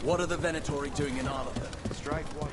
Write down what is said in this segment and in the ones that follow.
What are the Venatori doing in Arlington? Strike one.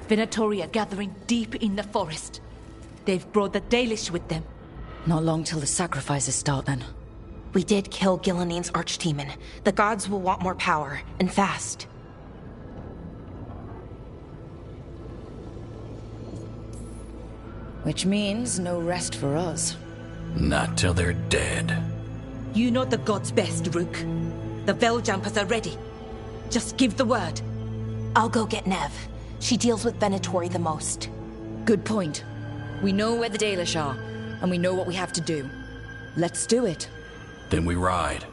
Venatori are gathering deep in the forest. They've brought the Dalish with them. Not long till the sacrifices start, then. We did kill Gilanine's archdemon. The gods will want more power, and fast. Which means no rest for us. Not till they're dead. You know the gods best, Rook. The Veiljumpers are ready. Just give the word. I'll go get Nev. She deals with Venatori the most. Good point. We know where the Dalish are, and we know what we have to do. Let's do it. Then we ride,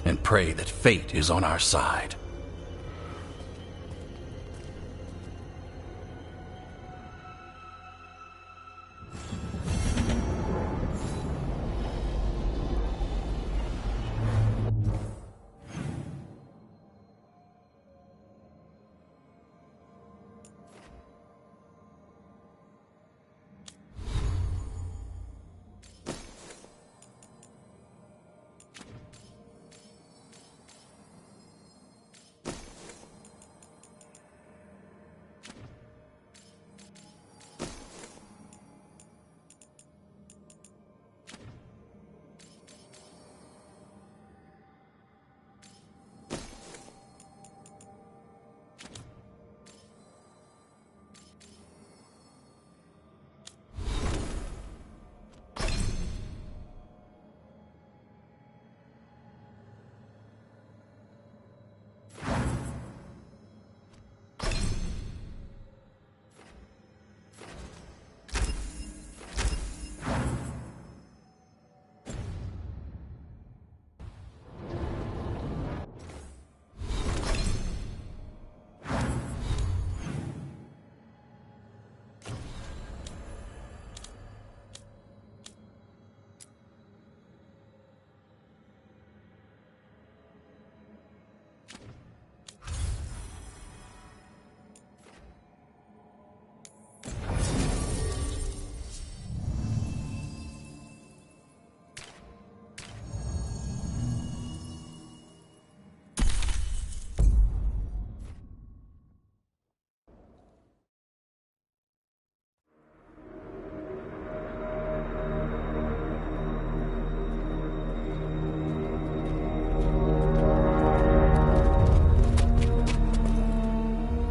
and pray that fate is on our side.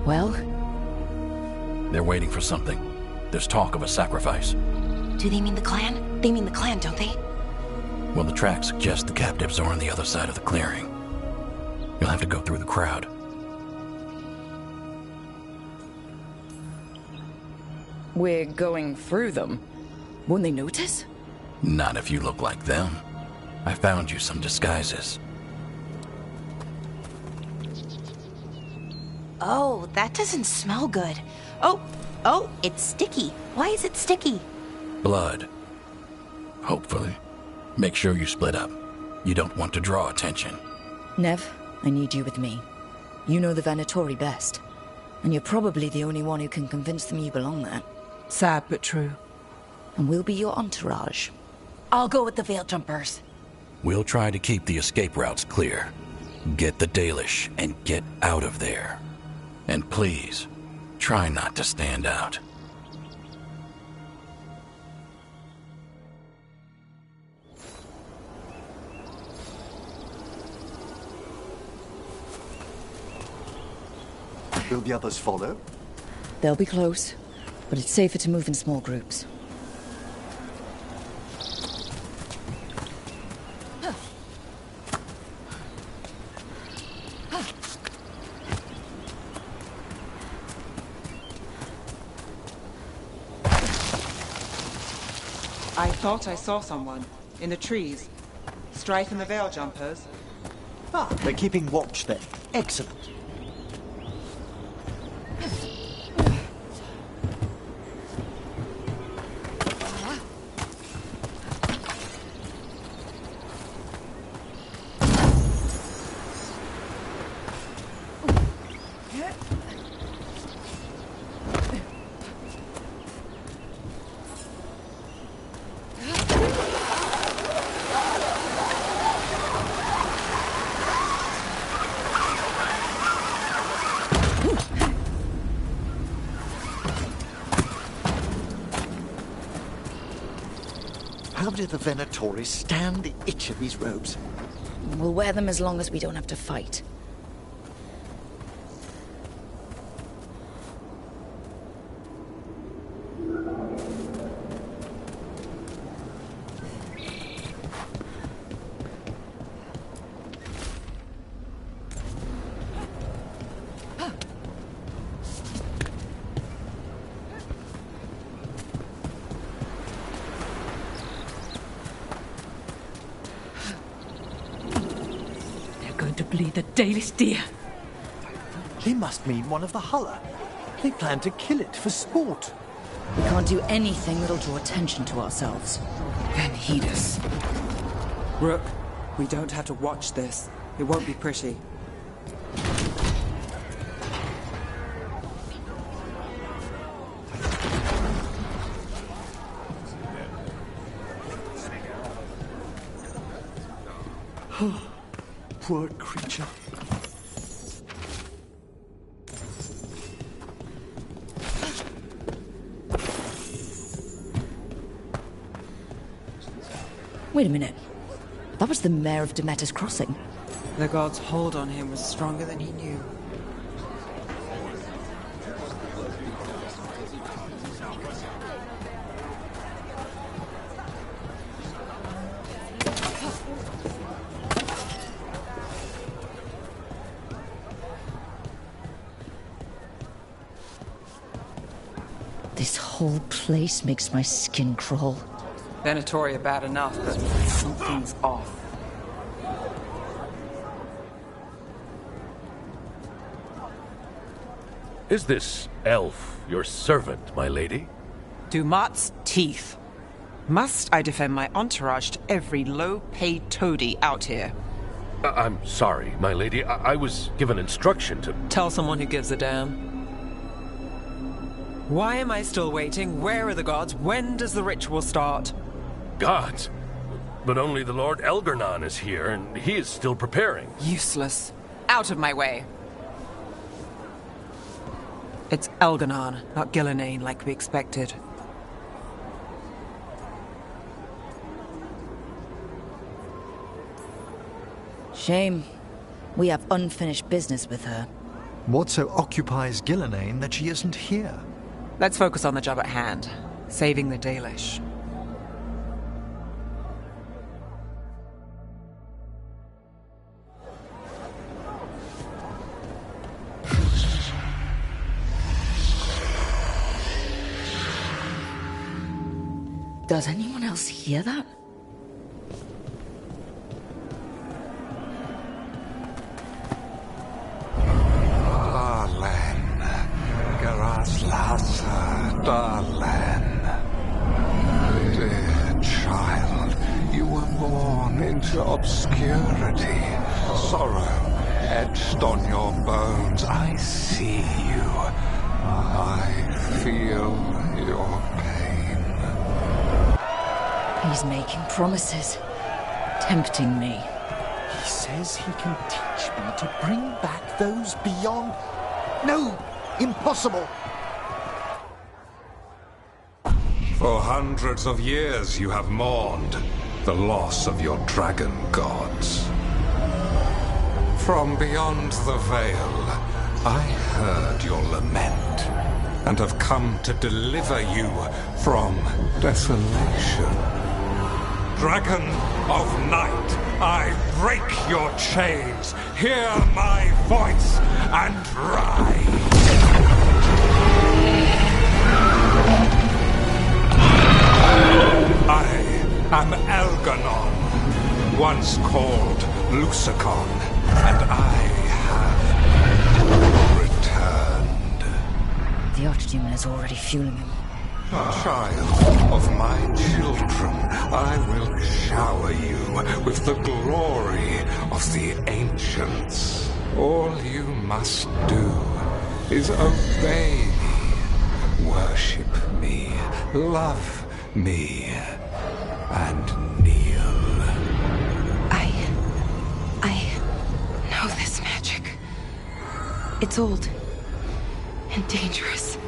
Well? They're waiting for something. There's talk of a sacrifice. Do they mean the clan? They mean the clan, don't they? Well, the tracks suggest the captives are on the other side of the clearing. You'll have to go through the crowd. We're going through them. Won't they notice? Not if you look like them. I found you some disguises. Oh, that doesn't smell good. Oh, it's sticky. Why is it sticky? Blood. Hopefully. Make sure you split up. You don't want to draw attention. Nev, I need you with me. You know the Venatori best. And you're probably the only one who can convince them you belong there. Sad but true. And we'll be your entourage. I'll go with the Veiljumpers. We'll try to keep the escape routes clear. Get the Dalish and get out of there. And please, try not to stand out. Will the others follow? They'll be close, but it's safer to move in small groups. I thought I saw someone in the trees. Strife and the Veil Jumpers. Ah, they're keeping watch then. Excellent. How do the Venatori stand the itch of these robes? We'll wear them as long as we don't have to fight. To bleed the Dalish deer. They must mean one of the Hulla. They plan to kill it for sport. We can't do anything that'll draw attention to ourselves. Then heed us. Rook, we don't have to watch this. It won't be pretty. Poor creature. Wait a minute. That was the mayor of Demeter's Crossing. The god's hold on him was stronger than he knew. This whole place makes my skin crawl. Venatori are bad enough, but something's off. Is this elf your servant, my lady? Dumat's teeth. Must I defend my entourage to every low-paid toady out here? I'm sorry, my lady. I was given instruction to... Tell someone who gives a damn. Why am I still waiting? Where are the gods? When does the ritual start? Gods? But only the Lord Elgarnon is here, and he is still preparing. Useless. Out of my way. It's Elgarnon, not Gillenane like we expected. Shame. We have unfinished business with her. What so occupies Gillenane that she isn't here? Let's focus on the job at hand. Saving the Dalish. Does anyone else hear that? Darling, dear child, you were born into obscurity. Sorrow etched on your bones. I see you. I feel your pain. He's making promises, tempting me. He says he can teach me to bring back those beyond... No! Impossible! For hundreds of years you have mourned the loss of your dragon gods. From beyond the veil, I heard your lament. and have come to deliver you from desolation. Dragon of Night, I break your chains. Hear my voice and ride. I am Elganon, once called Lucicon, and I have returned. The Archdemon is already fueling him. Child of my children, I will shower you with the glory of the ancients. All you must do is obey me, worship me, love me, and kneel. I know this magic. It's old and dangerous.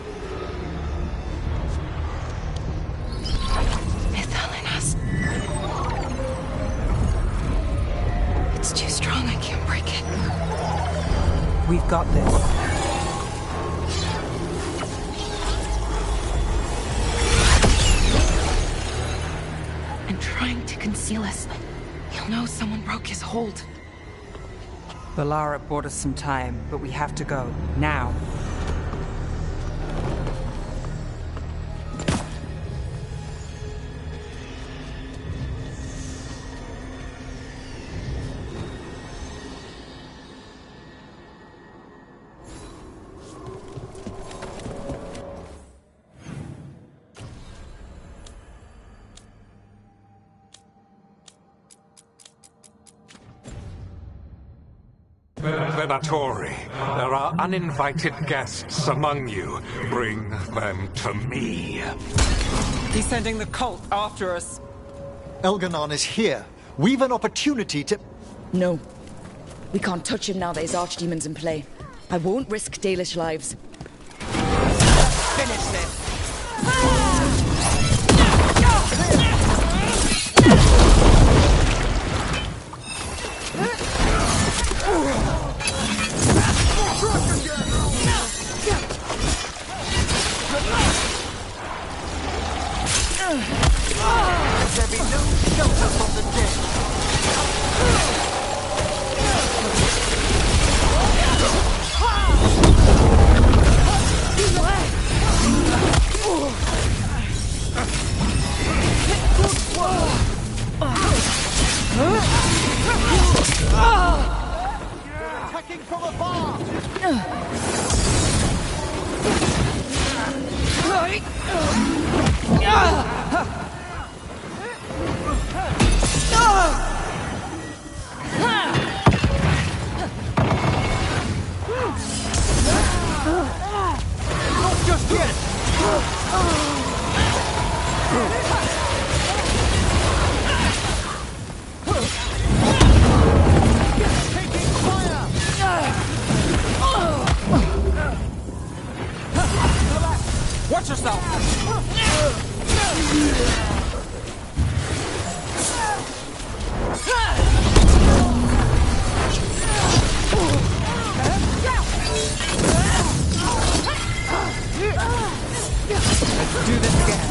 It's too strong, I can't break it. We've got this. And trying to conceal us. He'll know someone broke his hold. Valara bought us some time, but we have to go. Now. Venatori, there are uninvited guests among you. Bring them to me. He's sending the cult after us. Elganon is here. We've an opportunity to... No. We can't touch him now that his Archdemon's in play. I won't risk Dalish lives. Finish this. There be no shelter from the dead. They're attacking from afar. Not just yet. Taking fire. Watch yourself! Let's do this again.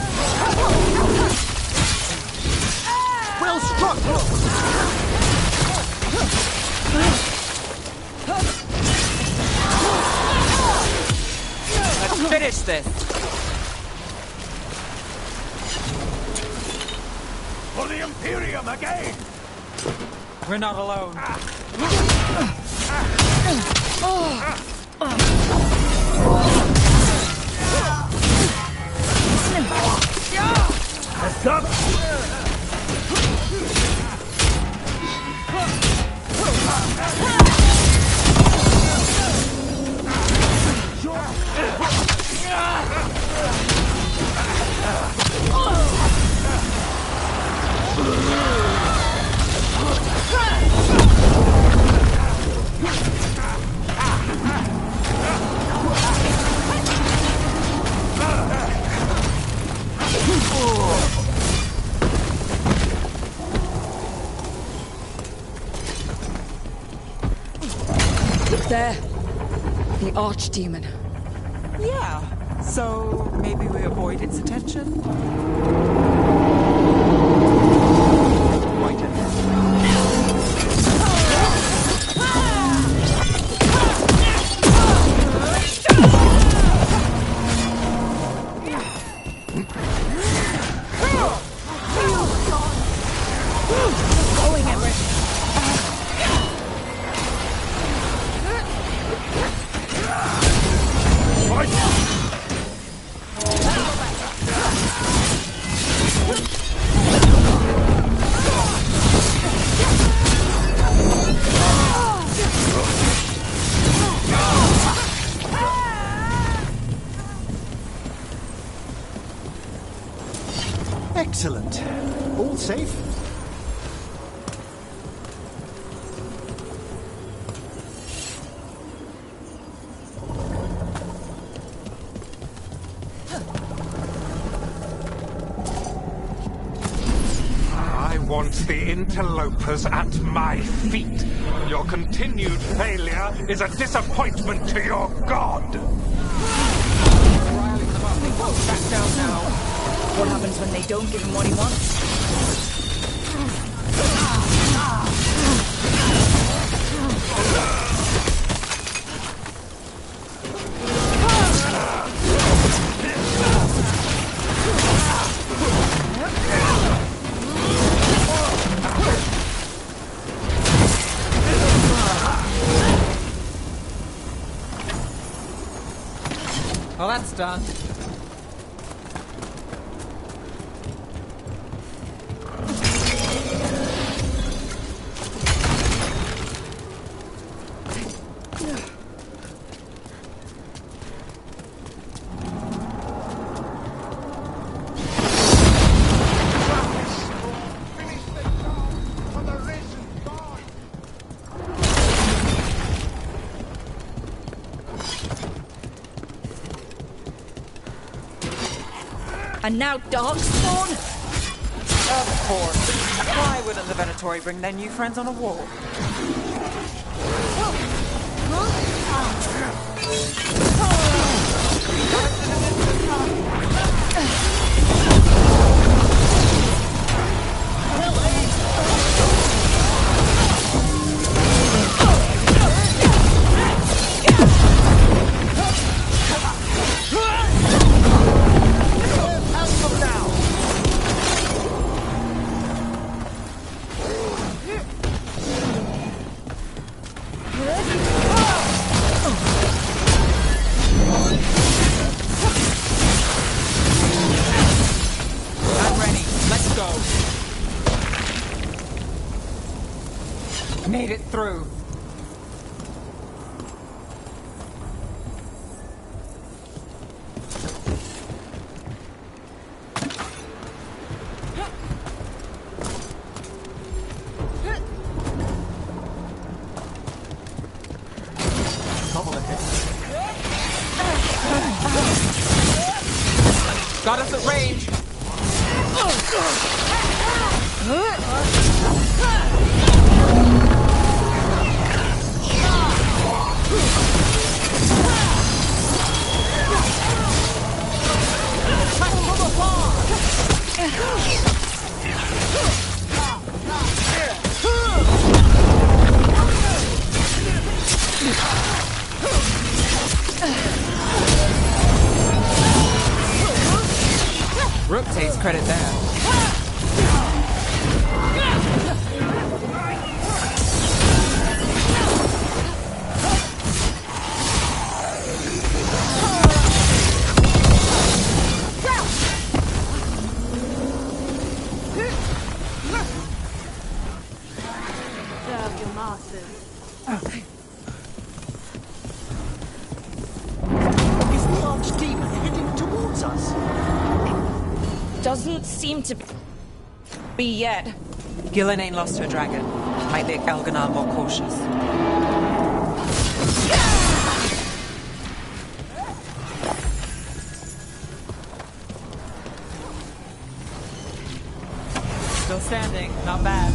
Well struck! Let's finish this! For the Imperium again! We're not alone. Heads up! Look there. The Archdemon. Yeah, So maybe we avoid its attention? Right ahead. Excellent. All safe? I want the interlopers at my feet. Your continued failure is a disappointment to your god. Riling them up. They won't back down now. What happens when they don't give him what he wants? Well, that's done. And now Darkspawn? Of course. Why wouldn't the Venatori bring their new friends on a walk? Made it through. Got us at range. Rook takes credit there. Serve your masters. Is the Archdemon heading towards us? Doesn't seem to be yet. Gillen ain't lost her dragon. Might make Elganar more cautious. Still standing, not bad.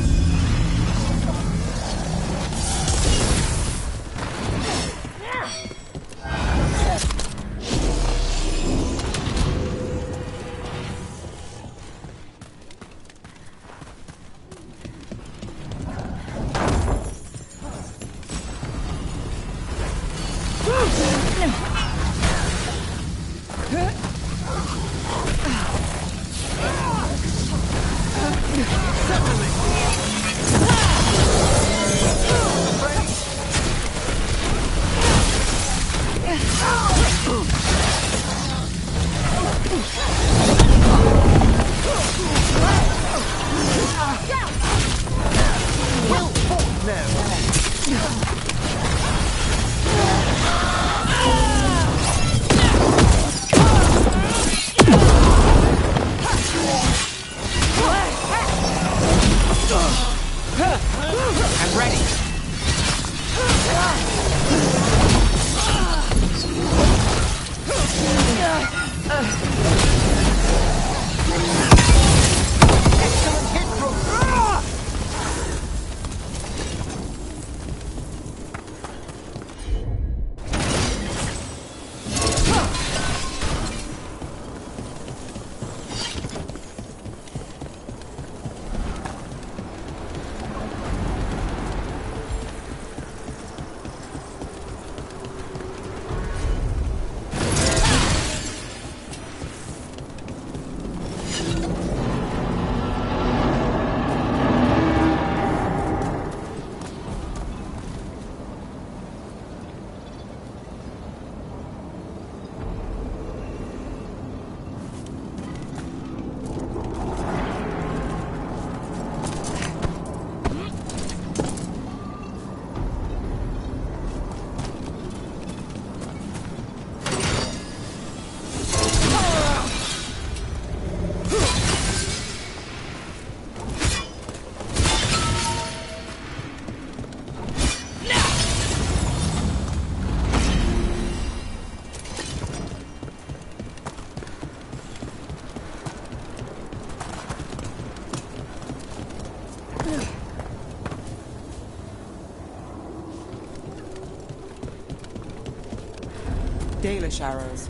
Dalish arrows.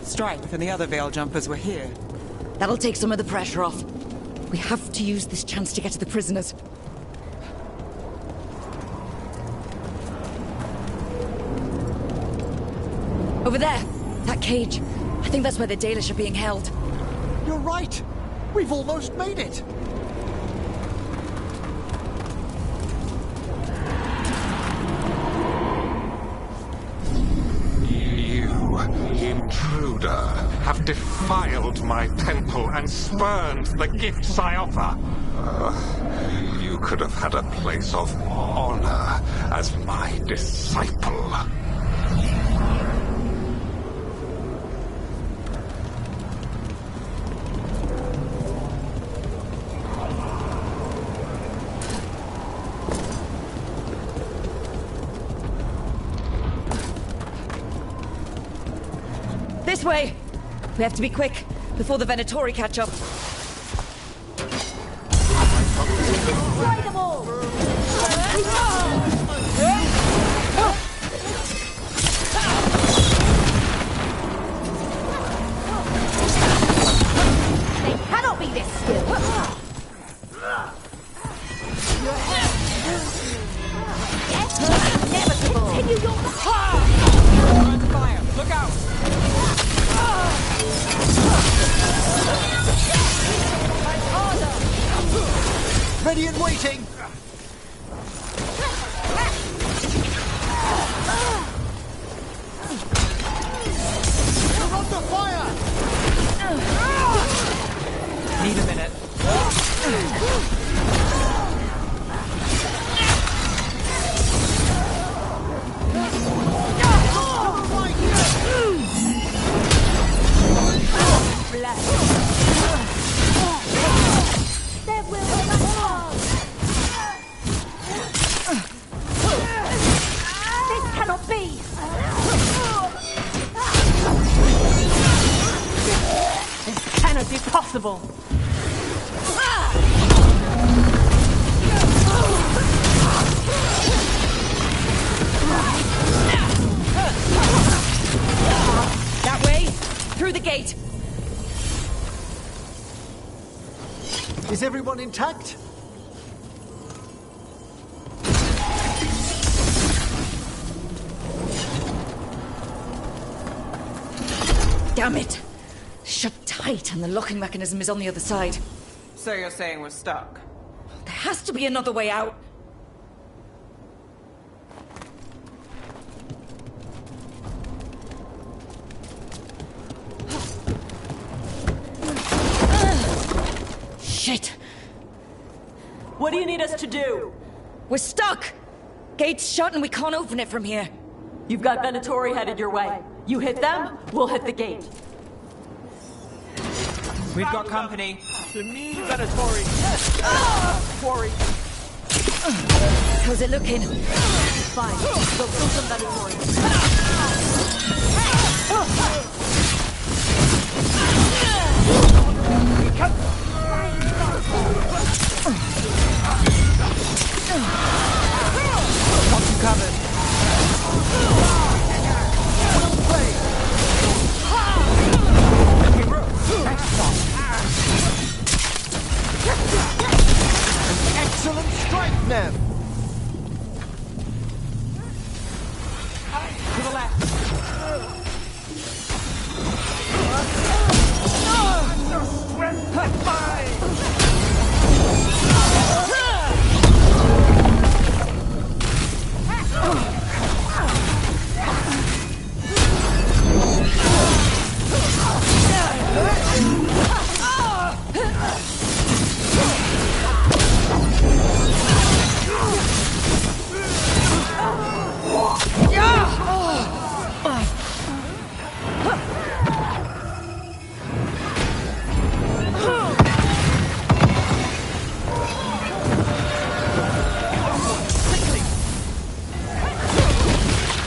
Stripe and the other Veil Jumpers were here. That'll take some of the pressure off. We have to use this chance to get to the prisoners. Over there! That cage. I think that's where the Dalish are being held. You're right! We've almost made it! You, intruder, have defiled my temple and spurned the gifts I offer. You could have had a place of honor as my disciple. This way! We have to be quick, before the Venatori catch up. Destroy them all! They cannot be this skill! Inevitable! Continue your... Fire! Look out! Ready and waiting! We're under fire! Need a minute. There will be a pause! This cannot be! This cannot be possible! That way, through the gate. Is everyone intact? Damn it! Shut tight, and the locking mechanism is on the other side. So you're saying we're stuck? There has to be another way out. Shit! What do you need us to do? We're stuck! Gate's shut and we can't open it from here. You've got Venatori headed your way. You hit them, we'll hit the gate. We've got company. To me, Venatori. Quarry. How's it looking? Fine, we'll kill some Venatori. Got you covered. Excellent strike, Nev! To the left.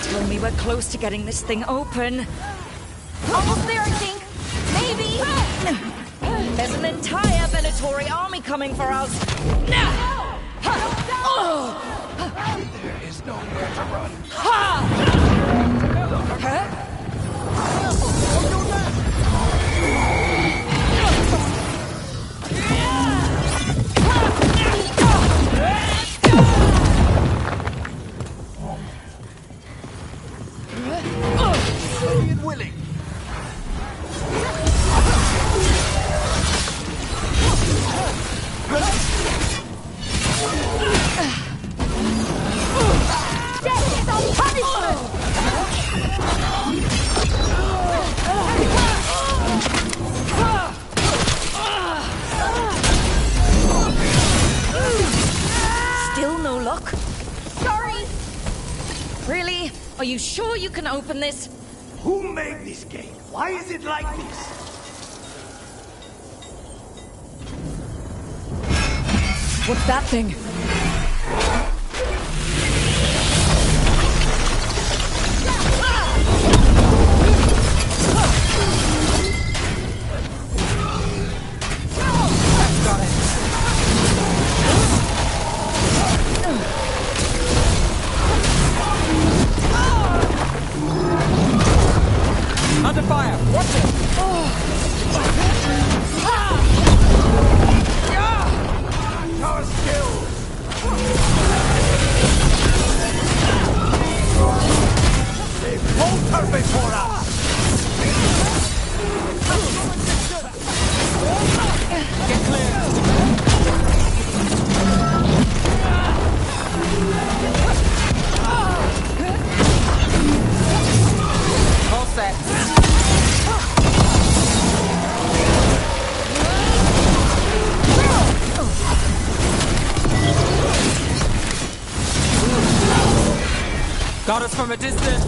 Tell me we're close to getting this thing open. Almost there, I think! Maybe! There's an entire Venatori army coming for us. There is nowhere to run. you sure you can open this? Who made this gate? Why is it like this? What's that thing? Under fire! Watch it! Our skills! They falter before us! Get clear! All set. Got us from a distance.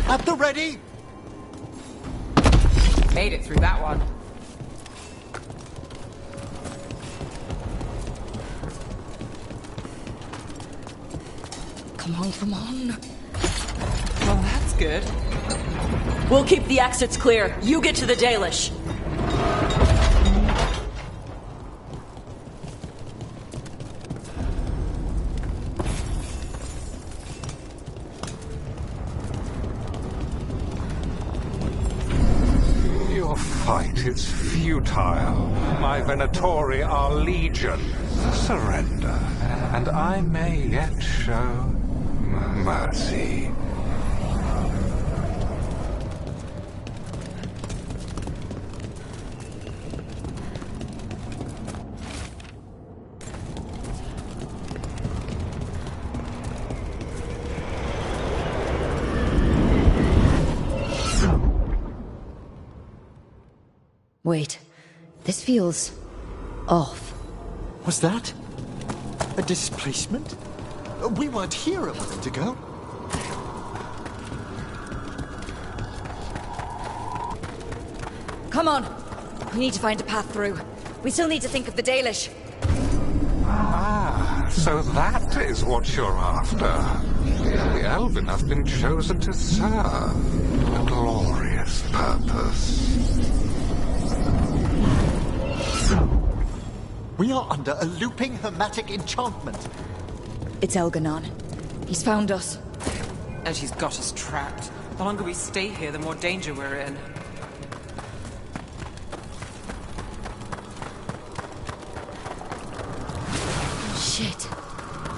At the ready! Made it through that one. Come on, come on. Well, that's good. We'll keep the exits clear. You get to the Dalish. Your fight is futile. My Venatori are legion. Surrender, and I may yet show mercy. Wait, this feels off. Was that a displacement? We weren't here a moment ago. Come on! We need to find a path through. We still need to think of the Dalish. Ah, so that is what you're after. The elven have been chosen to serve a glorious purpose. We are under a looping hermetic enchantment. It's Elganon. He's found us. And she's got us trapped. The longer we stay here, the more danger we're in.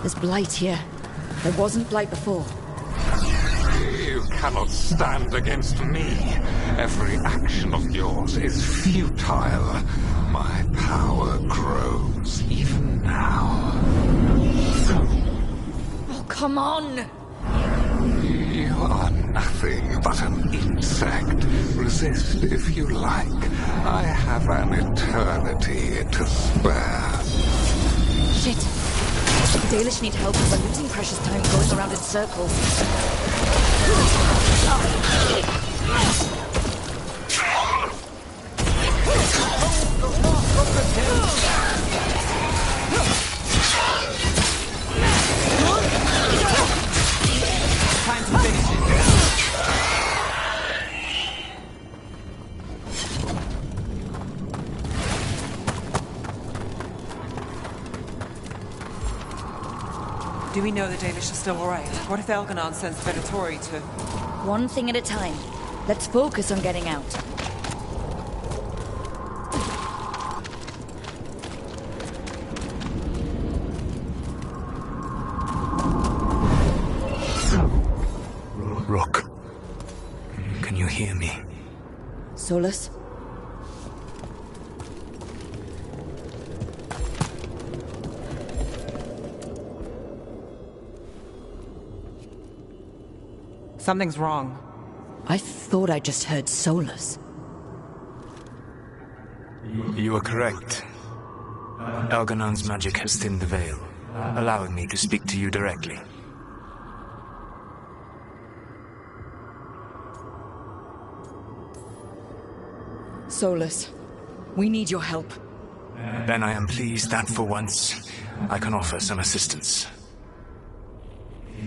There's blight here. There wasn't blight before. You cannot stand against me. Every action of yours is futile. My power grows even now. Oh, come on! You are nothing but an insect. Resist if you like. I have an eternity to spare. Shit! The Dalish need help, and we're losing precious time going around in circles. Time to finish it. Do we know the Dalish are still alright? What if Elganon sends the Venatori to... One thing at a time. Let's focus on getting out. Rook, can you hear me? Solas? Something's wrong. I thought I just heard Solas. You are correct. Elganon's magic has thinned the veil, allowing me to speak to you directly. Solas, we need your help. Then I am pleased that for once, I can offer some assistance.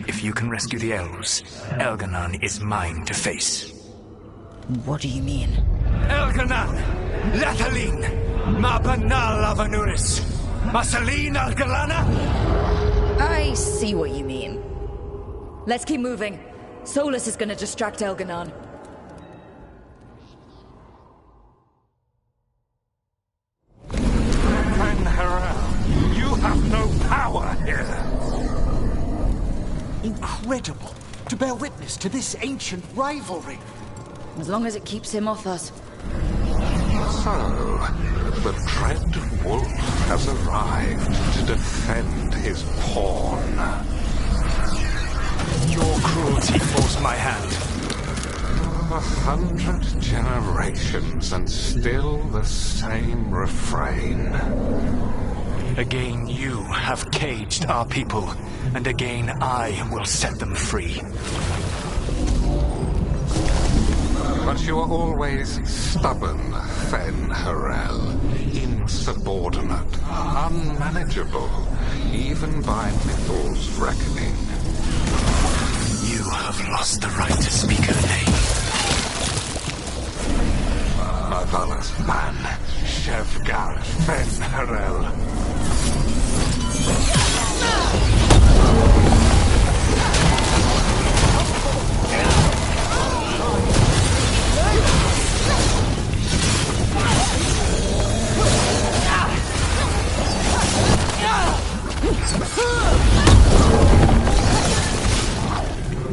If you can rescue the elves, Elganon is mine to face. What do you mean? Elganon! Lathalin! Ma banal avanuris! Masalin Algalana! I see what you mean. Let's keep moving. Solas is gonna distract Elganon. Fen'Harel, you have no power here! Incredible to bear witness to this ancient rivalry. As long as it keeps him off us. So, the dread wolf has arrived to defend his pawn. Your cruelty forced my hand. 100 generations and still the same refrain. Again you have caged our people, and again I will set them free. But you are always stubborn, Fen'Harel. Insubordinate, unmanageable, even by Mythal's reckoning. You have lost the right to speak her name. Marvelous man, Shevgar Fen'Harel.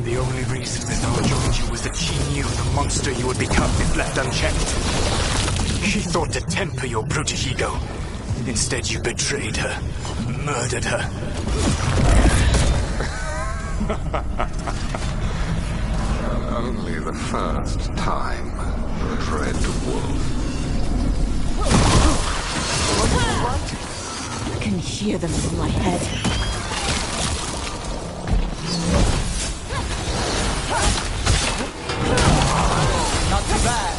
The only reason Mythal joined you was that she knew the monster you would become if left unchecked. She thought to temper your brutish ego. Instead, you betrayed her, murdered her. Only the first time, dread wolf. I can hear them from my head. Not too bad.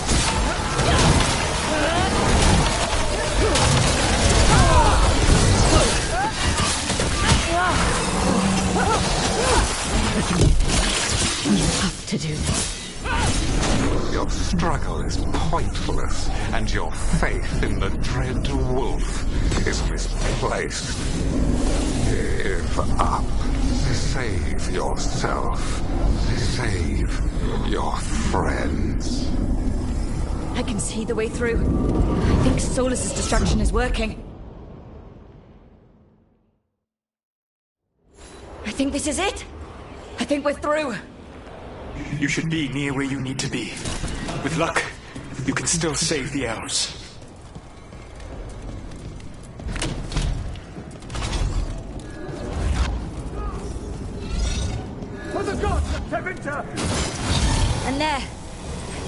You have to do this. Your struggle is pointless, and your faith in the dread wolf is misplaced. Give up. Save yourself. Save your friends. I can see the way through. I think Solas's distraction is working. think this is it? I think we're through. You should be near where you need to be. With luck, you can still save the elves. For the gods of Tevinter! And there,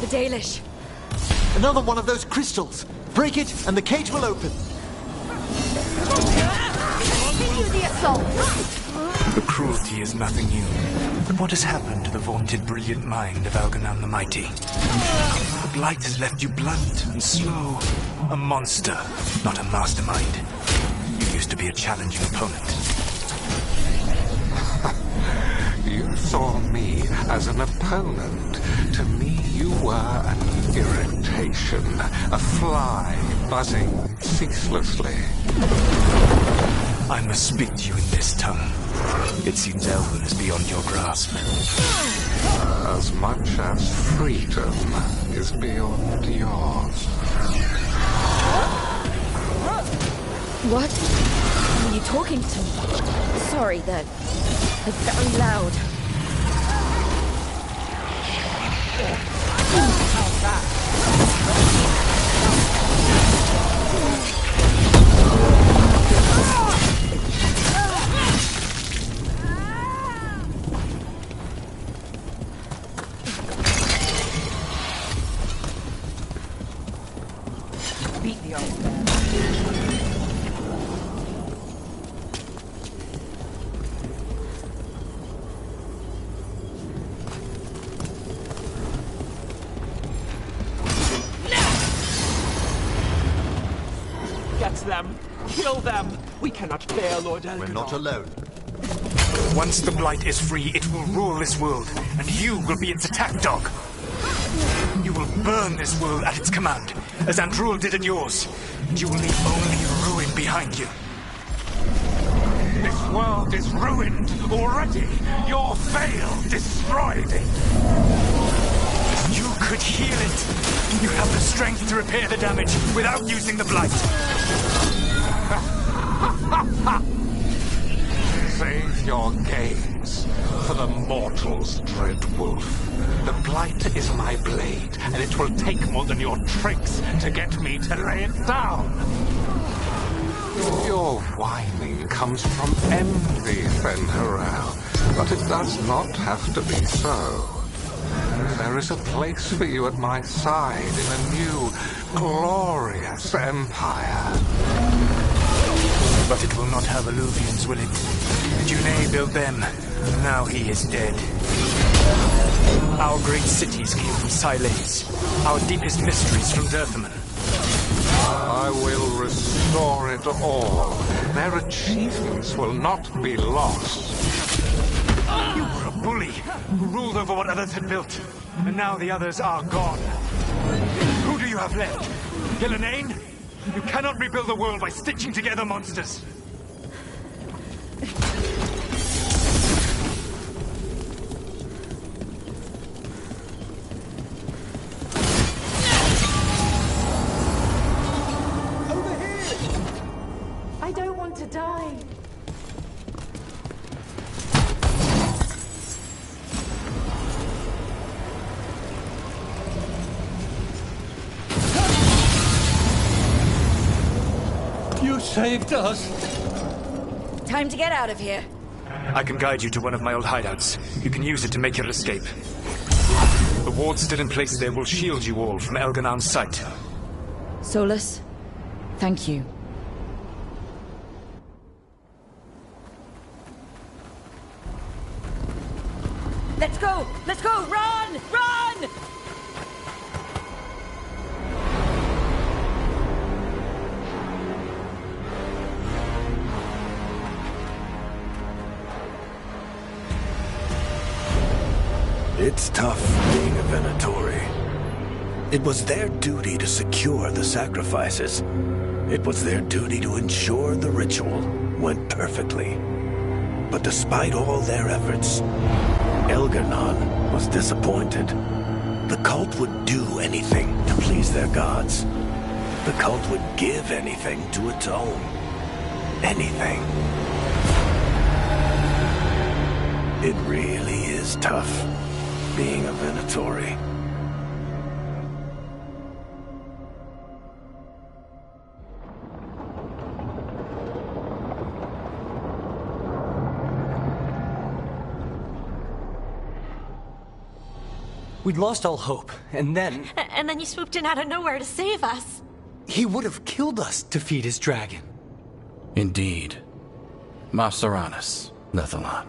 the Dalish. Another one of those crystals. Break it, and the cage will open. Continue the assault! The cruelty is nothing new. But what has happened to the vaunted brilliant mind of Algernon the Mighty? The blight has left you blunt and slow. A monster, not a mastermind. You used to be a challenging opponent. You saw me as an opponent. To me, you were an irritation, a fly buzzing ceaselessly. I must speak to you in this tongue. It seems elven is beyond your grasp. As much as freedom is beyond yours. What? Are you talking to me? Sorry, they're very loud. Beat the old man. Get them! Kill them! We cannot bear Lord Elgarnon. We're not alone. Once the blight is free, it will rule this world, and you will be its attack dog. You will burn this world at its command, as Andrul did at yours, and you will leave only ruin behind you. This world is ruined already. Your veil destroyed it. You could heal it. You have the strength to repair the damage without using the blight. Save your gaze for the mortal's dread wolf. The blight is my blade, and it will take more than your tricks to get me to lay it down. Your whining comes from envy, Fen'Harel, but it does not have to be so. There is a place for you at my side in a new, glorious empire. But it will not have Alluvians, will it? Junei built them. Now he is dead. Our great cities came from Sileys. Our deepest mysteries from Dirthaman. I will restore it all. Their achievements will not be lost. You were a bully who ruled over what others had built. And now the others are gone. Who do you have left? Gillenane? You cannot rebuild the world by stitching together monsters. I don't want to die. You saved us! Time to get out of here. I can guide you to one of my old hideouts. You can use it to make your escape. The wards still in place there will shield you all from Elgarnon's sight. Solas, thank you. Let's go! Let's go! Run! Run! It's tough being a Venatori. It was their duty to secure the sacrifices. It was their duty to ensure the ritual went perfectly. But despite all their efforts, Elgarnon was disappointed. The cult would do anything to please their gods. The cult would give anything to atone. Anything. It really is tough being a Venatori. We'd lost all hope, and then... And then you swooped in out of nowhere to save us. He would have killed us to feed his dragon. Indeed. Masteranus, Nethalon.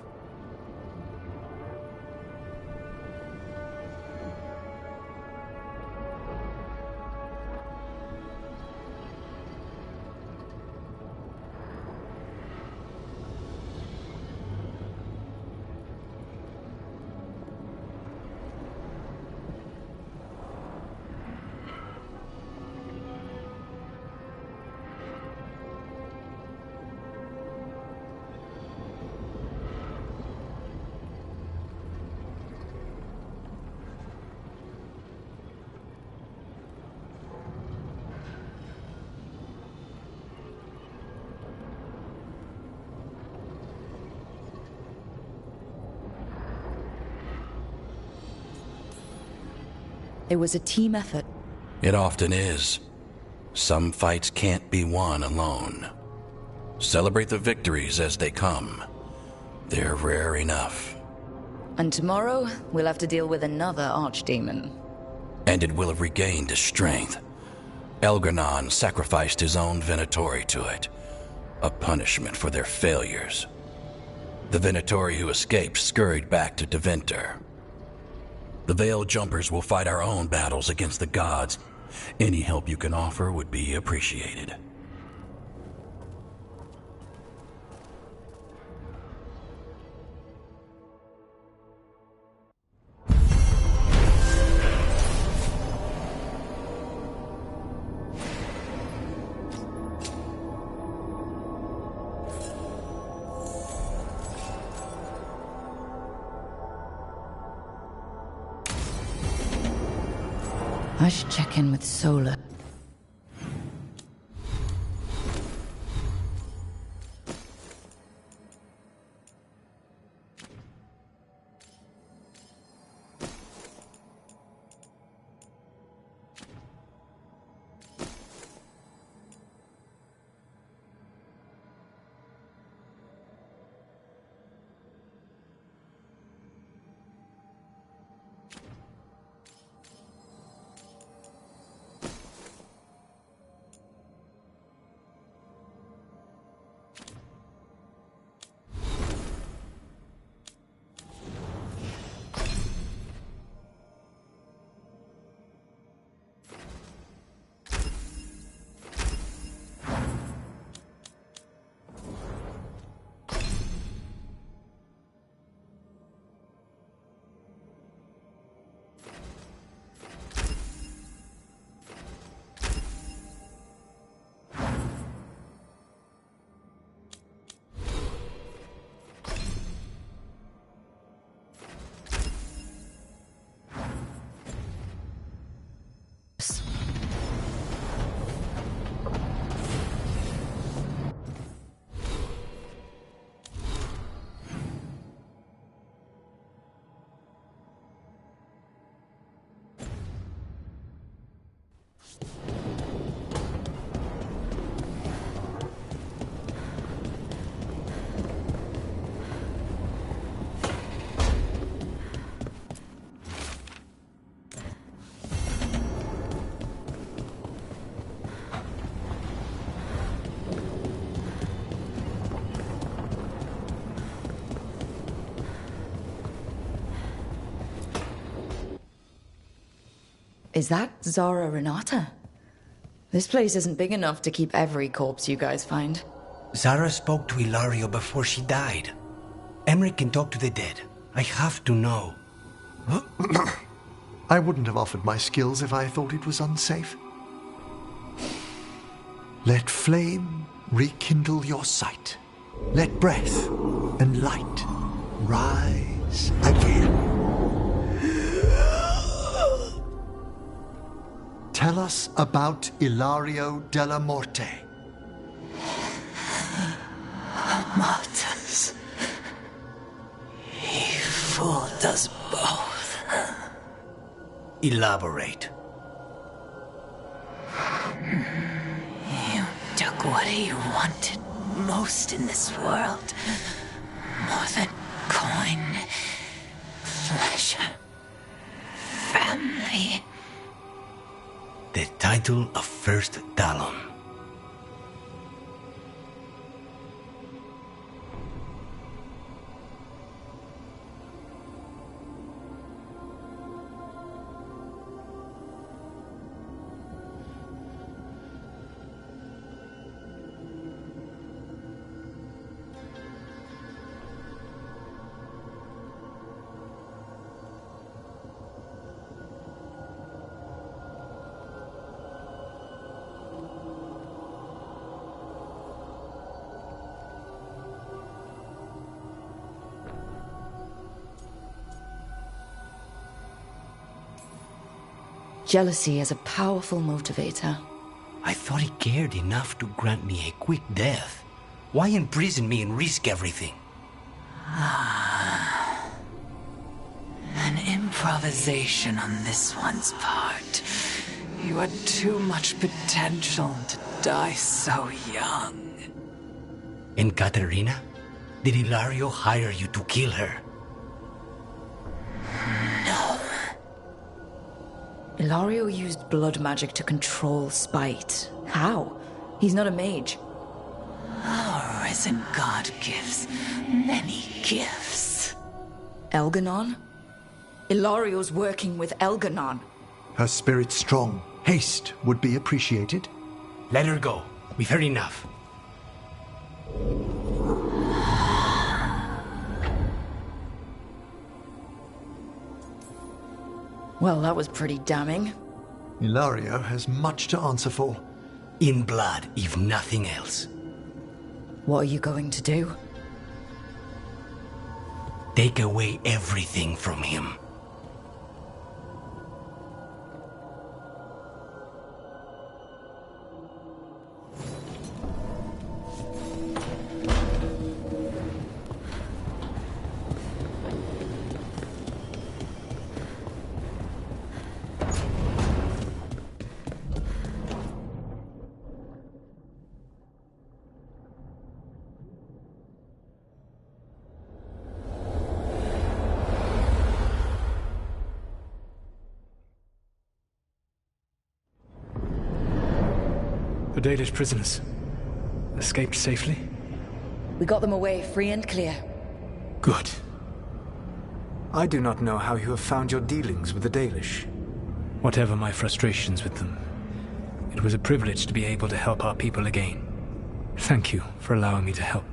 It was a team effort. It often is. Some fights can't be won alone. Celebrate the victories as they come. They're rare enough. And tomorrow, we'll have to deal with another archdemon. And it will have regained its strength. Elgar'nan sacrificed his own Venatori to it. A punishment for their failures. The Venatori who escaped scurried back to Deventer. The Veil Jumpers will fight our own battles against the gods. Any help you can offer would be appreciated. I should check in with Solas. Is that Zara Renata? This place isn't big enough to keep every corpse you guys find. Zara spoke to Ilario before she died. Emmerich can talk to the dead. I have to know. I wouldn't have offered my skills if I thought it was unsafe. Let flame rekindle your sight. Let breath and light rise again. Tell us about Ilario della Morte. Martyrs. He Elaborate. You took what he wanted most in this world. More than coin, pleasure, family. The title of First Talon. Jealousy is a powerful motivator. I thought he cared enough to grant me a quick death. Why imprison me and risk everything? An improvisation on this one's part. You had too much potential to die so young. And Katerina? Did Ilario hire you to kill her? No. Ilario used blood magic to control spite. How? He's not a mage. Our risen god gives many gifts. Elganon? Ilario's working with Elganon. Her spirit's strong. Haste would be appreciated. Let her go. We've heard enough. Well, that was pretty damning. Ilario has much to answer for. In blood, if nothing else. What are you going to do? Take away everything from him. The Dalish prisoners escaped safely? We got them away free and clear. Good. I do not know how you have found your dealings with the Dalish. Whatever my frustrations with them, it was a privilege to be able to help our people again. Thank you for allowing me to help.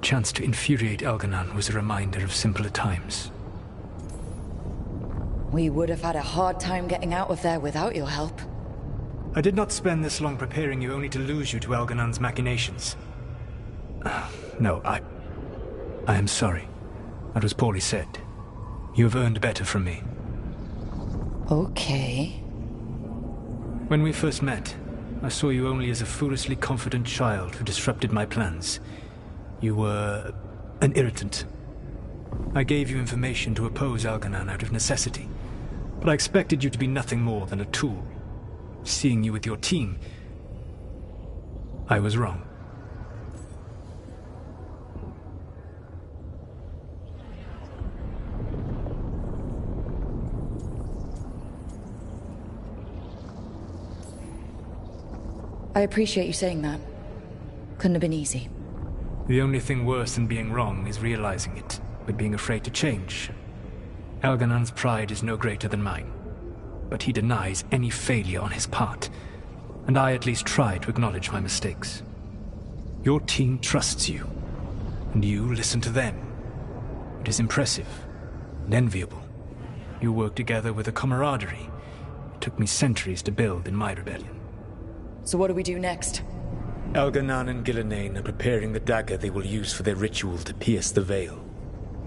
Chance to infuriate Elganon was a reminder of simpler times. We would have had a hard time getting out of there without your help. I did not spend this long preparing you only to lose you to Elganon's machinations. No, I am sorry. That was poorly said. You have earned better from me. Okay. When we first met, I saw you only as a foolishly confident child who disrupted my plans. You were an irritant. I gave you information to oppose Elganon out of necessity, but I expected you to be nothing more than a tool. Seeing you with your team, I was wrong. I appreciate you saying that. Couldn't have been easy. The only thing worse than being wrong is realizing it, but being afraid to change. Elganon's pride is no greater than mine, but he denies any failure on his part, and I at least try to acknowledge my mistakes. Your team trusts you, and you listen to them. It is impressive and enviable. You work together with a camaraderie it took me centuries to build in my rebellion. So what do we do next? Elganon and Gillenane are preparing the dagger they will use for their ritual to pierce the veil.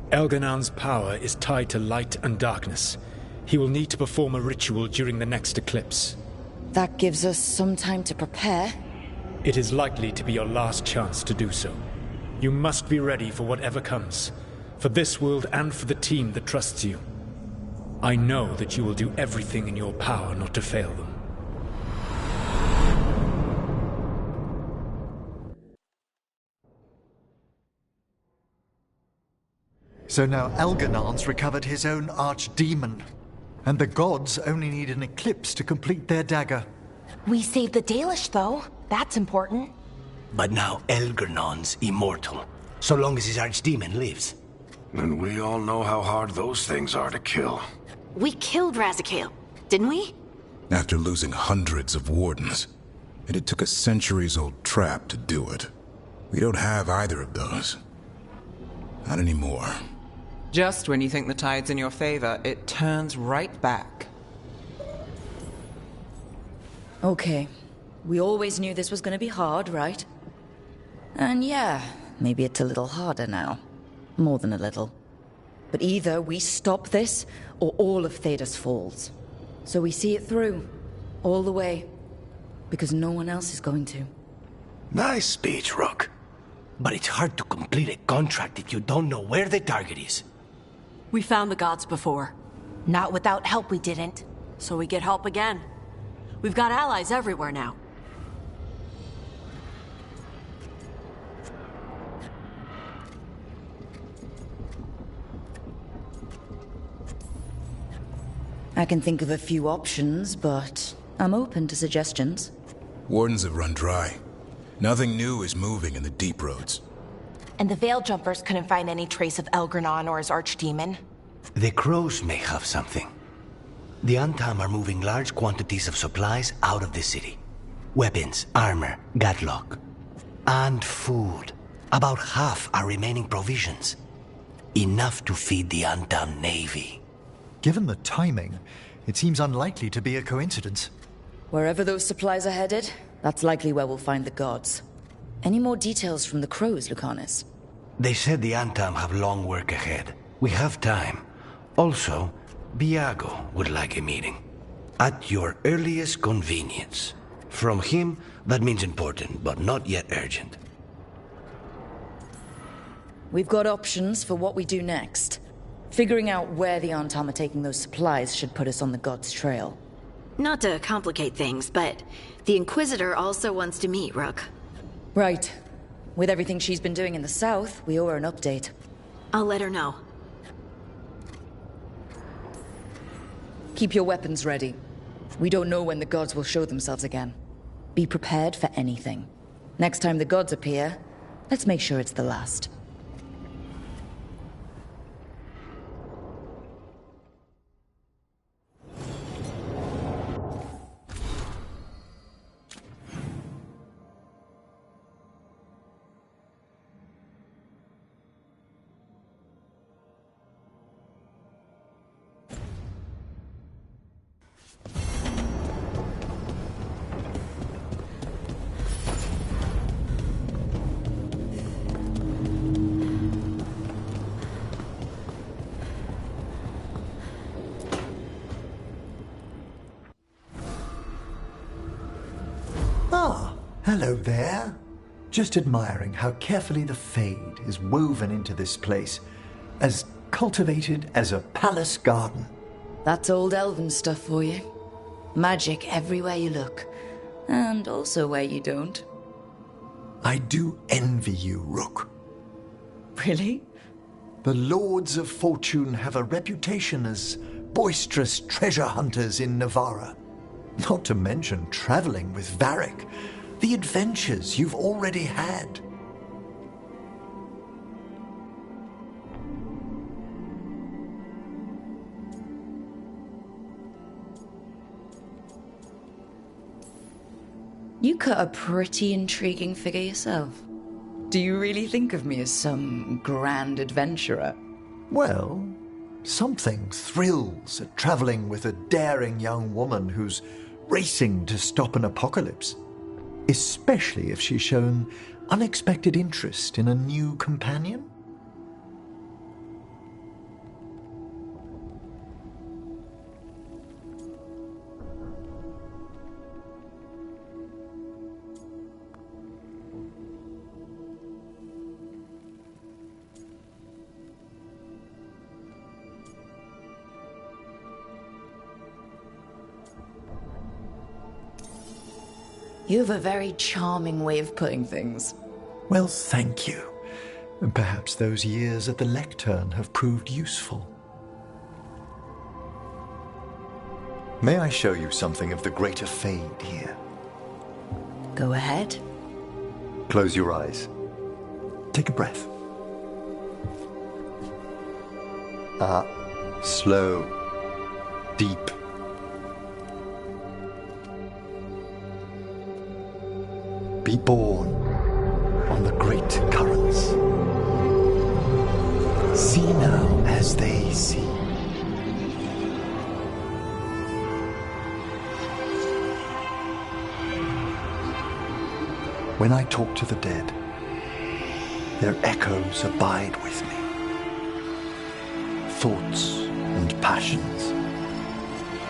Elganon's power is tied to light and darkness. He will need to perform a ritual during the next eclipse. That gives us some time to prepare. It is likely to be your last chance to do so. You must be ready for whatever comes, for this world and for the team that trusts you. I know that you will do everything in your power not to fail them. So now Elgarnon's recovered his own archdemon, and the gods only need an eclipse to complete their dagger. We saved the Dalish, though. That's important. But now Elgarnon's immortal, so long as his archdemon lives. And we all know how hard those things are to kill. We killed Razikale, didn't we? After losing hundreds of wardens, and it took a centuries-old trap to do it. We don't have either of those. Not anymore. Just when you think the tide's in your favor, it turns right back. Okay. We always knew this was going to be hard, right? And yeah, maybe it's a little harder now. More than a little. But either we stop this, or all of Thedas falls. So we see it through. All the way. Because no one else is going to. Nice speech, Rook. But it's hard to complete a contract if you don't know where the target is. We found the gods before. Not without help, we didn't. So we get help again. We've got allies everywhere now. I can think of a few options, but I'm open to suggestions. Wardens have run dry. Nothing new is moving in the deep roads. And the Veil Jumpers couldn't find any trace of Elgarnon or his archdemon. The crows may have something. The Untam are moving large quantities of supplies out of the city. Weapons, armor, gatlock. And food. About half are remaining provisions. Enough to feed the Untam navy. Given the timing, it seems unlikely to be a coincidence. Wherever those supplies are headed, that's likely where we'll find the gods. Any more details from the crows, Lucanus? They said the Untam have long work ahead. We have time. Also, Biago would like a meeting. At your earliest convenience. From him, that means important, but not yet urgent. We've got options for what we do next. Figuring out where the Untam are taking those supplies should put us on the gods' trail. Not to complicate things, but the Inquisitor also wants to meet Rook. Right. With everything she's been doing in the south, we owe her an update. I'll let her know. Keep your weapons ready. We don't know when the gods will show themselves again. Be prepared for anything. Next time the gods appear, let's make sure it's the last. Ah, hello there. Just admiring how carefully the Fade is woven into this place, as cultivated as a palace garden. That's old elven stuff for you. Magic everywhere you look, and also where you don't. I do envy you, Rook. Really? The Lords of Fortune have a reputation as boisterous treasure hunters in Navarra. Not to mention traveling with Varric, the adventures you've already had. You cut a pretty intriguing figure yourself. Do you really think of me as some grand adventurer? Well, something thrills at traveling with a daring young woman who's racing to stop an apocalypse. Especially if she's shown unexpected interest in a new companion. You have a very charming way of putting things. Well, thank you. And perhaps those years at the lectern have proved useful. May I show you something of the greater fade here? Go ahead. Close your eyes. Take a breath. Slow. Deep. Be born on the great currents. See now as they see. When I talk to the dead, their echoes abide with me. Thoughts and passions,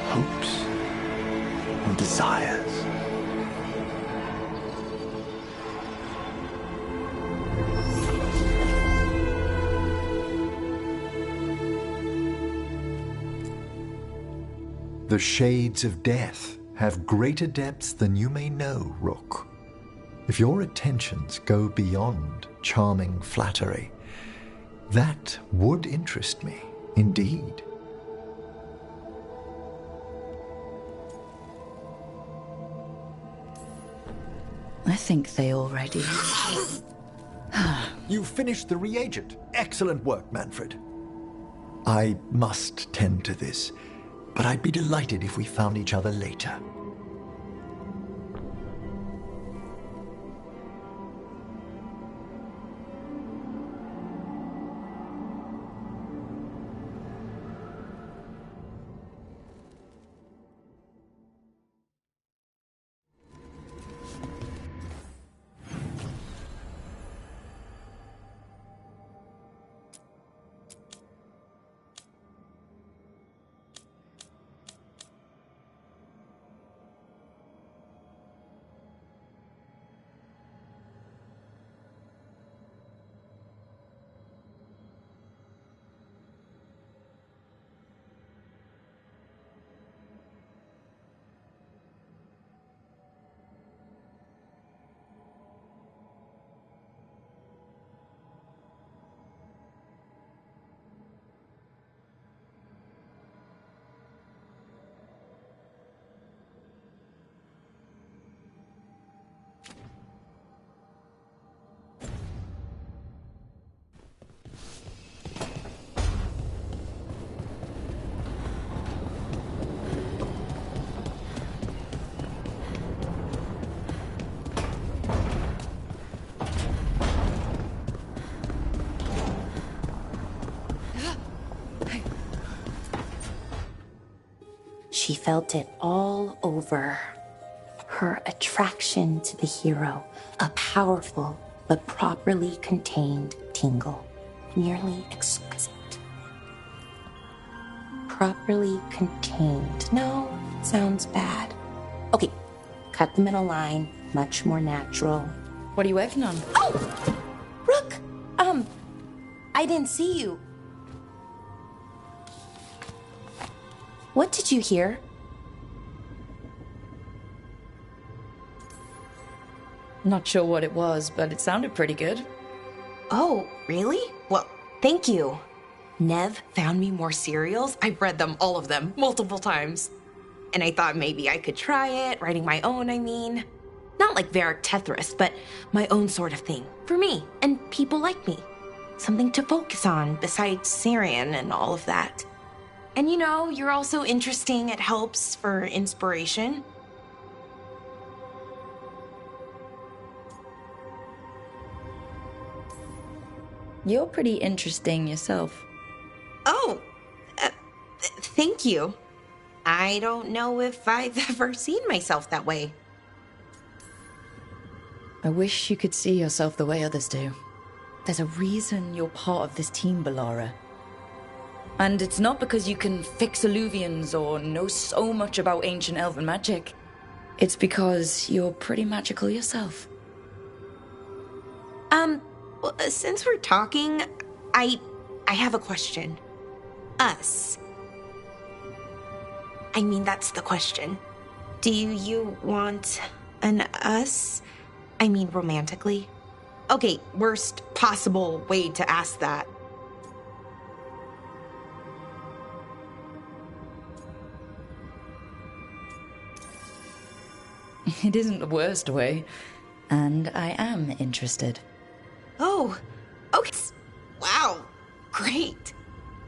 hopes and desires. The shades of death have greater depths than you may know, Rook. If your attentions go beyond charming flattery, that would interest me, indeed. I think they already... You finished the reagent. Excellent work, Manfred. I must tend to this, but I'd be delighted if we found each other later. She felt it all over. Her attraction to the hero, a powerful but properly contained tingle, nearly exquisite. Properly contained. No, sounds bad. Okay, cut the middle line, much more natural. What are you working on? Oh! Rook! I didn't see you. What did you hear? Not sure what it was, but it sounded pretty good. Oh, really? Well, thank you. Nev found me more serials. I've read them, all of them, multiple times. And I thought maybe I could try it, writing my own, I mean. Not like Varric Tethras, but my own sort of thing. For me, and people like me. Something to focus on, besides Syrian and all of that. And you know, you're also interesting. It helps for inspiration. You're pretty interesting yourself. Oh, thank you. I don't know if I've ever seen myself that way. I wish you could see yourself the way others do. There's a reason you're part of this team, Balara. And it's not because you can fix illuvians or know so much about ancient elven magic. It's because you're pretty magical yourself. Well, since we're talking, I have a question. Us. I mean, that's the question. Do you want an us? I mean, romantically. Okay, worst possible way to ask that. It isn't the worst way, and I am interested. Oh, okay. Wow, great.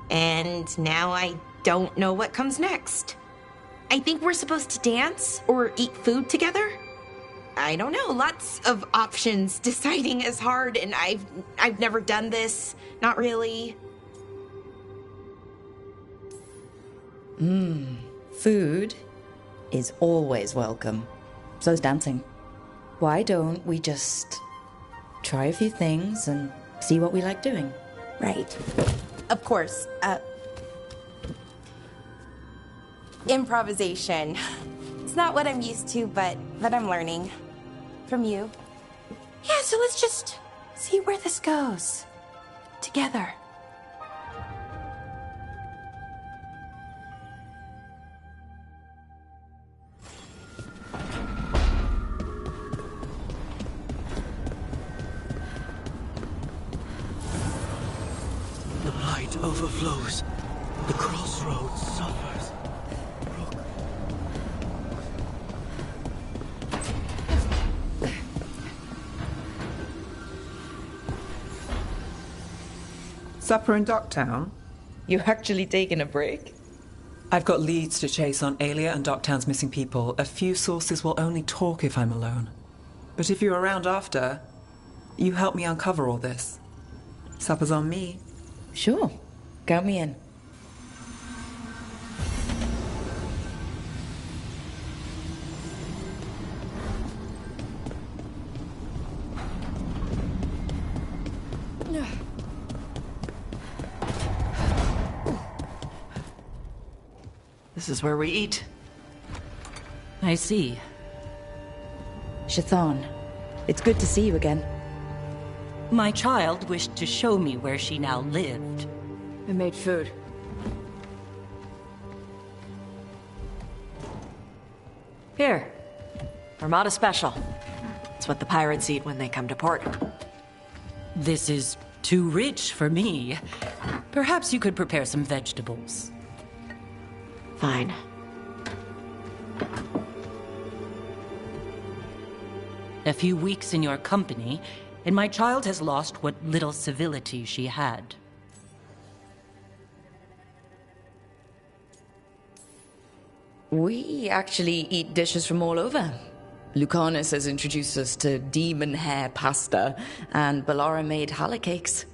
And now I don't know what comes next. I think we're supposed to dance or eat food together. I don't know, lots of options. Deciding is hard, and I've never done this. Not really. Food is always welcome. So's dancing. Why don't we just try a few things and see what we like doing? Right. Of course. Improvisation. It's not what I'm used to, but I'm learning. From you. Yeah, so let's just see where this goes. Together. The light overflows. The crossroads suffers. Supper in Docktown? You actually taking a break? I've got leads to chase on Alia and Docktown's missing people. A few sources will only talk if I'm alone. But if you're around after, you help me uncover all this. Supper's on me. Sure. Count me in. This is where we eat. I see. Shathan, it's good to see you again. My child wished to show me where she now lived. I made food. Here. Armada Special. It's what the pirates eat when they come to port. This is too rich for me. Perhaps you could prepare some vegetables. Fine. A few weeks in your company, and my child has lost what little civility she had. We actually eat dishes from all over. Lucanus has introduced us to demon hair pasta, and Balara made challah cakes.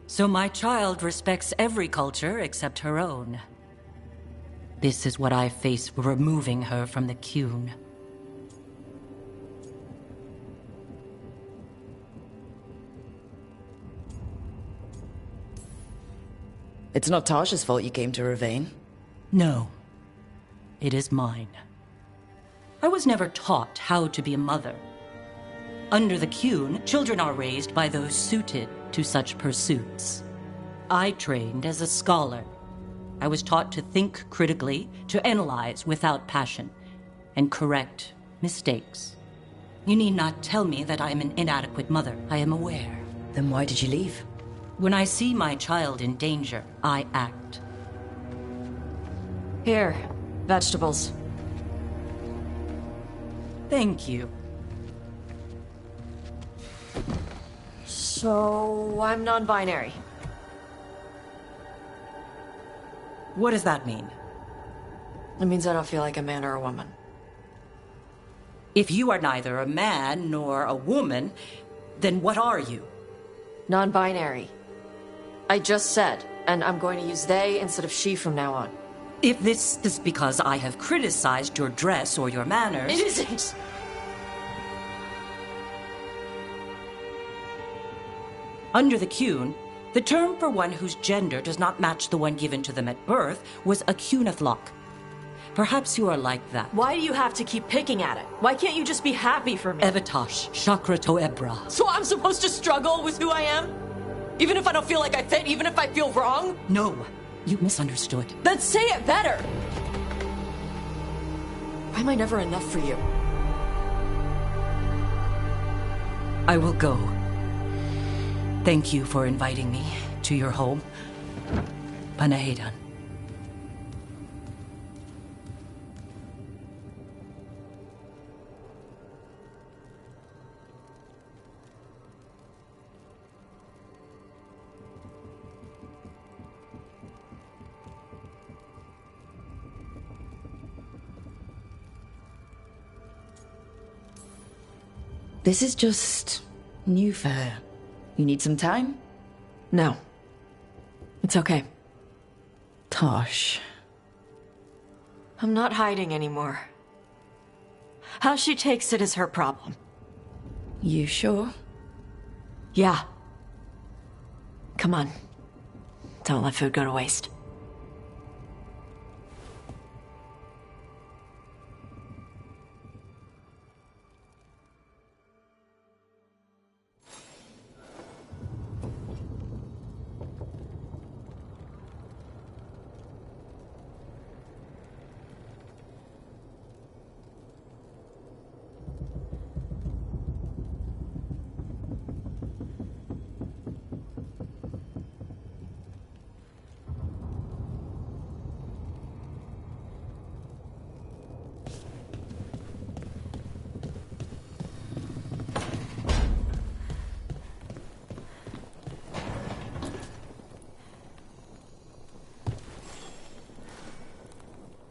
So my child respects every culture except her own. This is what I face for removing her from the Qun. It's not Tasha's fault you came to Ravane. No. It is mine. I was never taught how to be a mother. Under the Qun, children are raised by those suited to such pursuits. I trained as a scholar. I was taught to think critically, to analyze without passion, and correct mistakes. You need not tell me that I am an inadequate mother. I am aware. Then why did you leave? When I see my child in danger, I act. Here, vegetables. Thank you. So, I'm non-binary. What does that mean? It means I don't feel like a man or a woman. If you are neither a man nor a woman, then what are you? Non-binary. I just said, and I'm going to use they instead of she from now on. If this is because I have criticized your dress or your manners... It isn't! Under the Qun, the term for one whose gender does not match the one given to them at birth was a Qunathlok. Perhaps you are like that. Why do you have to keep picking at it? Why can't you just be happy for me? Evatosh, Chakra Toebra. So I'm supposed to struggle with who I am? Even if I don't feel like I fit, even if I feel wrong? No, you misunderstood. Then say it better! Why am I never enough for you? I will go. Thank you for inviting me to your home. Panahedan. This is just new for her. You need some time? No. It's okay. Tosh. I'm not hiding anymore. How she takes it is her problem. You sure? Yeah. Come on. Don't let food go to waste.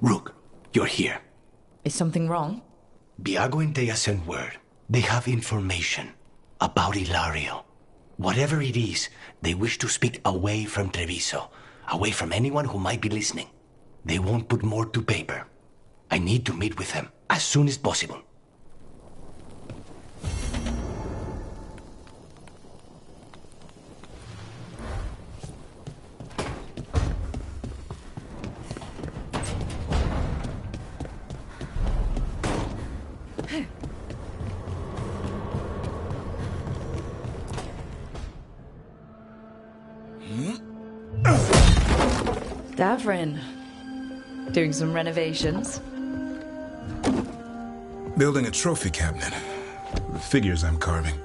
Rook, you're here. Is something wrong? Biago and Thea sent word. They have information about Ilario. Whatever it is, they wish to speak away from Treviso, away from anyone who might be listening. They won't put more to paper. I need to meet with them as soon as possible. Davrin. Doing some renovations? Building a trophy cabinet. The figures I'm carving.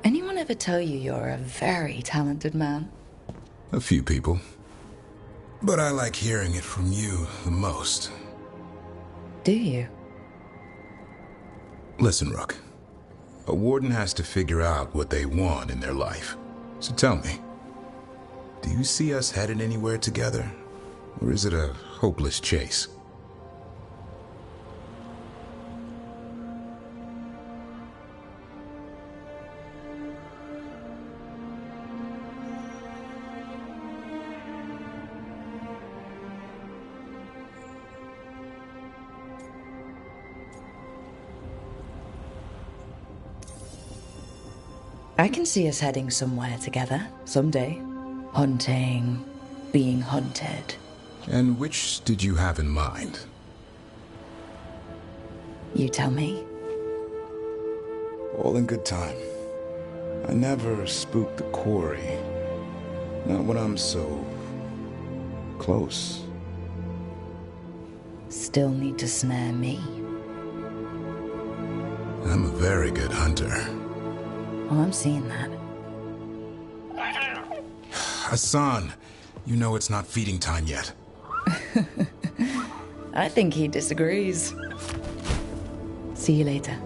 Anyone ever tell you you're a very talented man? A few people. But I like hearing it from you the most. Do you? Listen, Rook. A warden has to figure out what they want in their life. So tell me, do you see us headed anywhere together? Or is it a hopeless chase? I can see us heading somewhere together, someday. Hunting, being hunted. And which did you have in mind? You tell me. All in good time. I never spook the quarry. Not when I'm so close. Still need to snare me. I'm a very good hunter. Well, I'm seeing that. Hassan, you know it's not feeding time yet. I think he disagrees. See you later.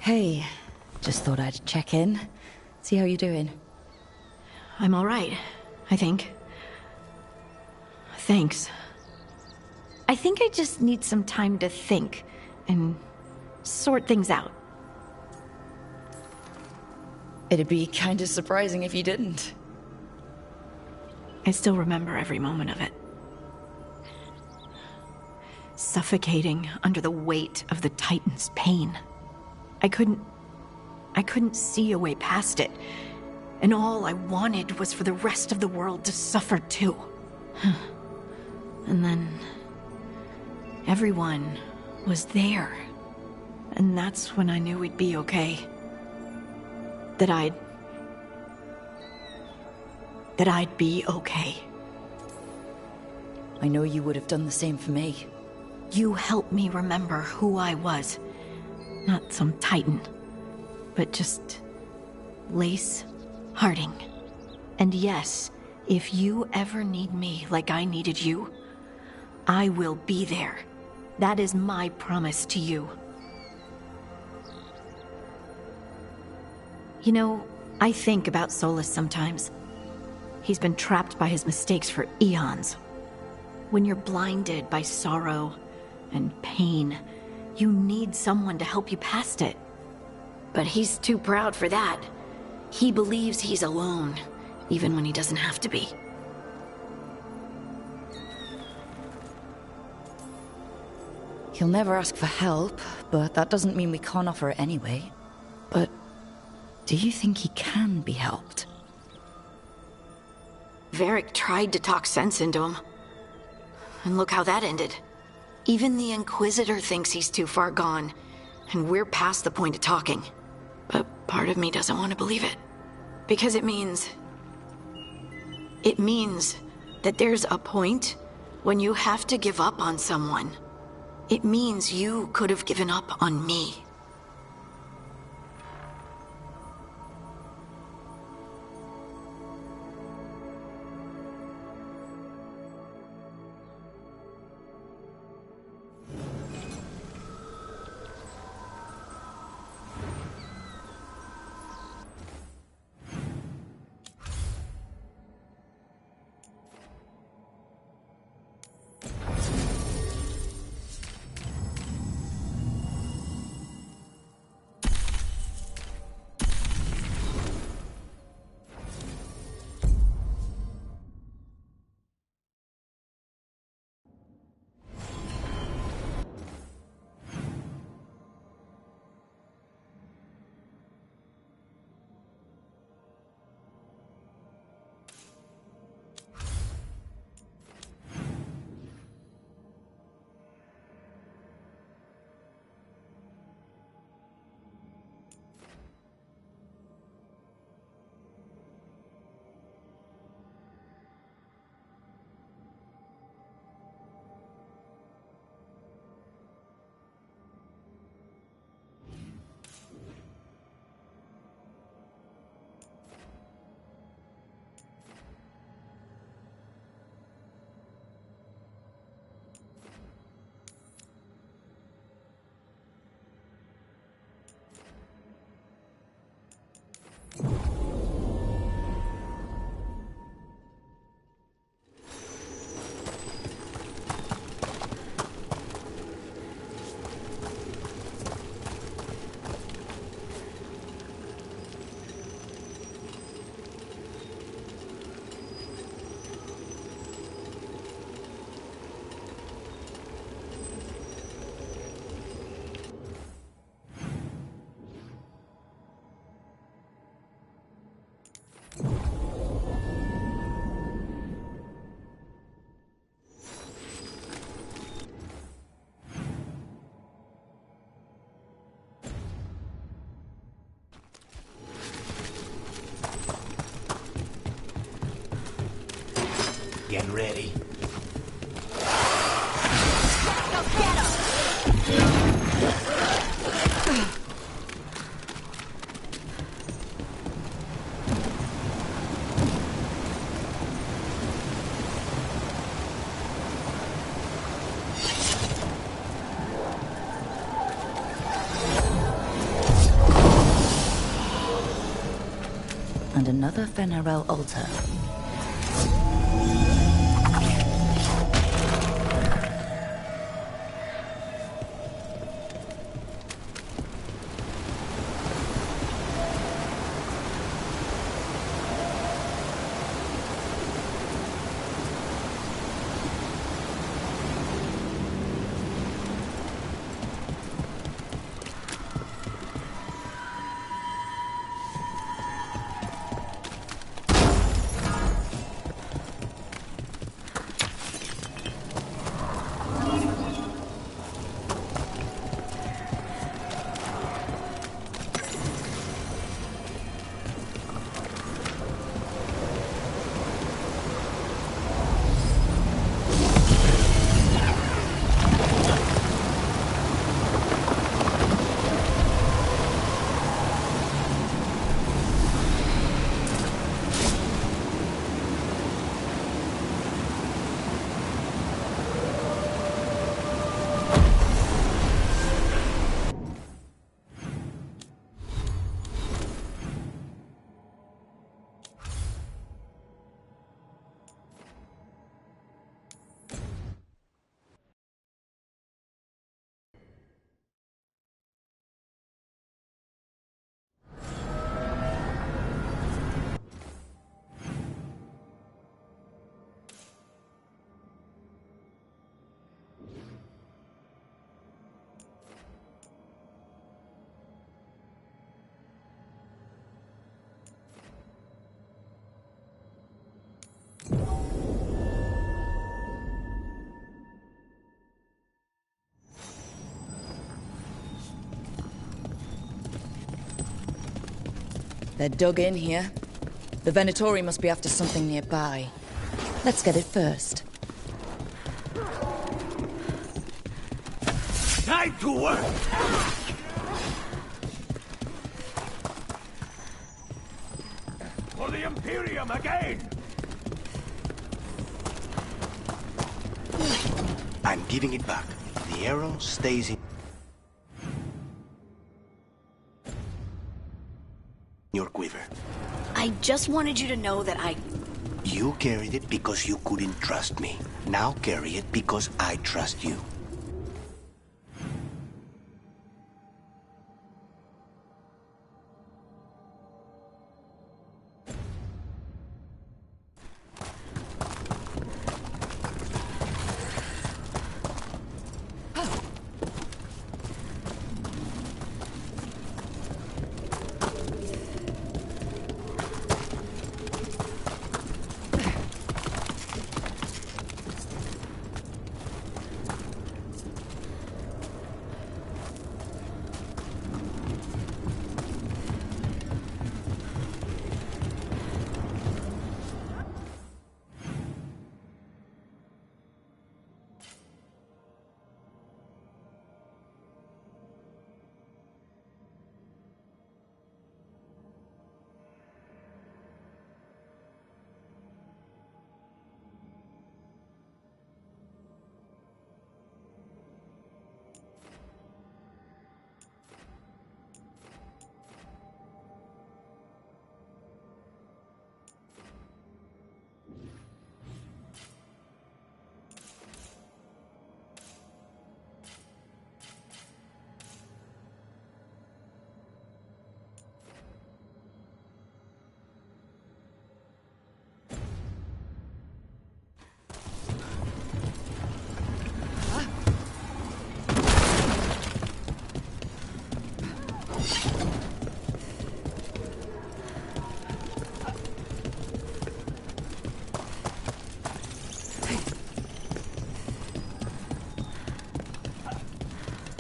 Hey, just thought I'd check in, see how you're doing. I'm all right, I think. Thanks. I think I just need some time to think and sort things out. It'd be kind of surprising if you didn't. I still remember every moment of it. Suffocating under the weight of the Titan's pain. I couldn't see a way past it. And all I wanted was for the rest of the world to suffer too. And then everyone was there. And that's when I knew we'd be okay. That I'd be okay. I know you would have done the same for me. You helped me remember who I was. Not some Titan, but just Lace Harding. And yes, if you ever need me like I needed you, I will be there. That is my promise to you. You know, I think about Solas sometimes. He's been trapped by his mistakes for eons. When you're blinded by sorrow and pain, you need someone to help you past it. But he's too proud for that. He believes he's alone, even when he doesn't have to be. He'll never ask for help, but that doesn't mean we can't offer it anyway. But do you think he can be helped? Varric tried to talk sense into him. And look how that ended. Even the Inquisitor thinks he's too far gone, and we're past the point of talking. But part of me doesn't want to believe it. Because it means that there's a point when you have to give up on someone. It means you could have given up on me. Get ready. And another Fen'Harel altar. They're dug in here. The Venatori must be after something nearby. Let's get it first. Time to work! For the Imperium again! I'm giving it back. The arrow stays in your quiver. I just wanted you to know that You carried it because you couldn't trust me. Now carry it because I trust you.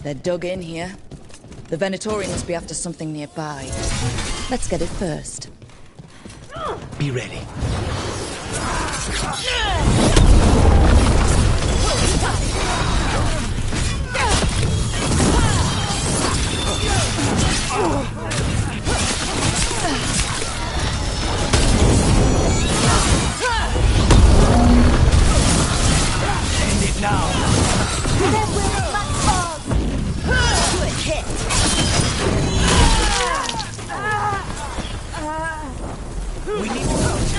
They're dug in here. The Venatori must be after something nearby. Let's get it first. Be ready. End it now! Good hit. We need to go.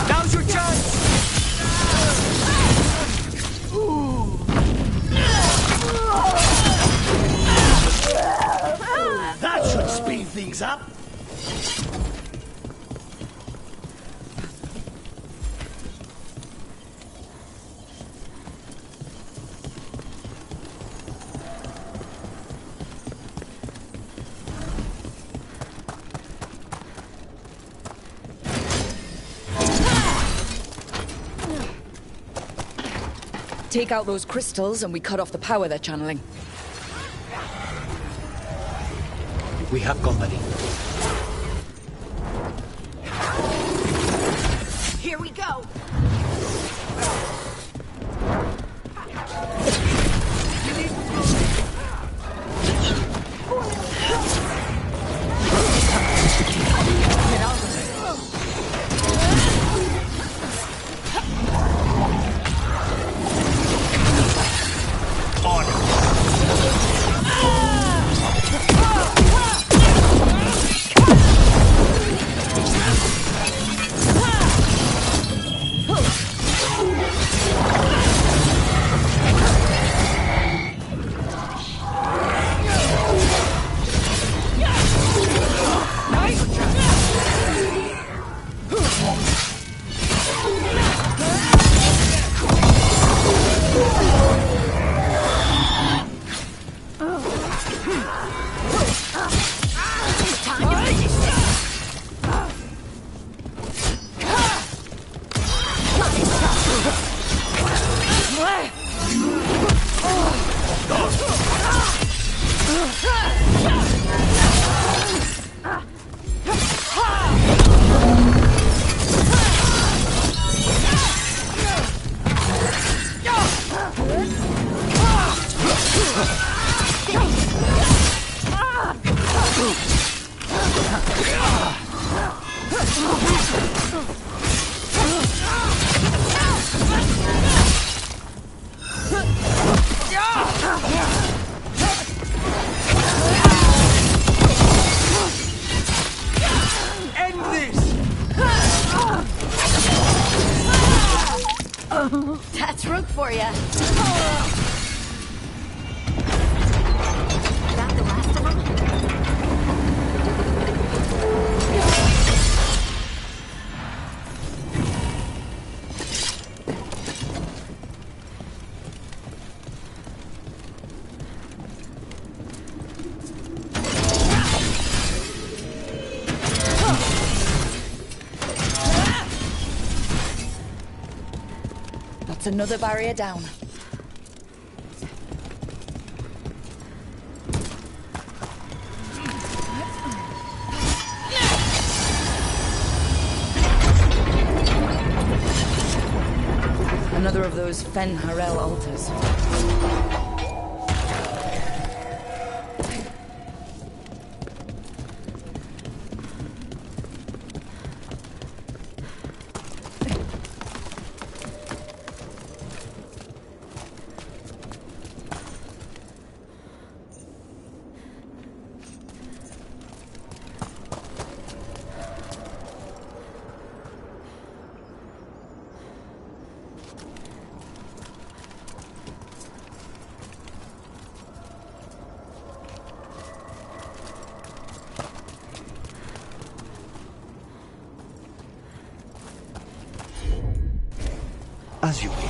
Now's your chance! That should speed things up. Take out those crystals and we cut off the power they're channeling. We have company. Here we go. End this! That's Rook for ya. That the last of them? That's another barrier down. Another of those Fen'Harel altars. As you wish.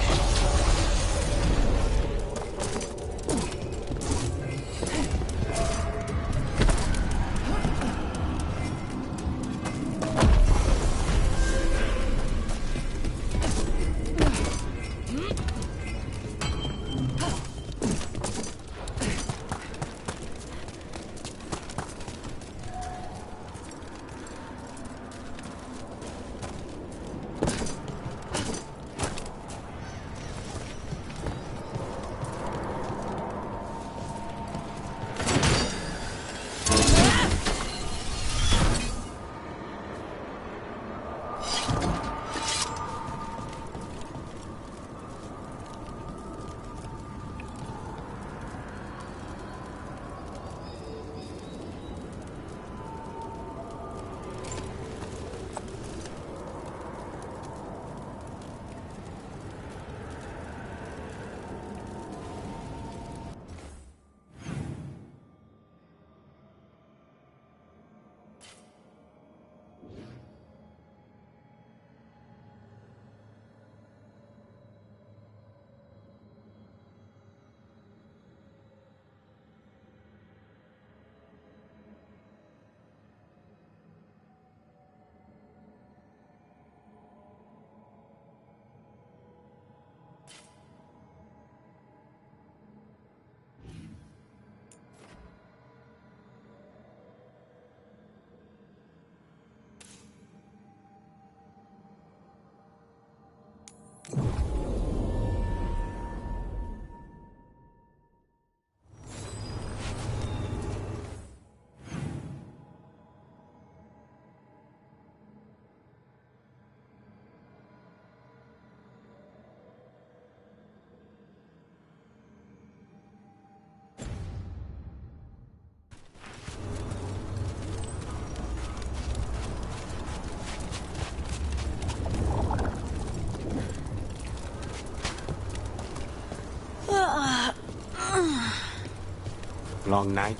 Long night?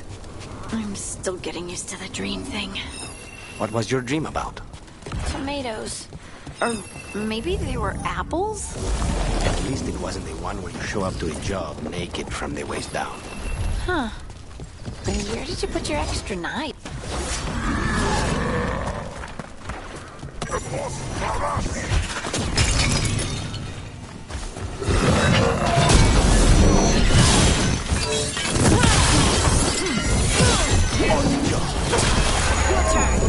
I'm still getting used to the dream thing. What was your dream about? Tomatoes. Or maybe they were apples? At least it wasn't the one where you show up to a job naked from the waist down. Huh. And where did you put your extra knife? Your turn.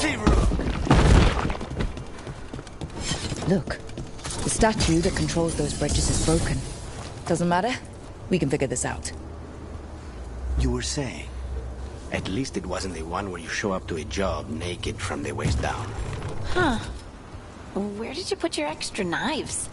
easy, Rook! Look, the statue that controls those bridges is broken. Doesn't matter. We can figure this out. You were saying? At least it wasn't the one where you show up to a job naked from the waist down. Huh. Where did you put your extra knives?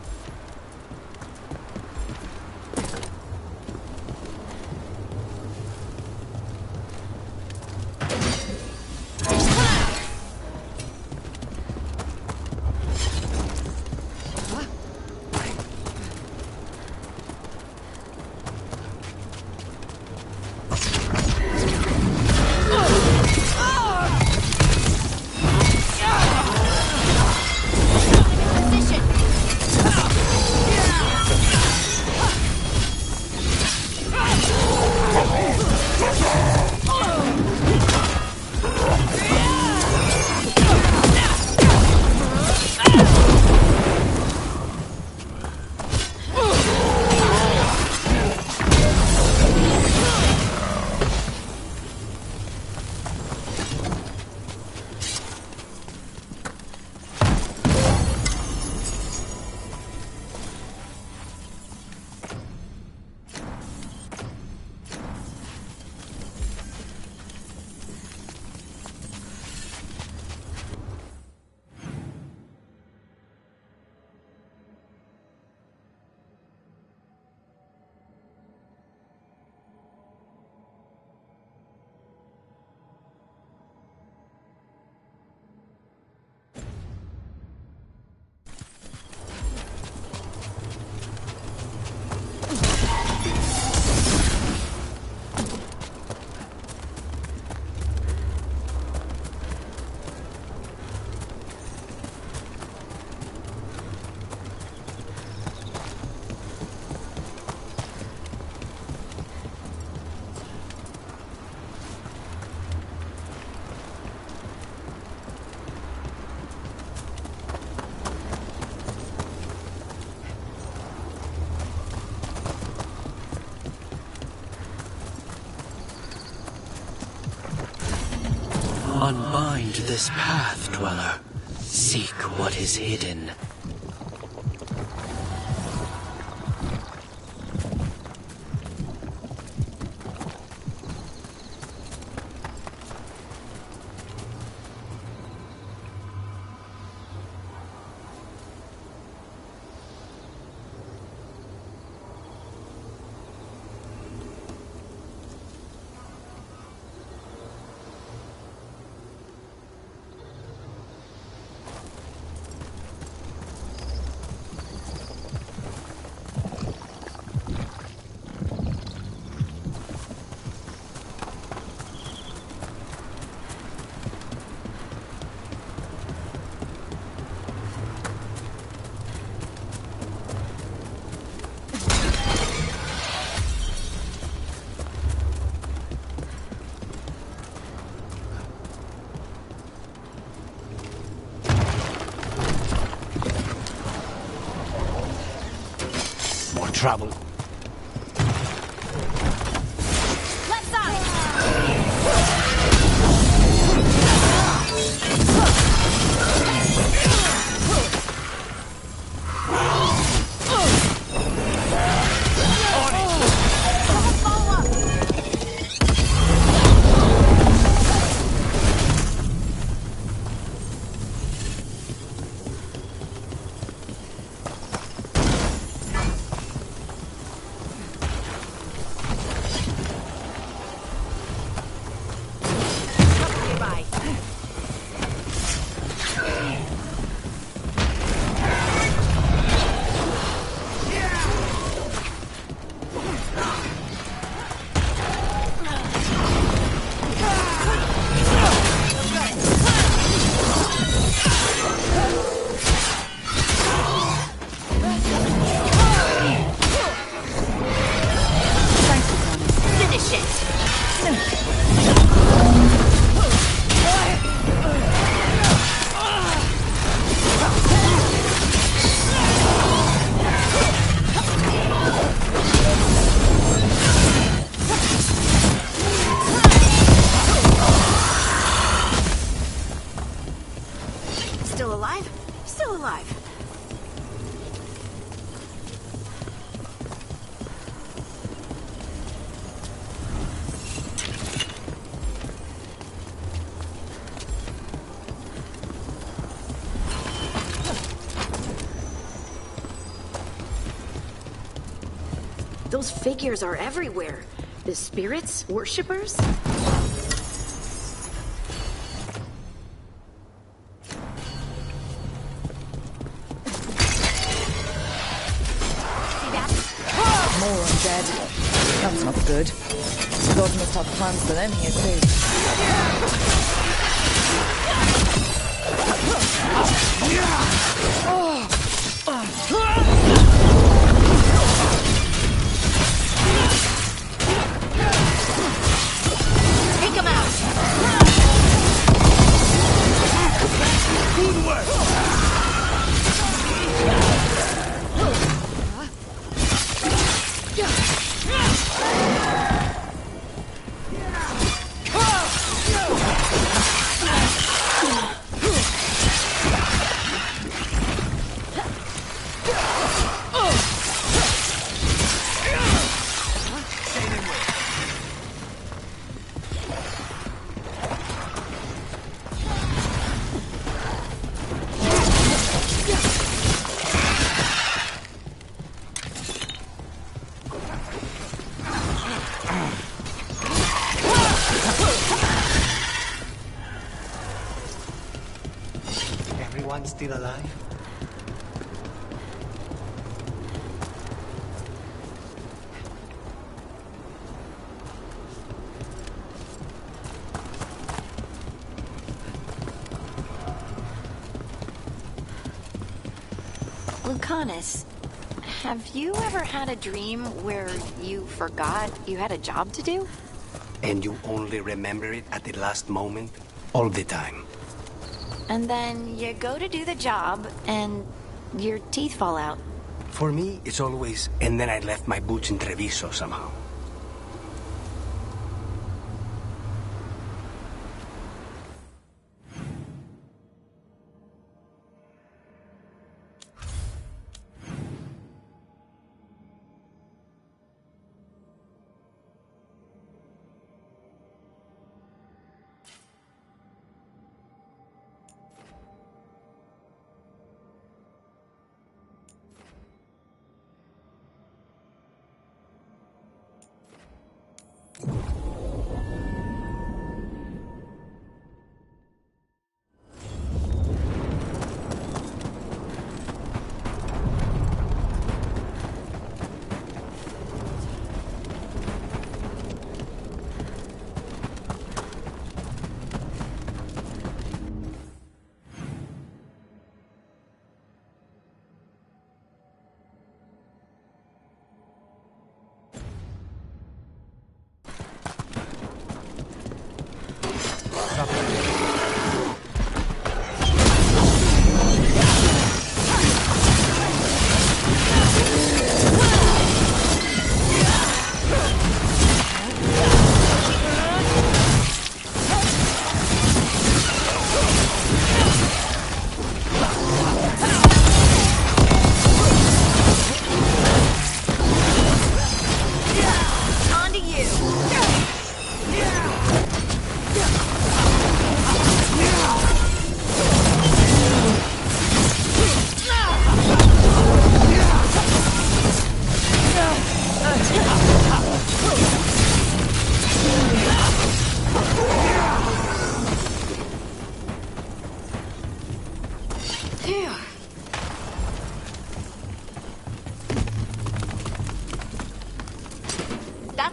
Unbind this path, Dweller. Seek what is hidden. Trouble. Left side! alive? Still alive. Those figures are everywhere. The spirits? Worshippers? More undead. That's not good. The gods must have plans for them here Take him out! Move away! Everyone still alive? Lucanus, have you ever had a dream where you forgot you had a job to do? And you only remember it at the last moment? All the time. And then you go to do the job, and your teeth fall out. For me, it's always, and then I left my boots in Treviso somehow.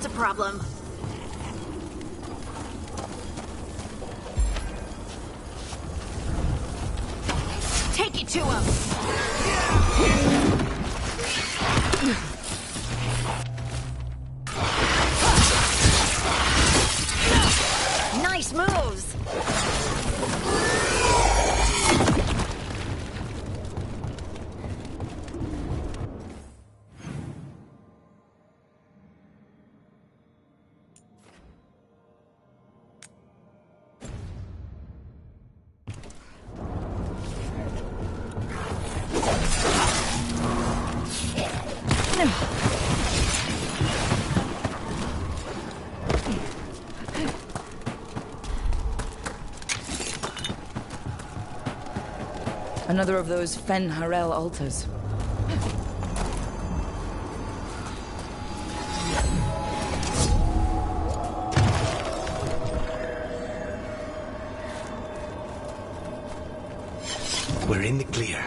That's a problem. Take it to him! Nice moves! Another of those Fen'Harel altars. We're in the clear.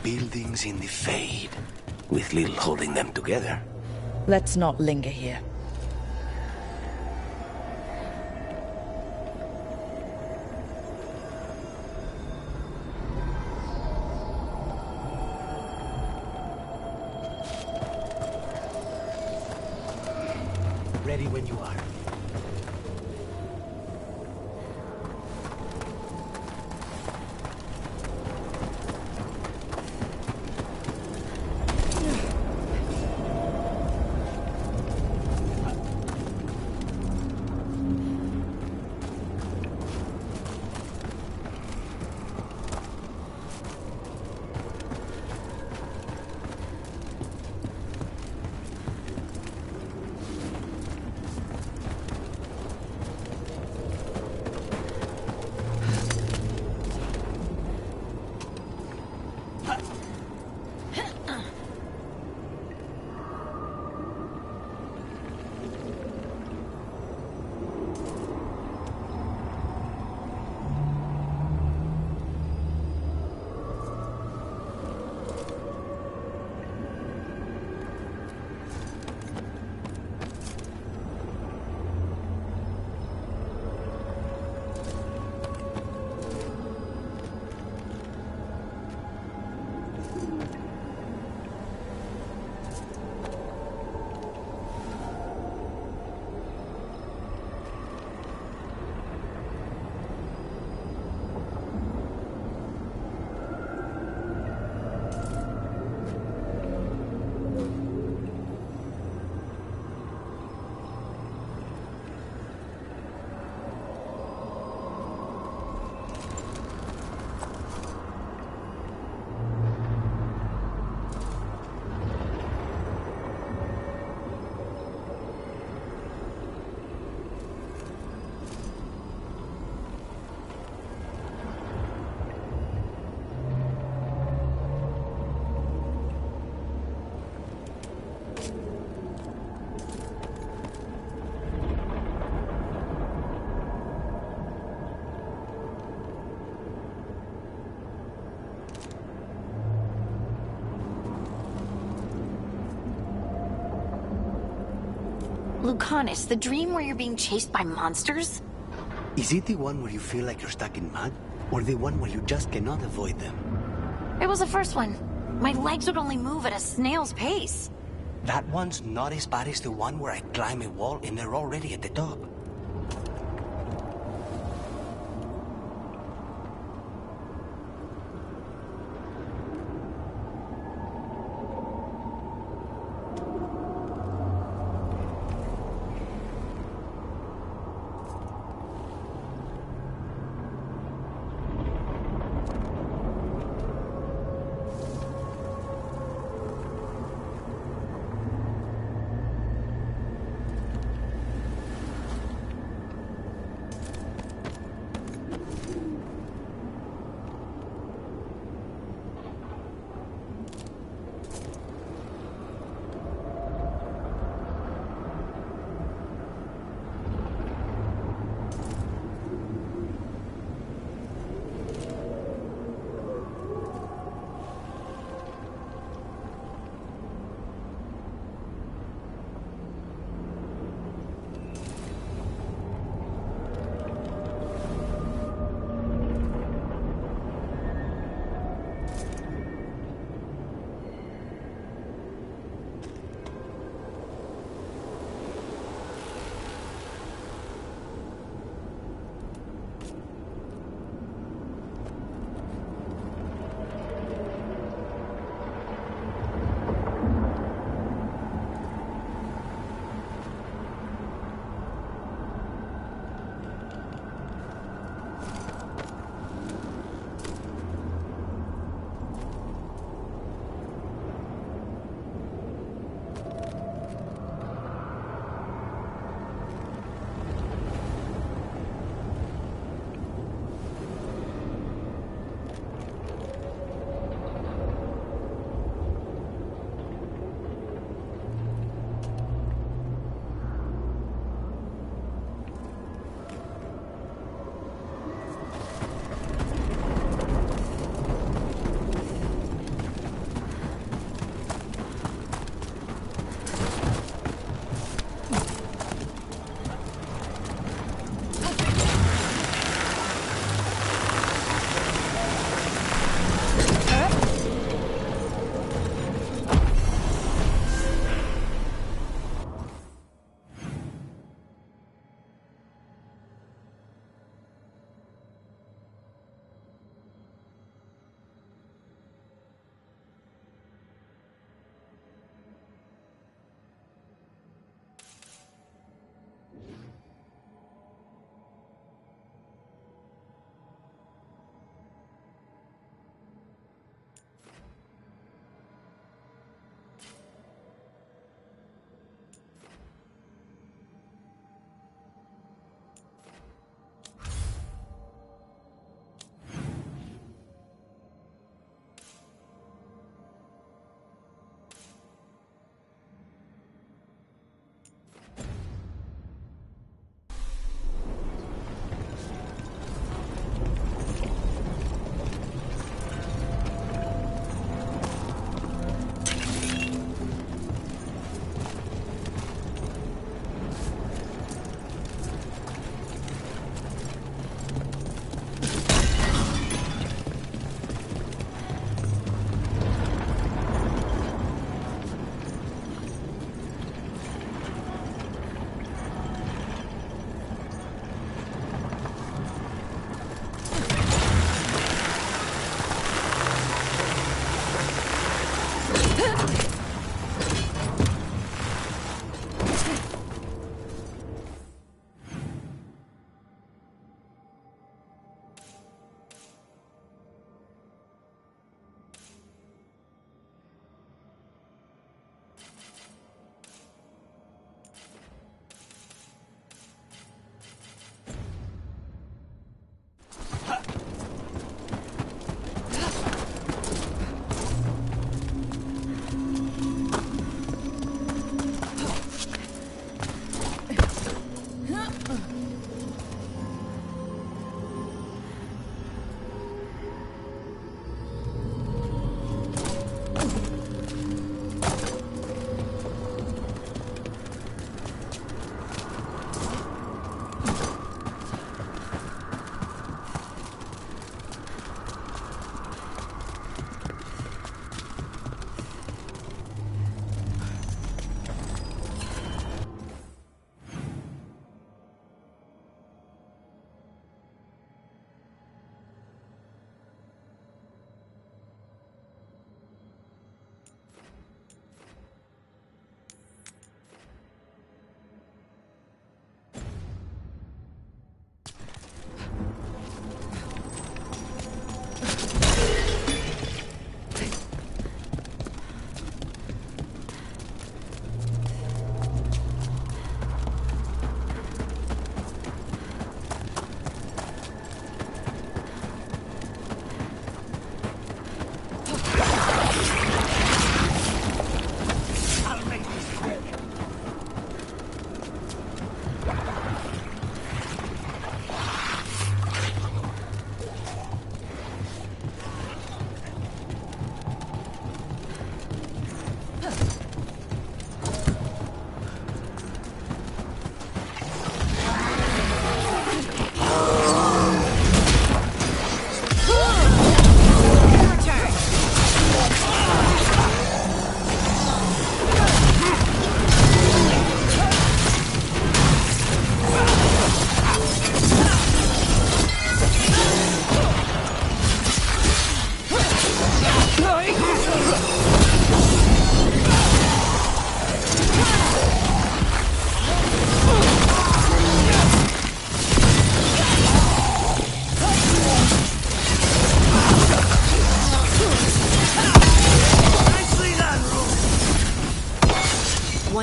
Buildings in the Fade, with little holding them together. Let's not linger here. Ready when you are. Lucanus, the dream where you're being chased by monsters? Is it the one where you feel like you're stuck in mud? Or the one where you just cannot avoid them? It was the first one. My legs would only move at a snail's pace. That one's not as bad as the one where I climb a wall and they're already at the top.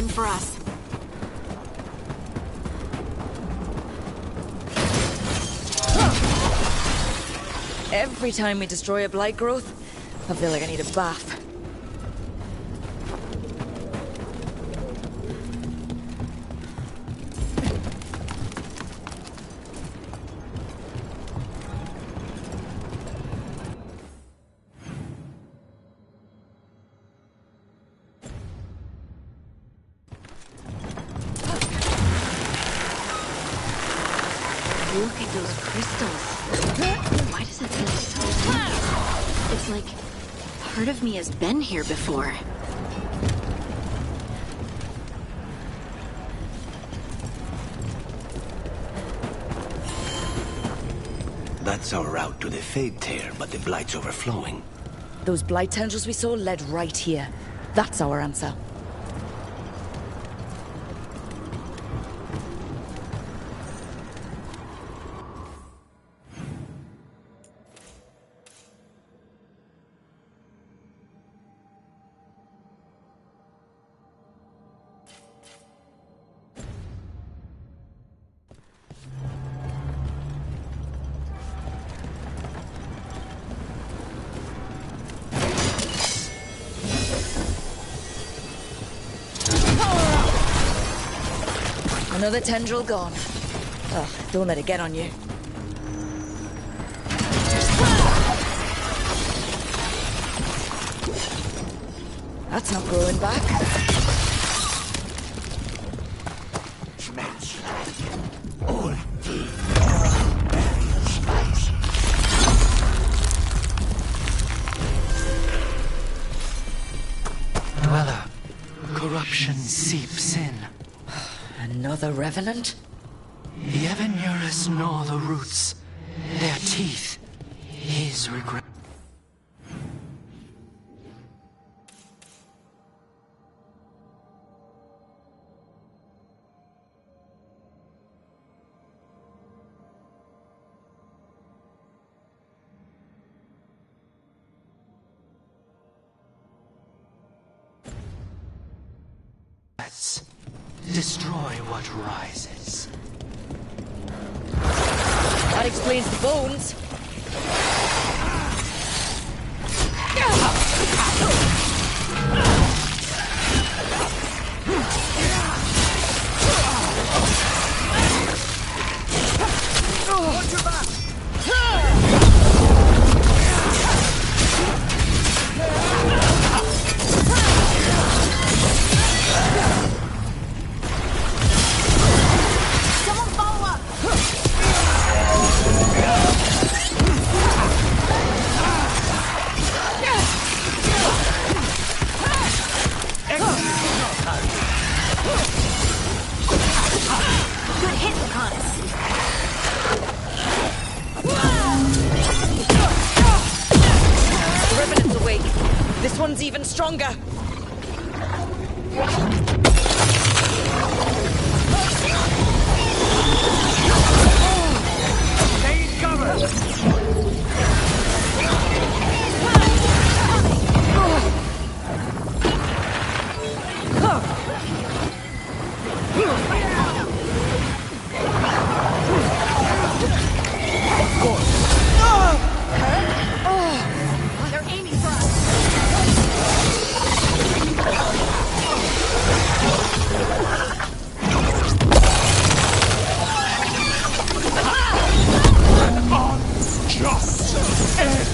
one for us. Every time we destroy a blight growth, I feel like I need a bath. Look at those crystals. Why does it feel so tiny? It's like part of me has been here before. That's our route to the Fade Tear, but the Blight's overflowing. Those blight tendrils we saw led right here. That's our answer. Another tendril gone. Ugh, don't let it get on you. That's not growing back. Smells Dweller, corruption seeps in. Another revenant? The ever nearest gnaw the roots. Their teeth. His regret. Destroy what rises. That explains the bones. Watch your back! Good hit, Lacanus. The revenant's awake. This one's even stronger. Stay covered! They're aiming for us. Just end!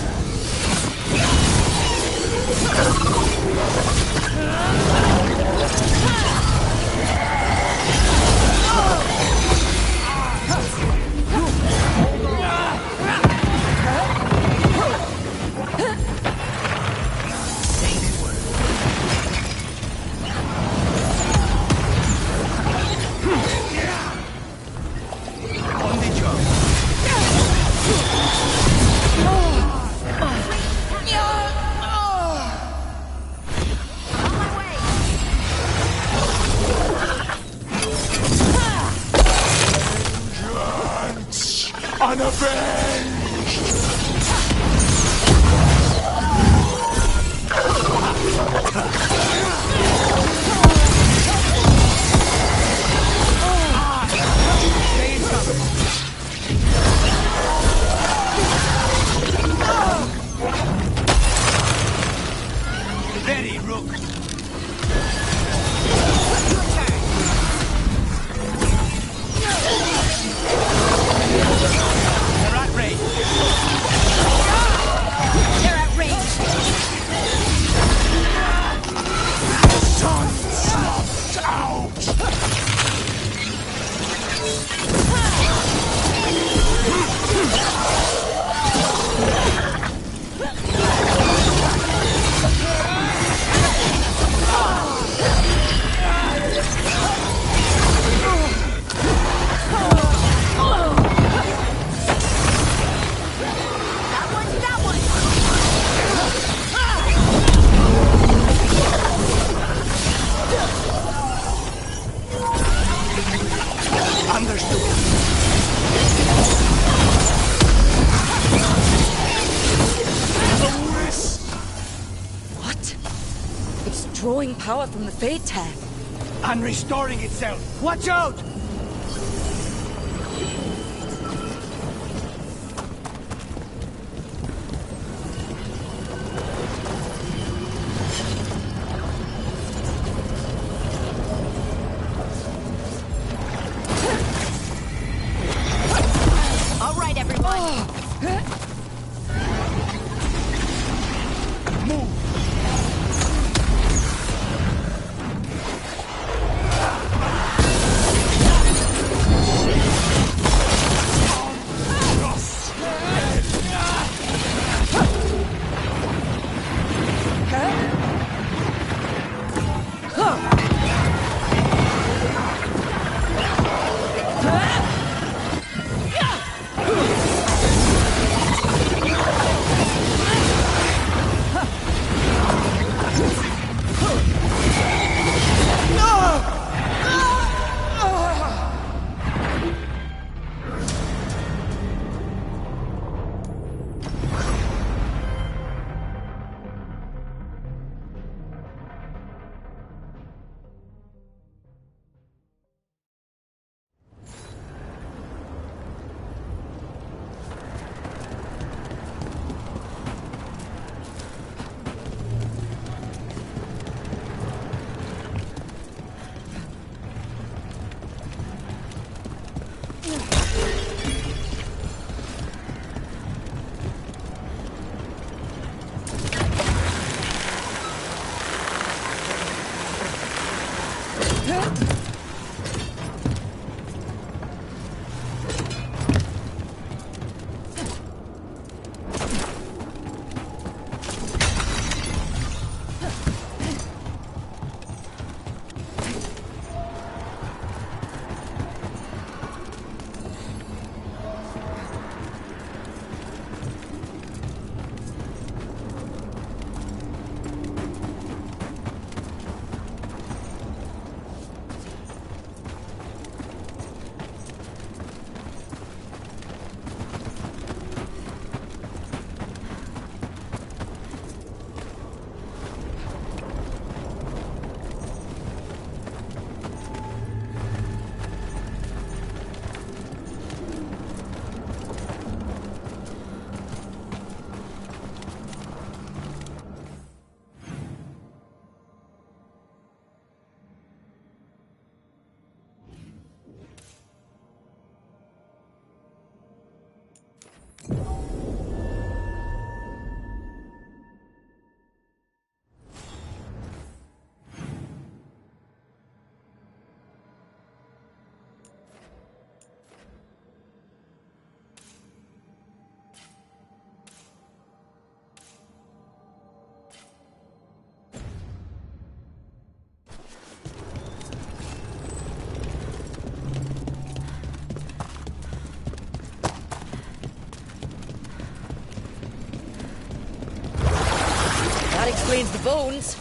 Unavenged! Drawing power from the Fade Tag. And restoring itself. Watch out! All right, everyone. That explains the bones.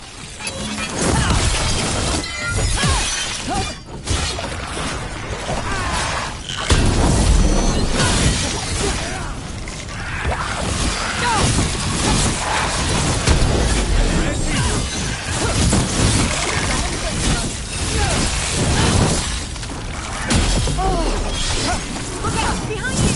Look out! Behind you!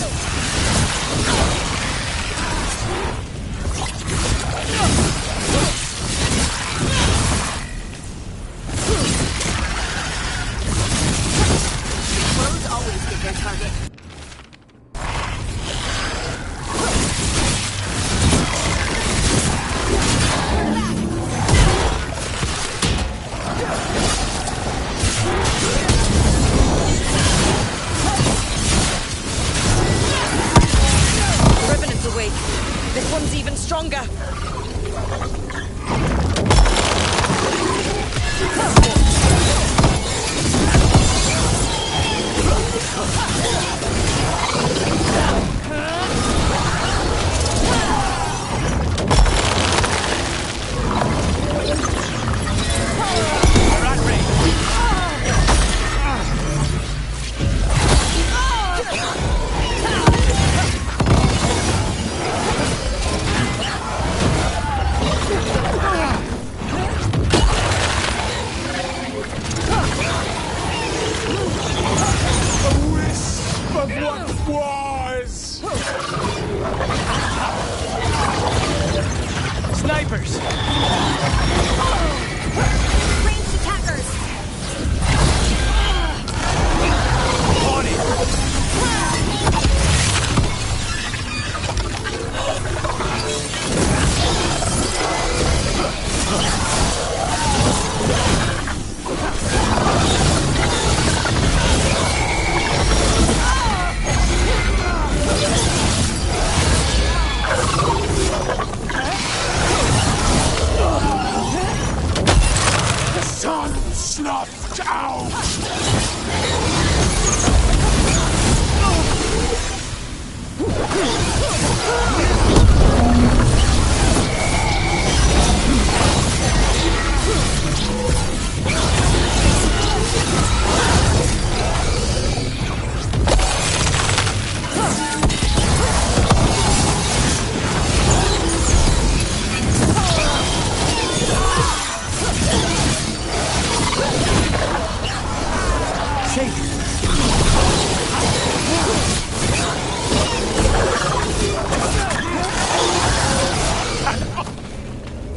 sun snuffed out!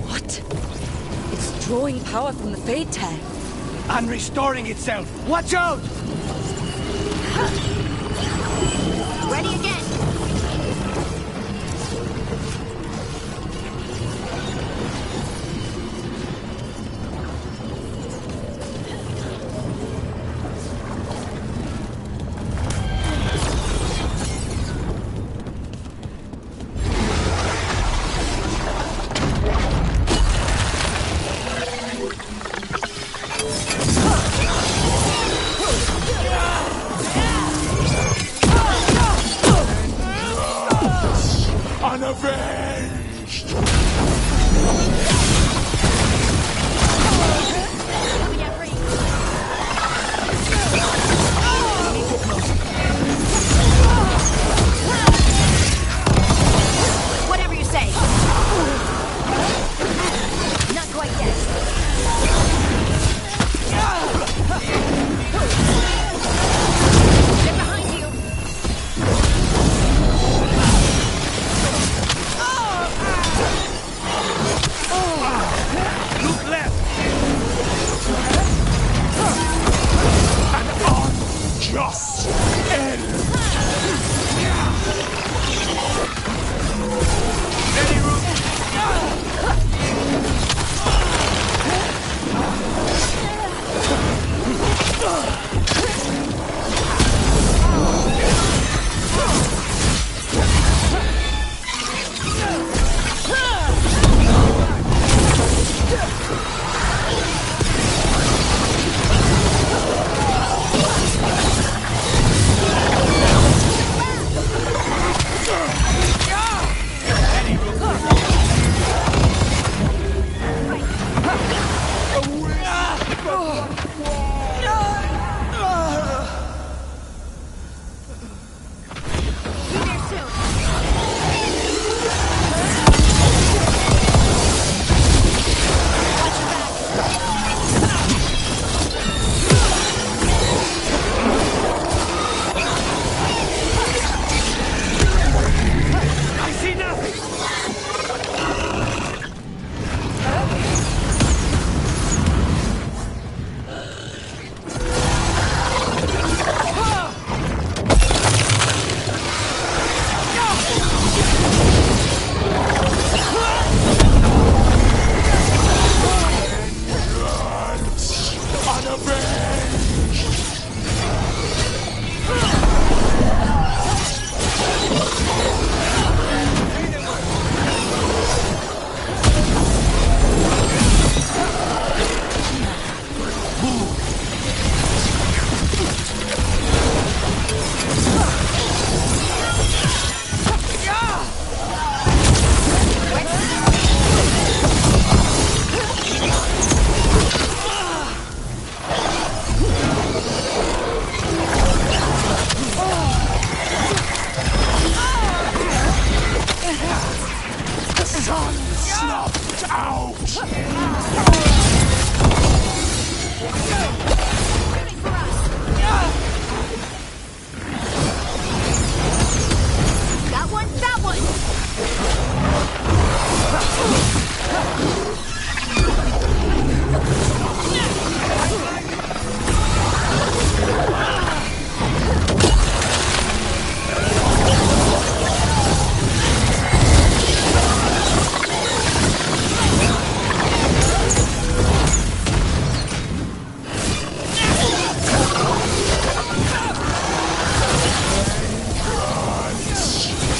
What? It's drawing power from the Fade tag. And restoring itself. Watch out! Ready again. Unavenged! Whatever you say. Not quite yet. Get behind you. Look left! An unjust end!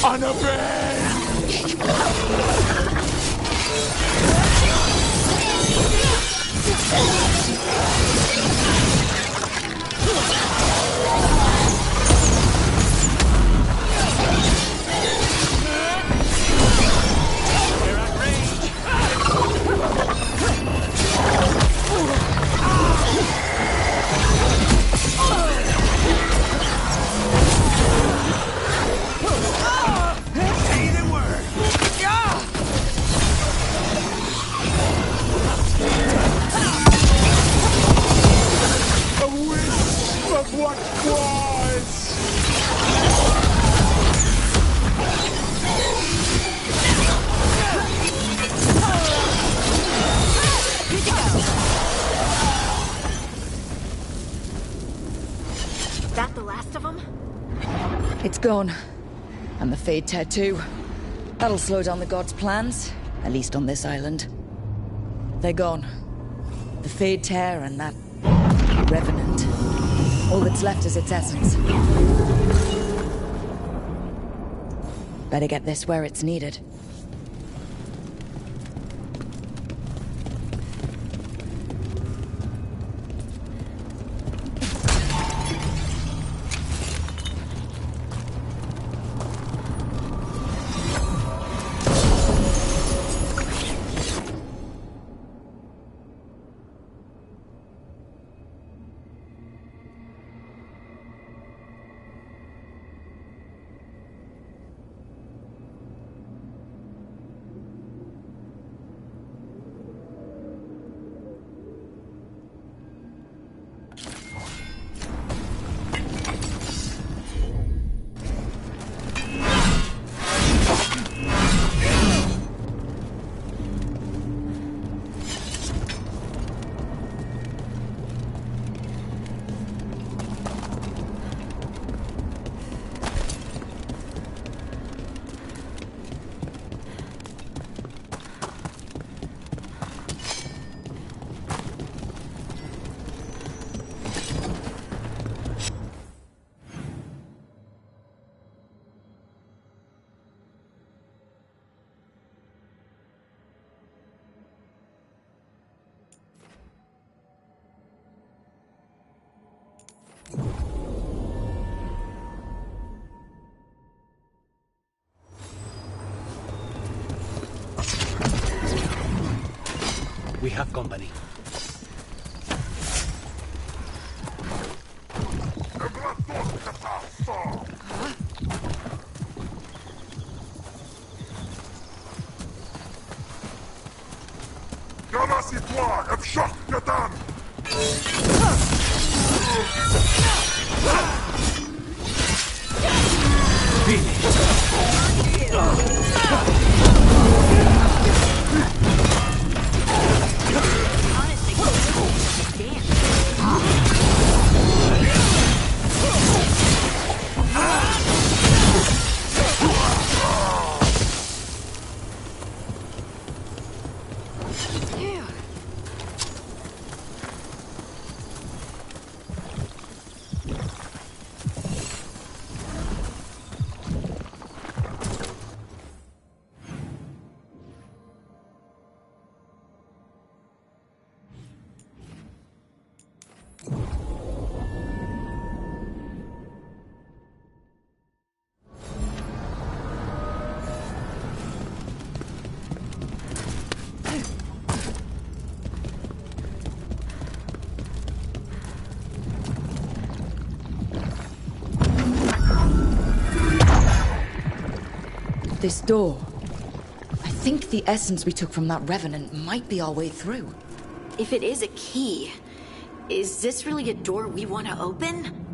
Unavenged! last of them? It's gone. And the Fade Tear too. That'll slow down the gods' plans, at least on this island. They're gone. The Fade Tear and that Revenant. All that's left is its essence. Better get this where it's needed. We have company. This door. I think the essence we took from that Revenant might be our way through. If it is a key, is this really a door we want to open?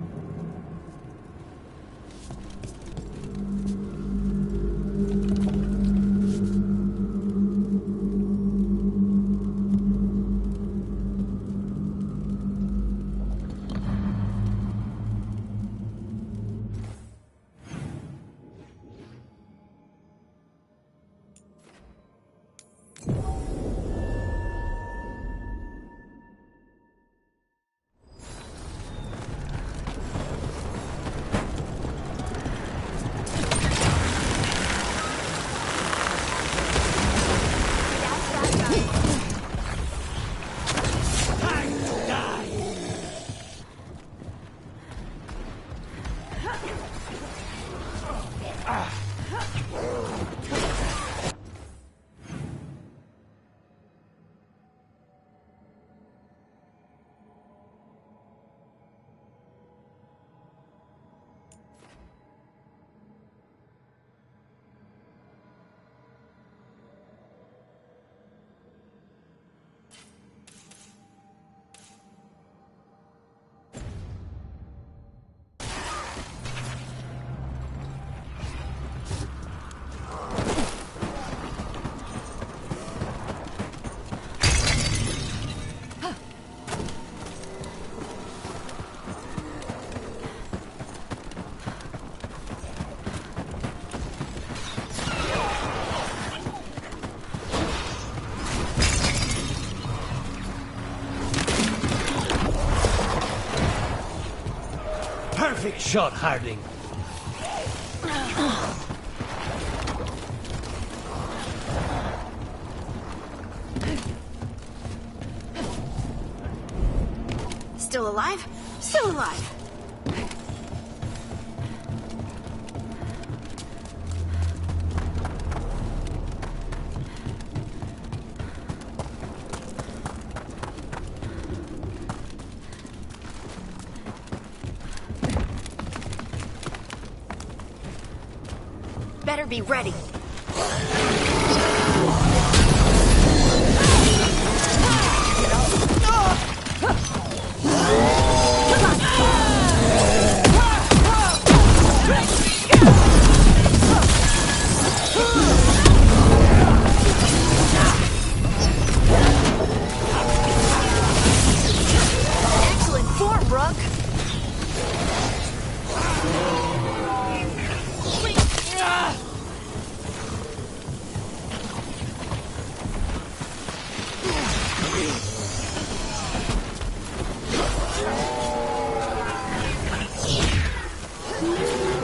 Perfect shot, Harding. Still alive? Still alive! Better be ready. Excellent form, Rook.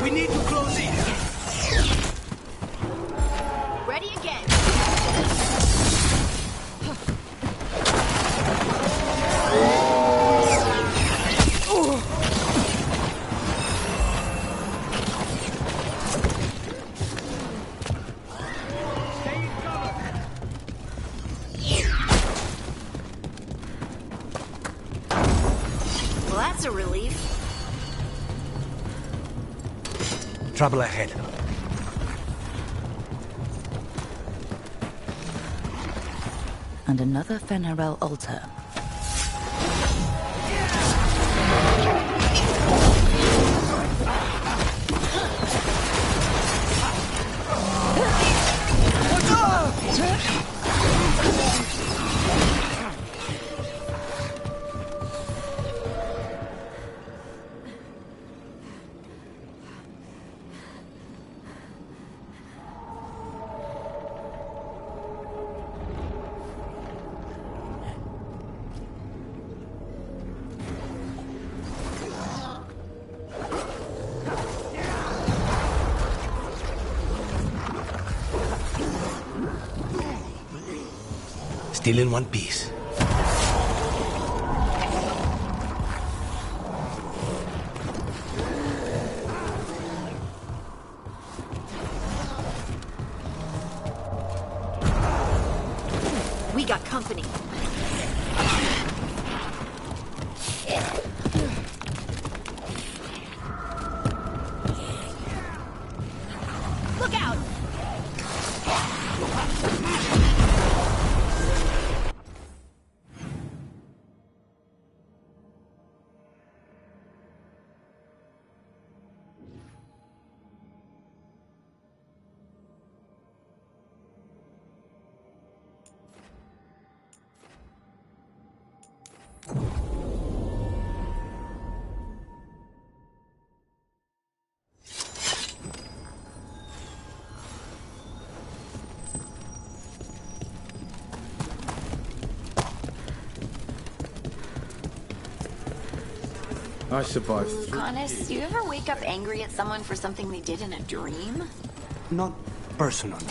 We need to close in. Ready again. Well, that's a relief. Trouble ahead. And another Fen'Harel altar. Still in one piece. We got company. Look out! I survived. Connus, do you ever wake up angry at someone for something they did in a dream? Not personally,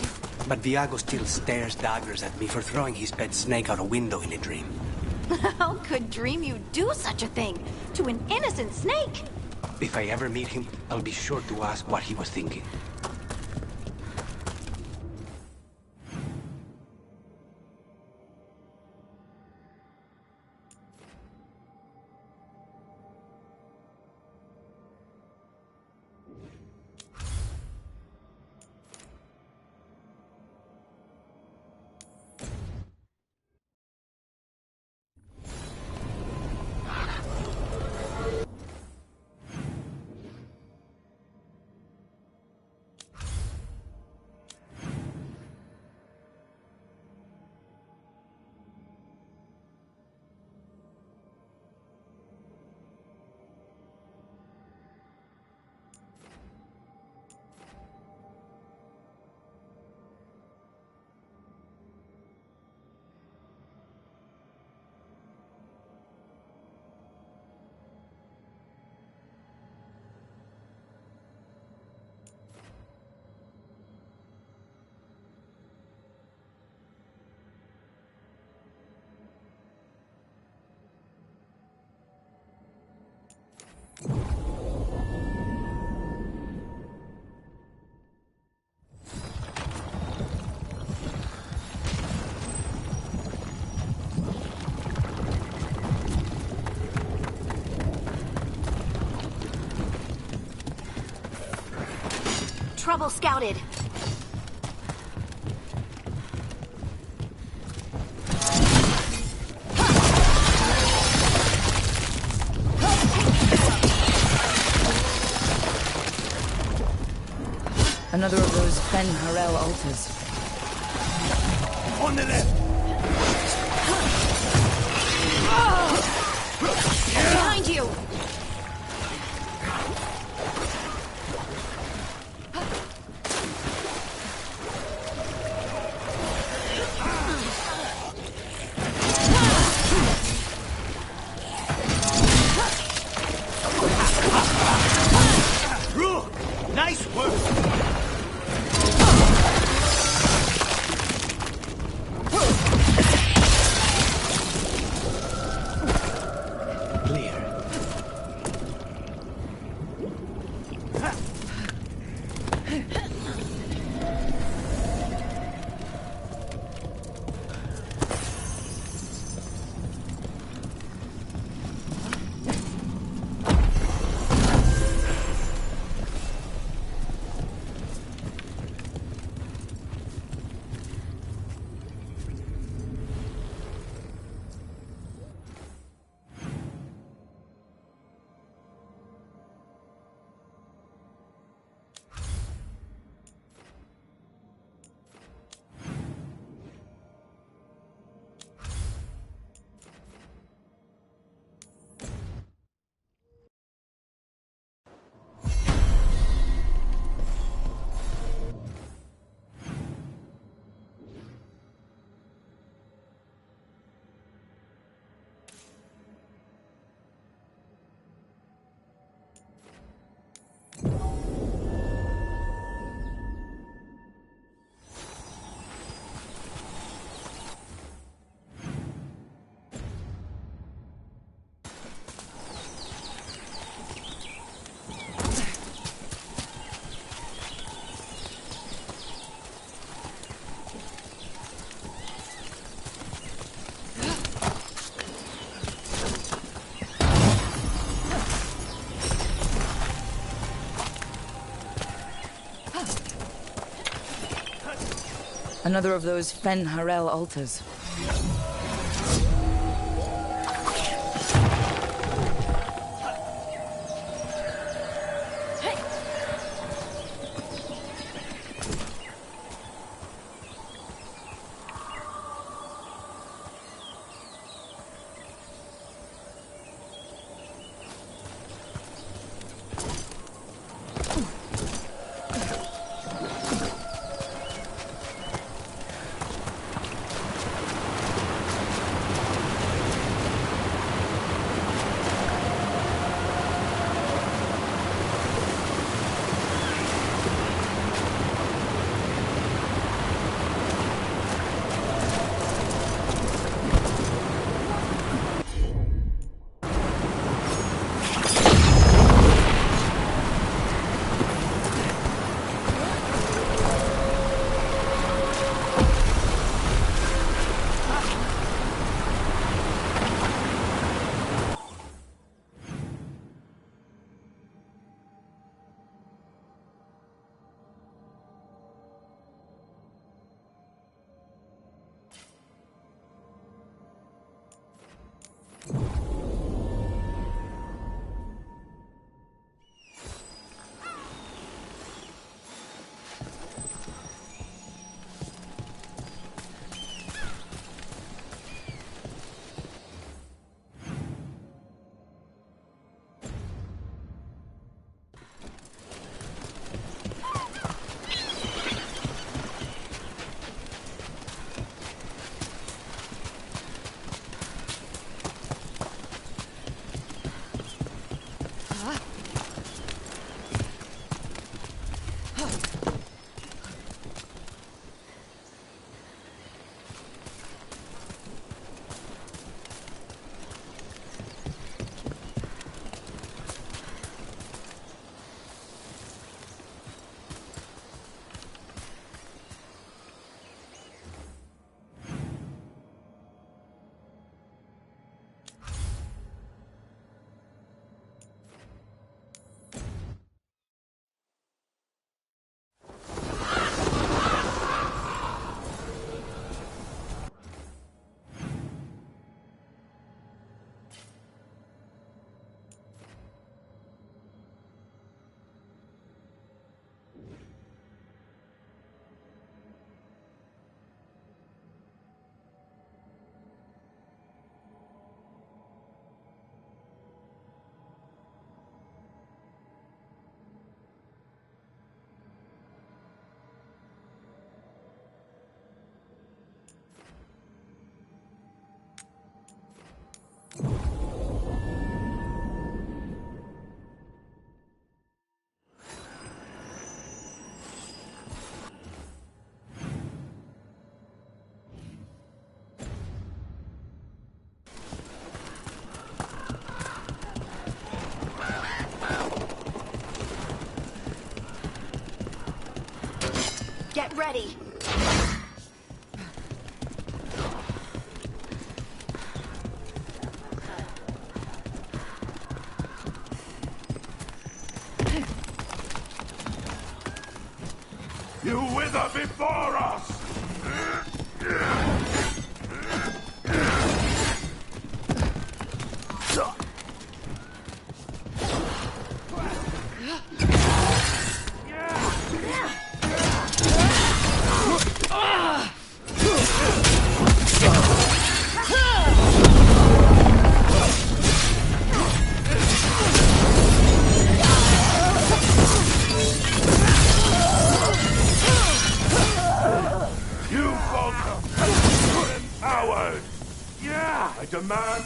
but Viago still stares daggers at me for throwing his pet snake out a window in a dream. How could dream you do such a thing to an innocent snake? If I ever meet him, I'll be sure to ask what he was thinking. trouble scouted. Another of those Fen'Harel altars. On the left! Behind you! Nice work! Another of those Fen'Harel altars. ready. You wither before us! Demand.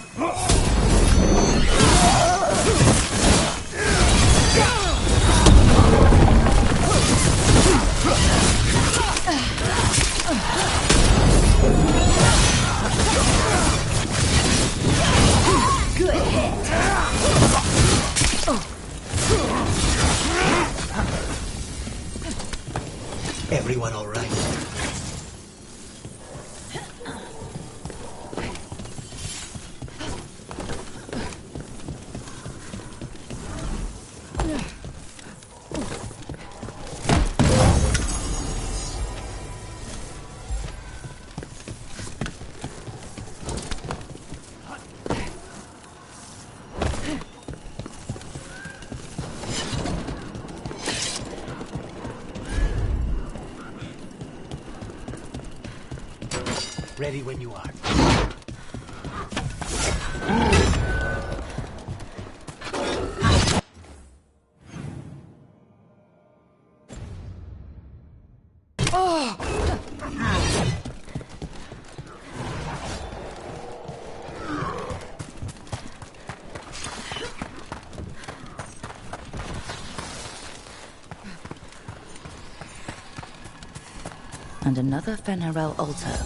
Good hit. Everyone all right? Ready when you are. And another Fen'Harel altar.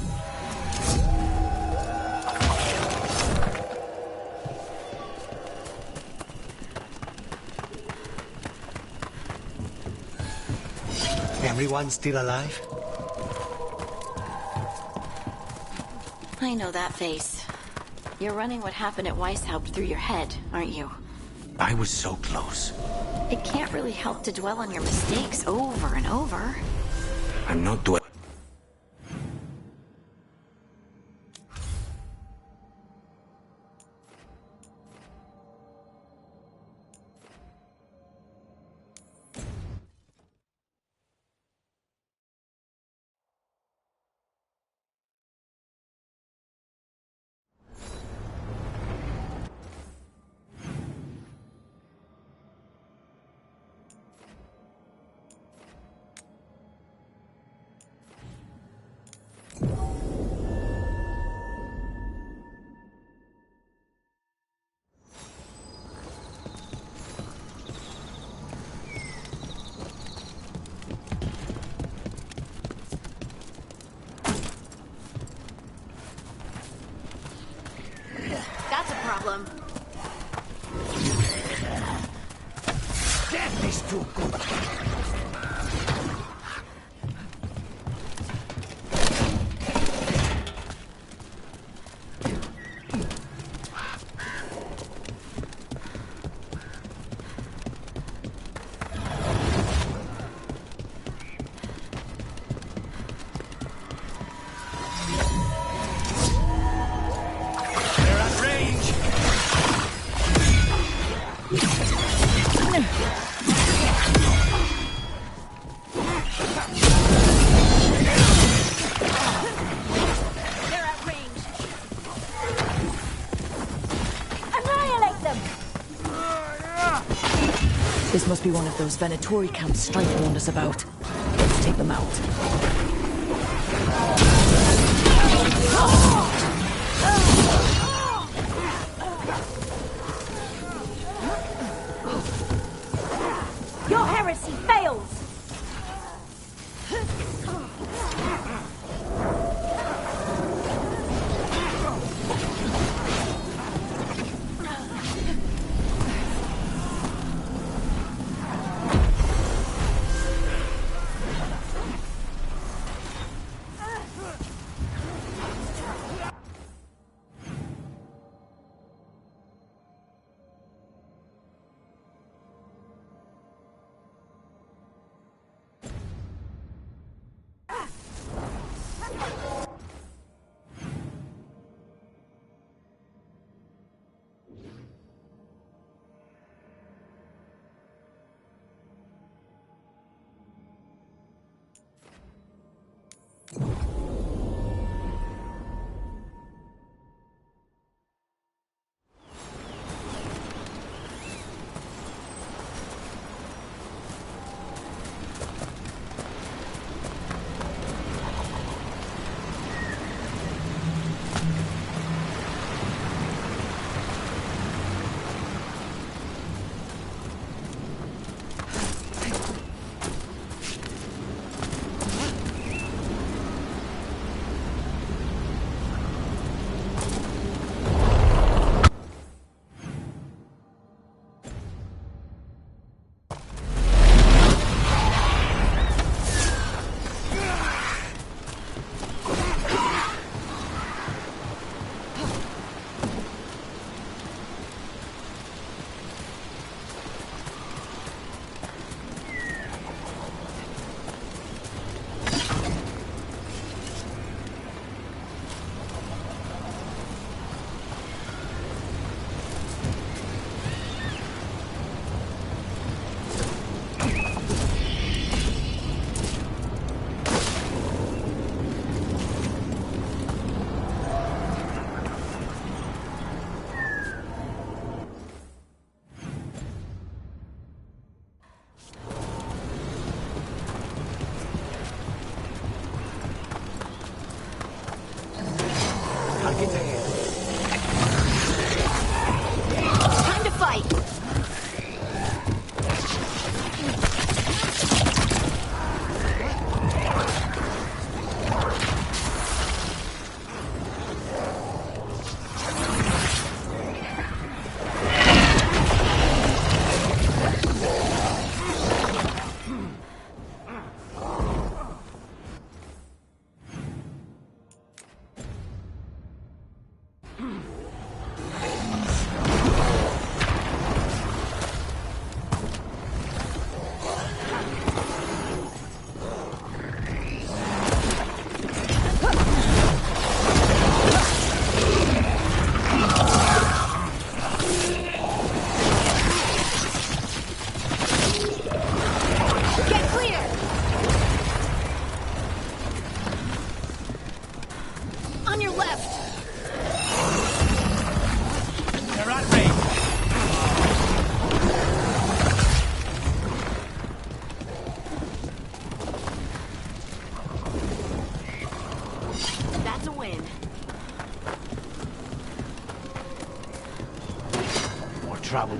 Everyone still alive? I know that face. You're running what happened at Weishaupt through your head, aren't you? I was so close. It can't really help to dwell on your mistakes over and over. I'm not dwelling. That's a problem. Death is too good. This must be one of those Venatori camps Strike warned us about. Let's take them out. Your heresy fails! trouble.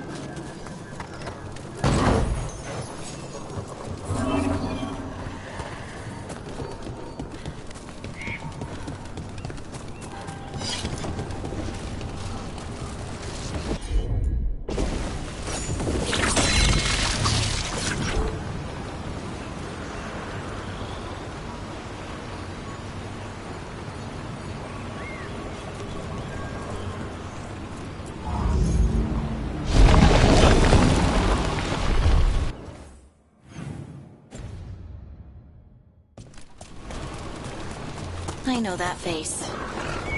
I know that face.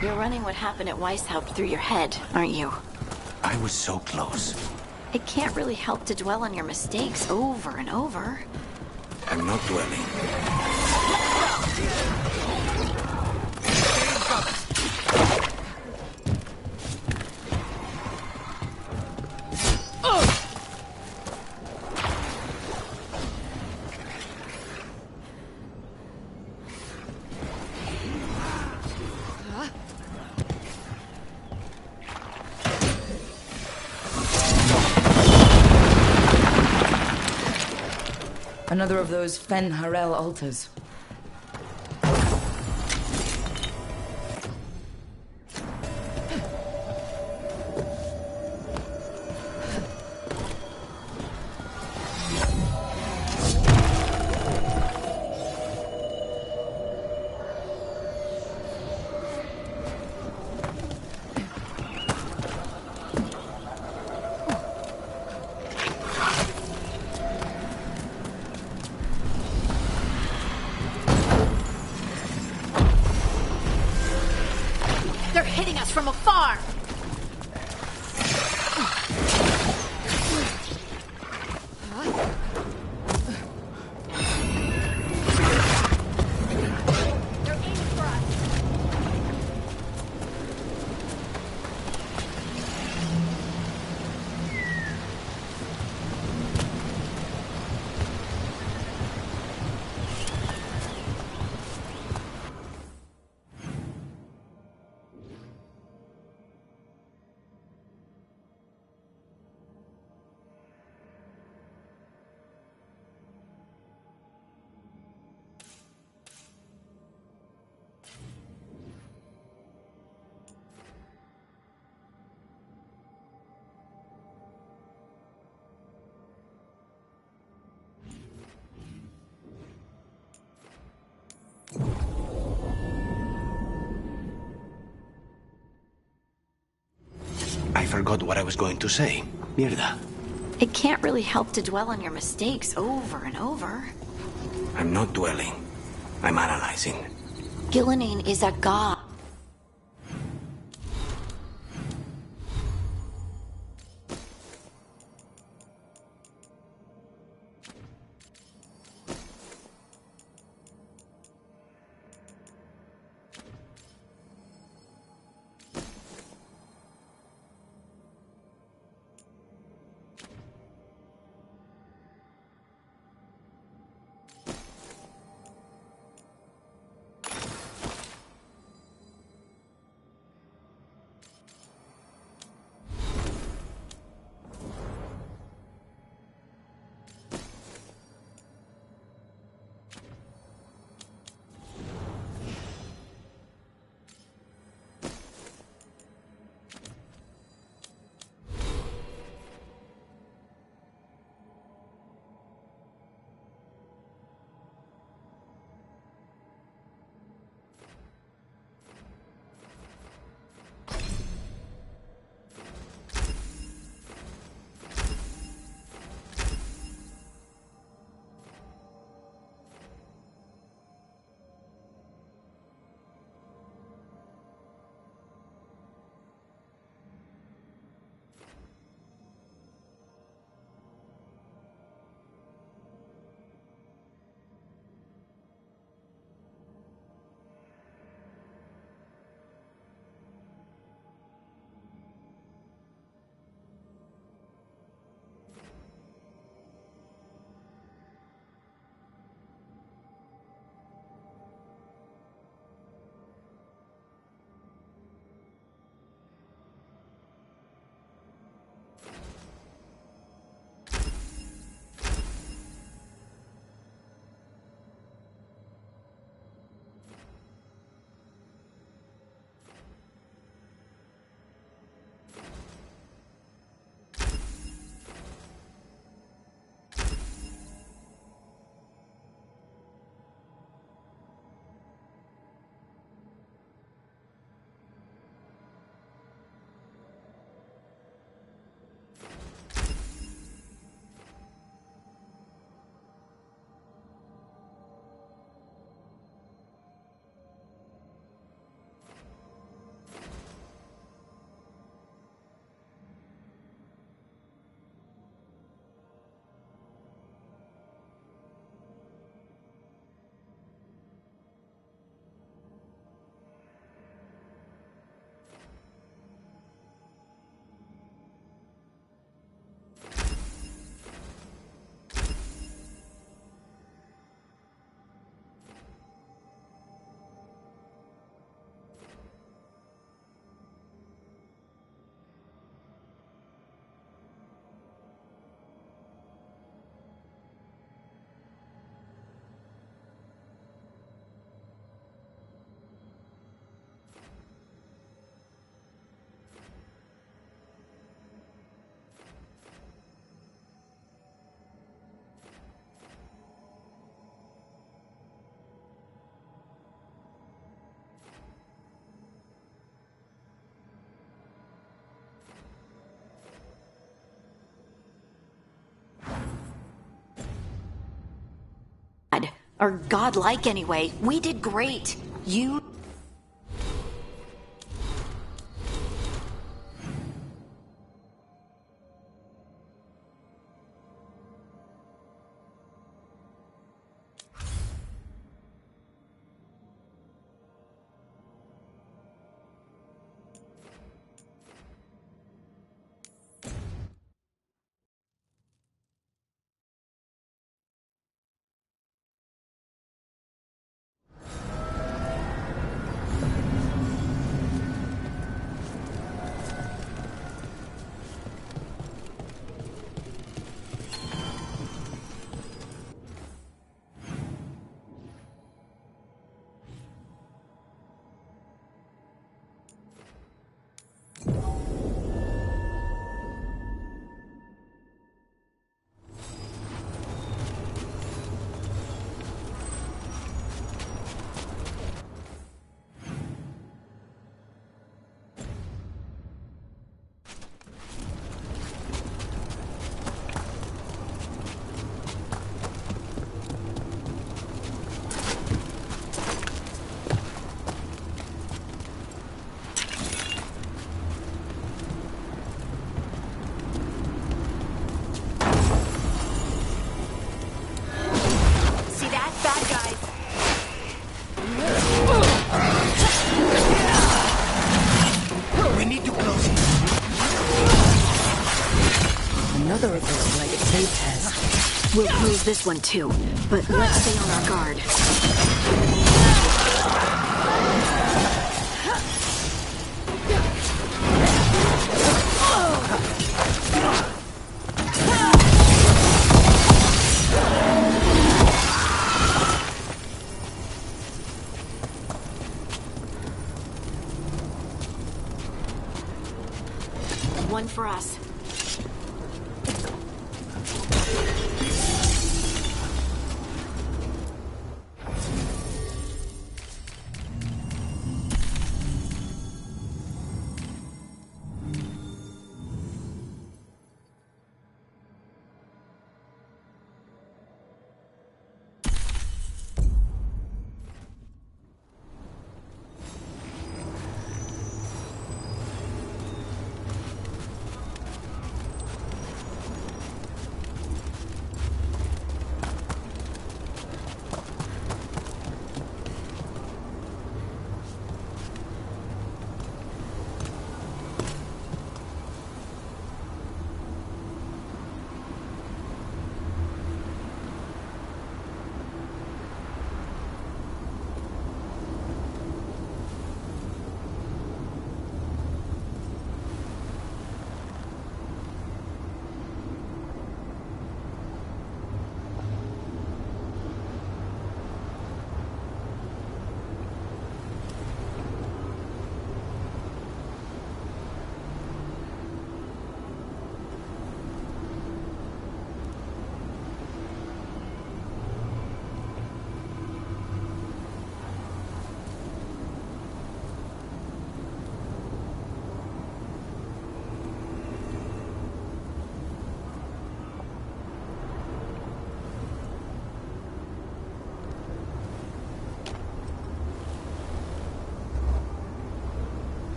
You're running what happened at Weishaupt through your head, aren't you? I was so close. It can't really help to dwell on your mistakes over and over. I'm not dwelling. Another of those Fen'Harel altars. They're hitting us from afar! I forgot what I was going to say. Mirda, It can't really help to dwell on your mistakes over and over. I'm not dwelling. I'm analyzing. Gillenane is a god. Or godlike anyway. We did great. You... Another of those like save tests. We'll close this one too, but let's stay on our guard. One for us.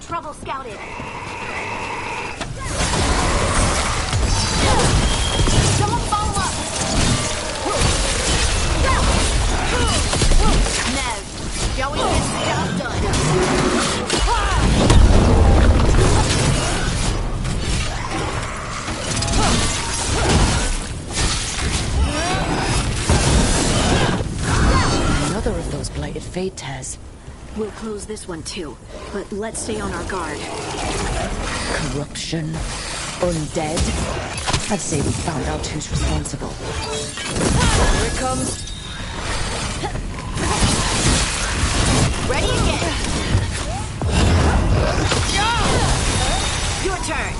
Trouble scouted. Someone follow up. Nev, Joey gets the job done. Another of those blighted fate tests. We'll close this one too, but let's stay on our guard. Corruption. Undead. I'd say we found out who's responsible. Here it comes. Ready again. Your turn.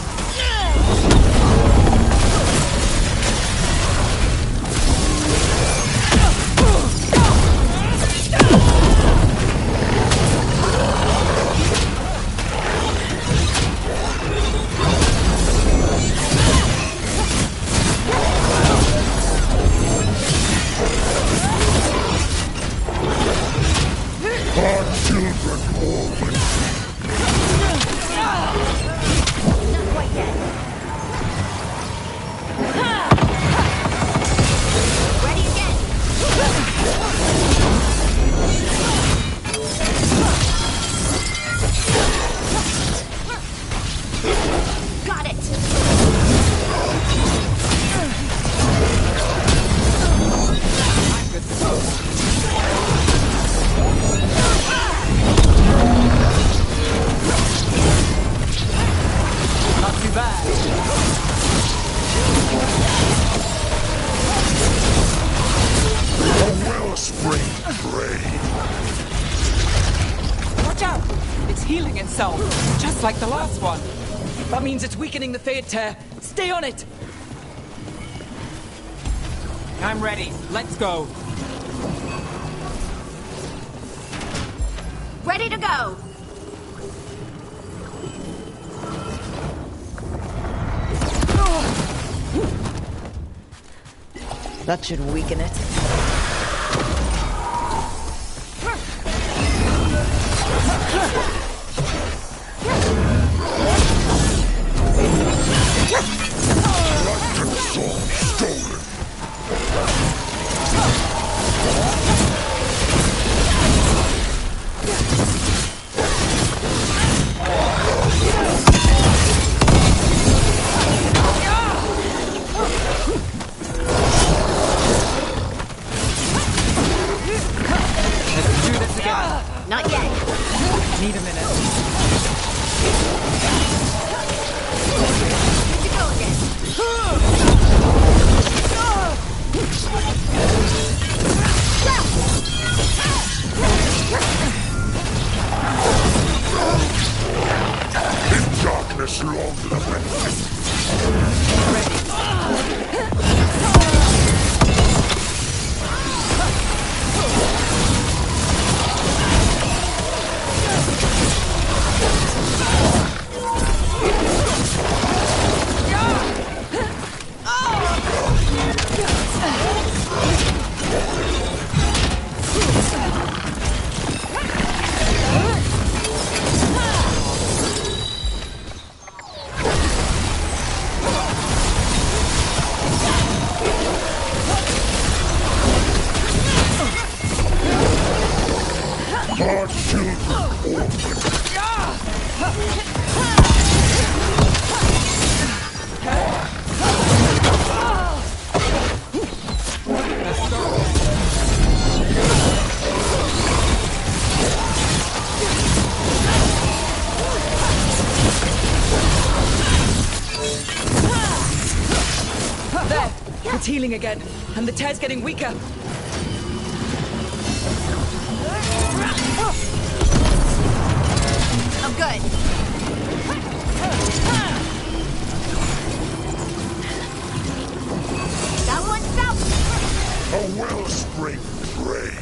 itself, just like the last one. That means it's weakening the Fade Tear. Stay on it! I'm ready. Let's go. Ready to go! That should weaken it. Not yet. Need a minute. Good to go again. In darkness long lamented. It's healing again, and the tear's getting weaker. I'm good. That one's out! A wellspring prey.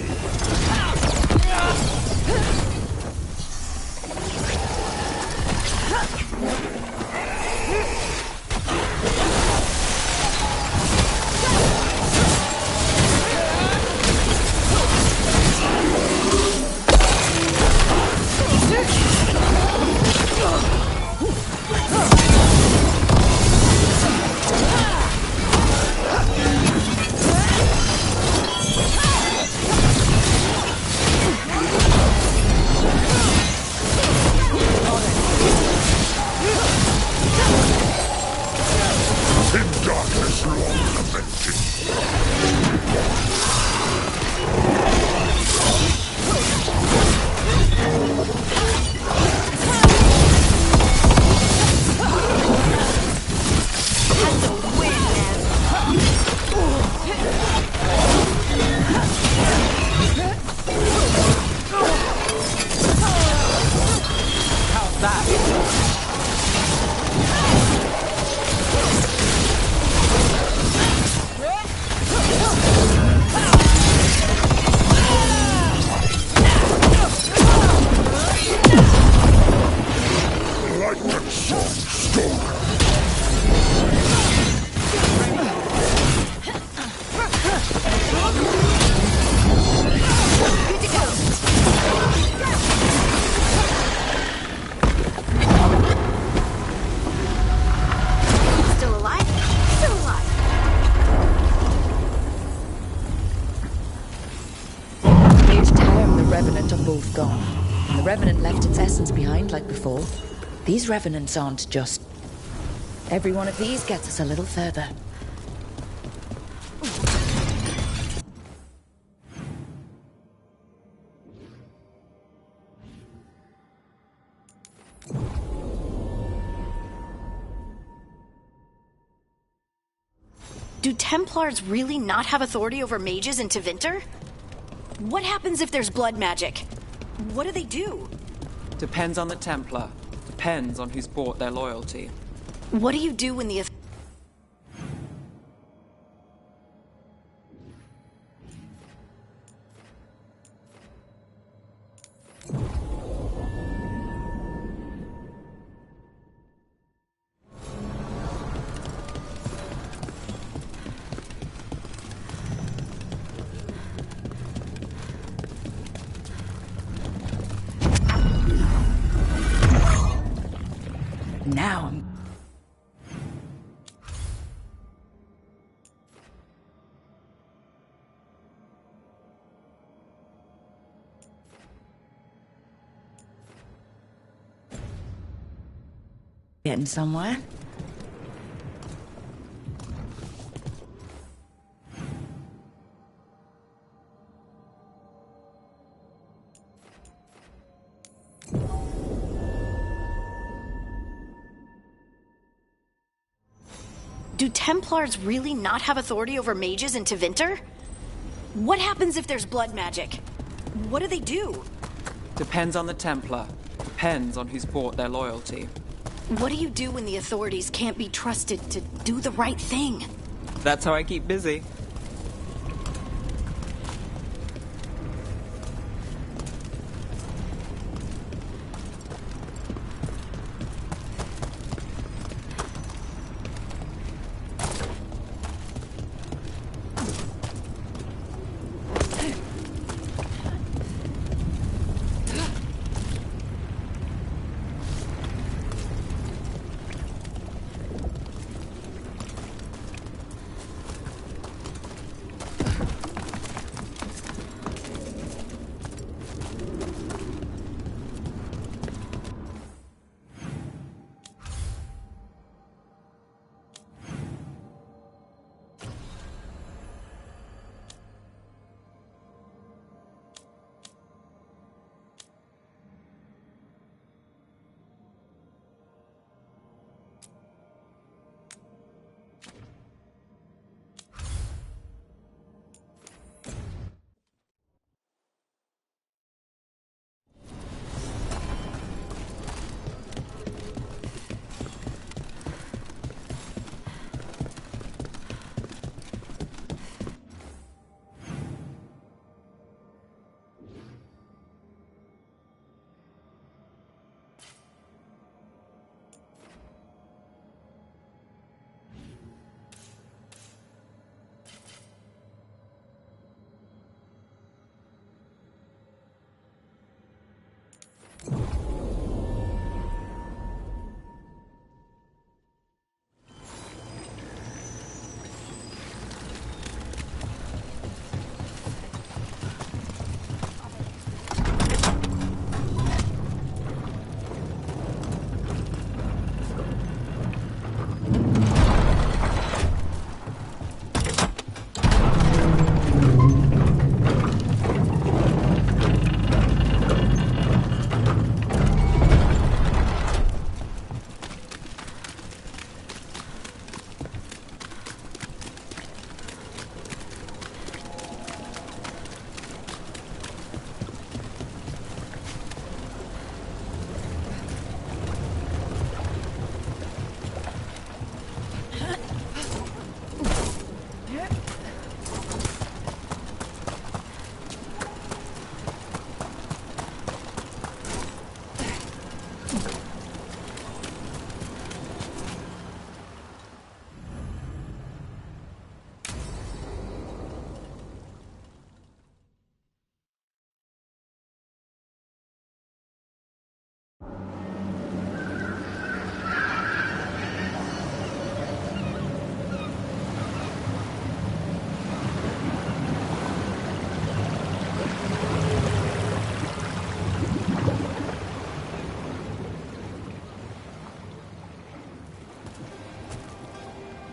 Like before, these revenants aren't just... Every one of these gets us a little further. Do Templars really not have authority over mages in Tevinter? What happens if there's blood magic? What do they do? Depends on the Templar. Depends on who's bought their loyalty. What do you do when the... Now I'm... getting somewhere. Do Templars really not have authority over mages in Tevinter? What happens if there's blood magic? What do they do? Depends on the Templar. Depends on who's bought their loyalty. What do you do when the authorities can't be trusted to do the right thing? That's how I keep busy.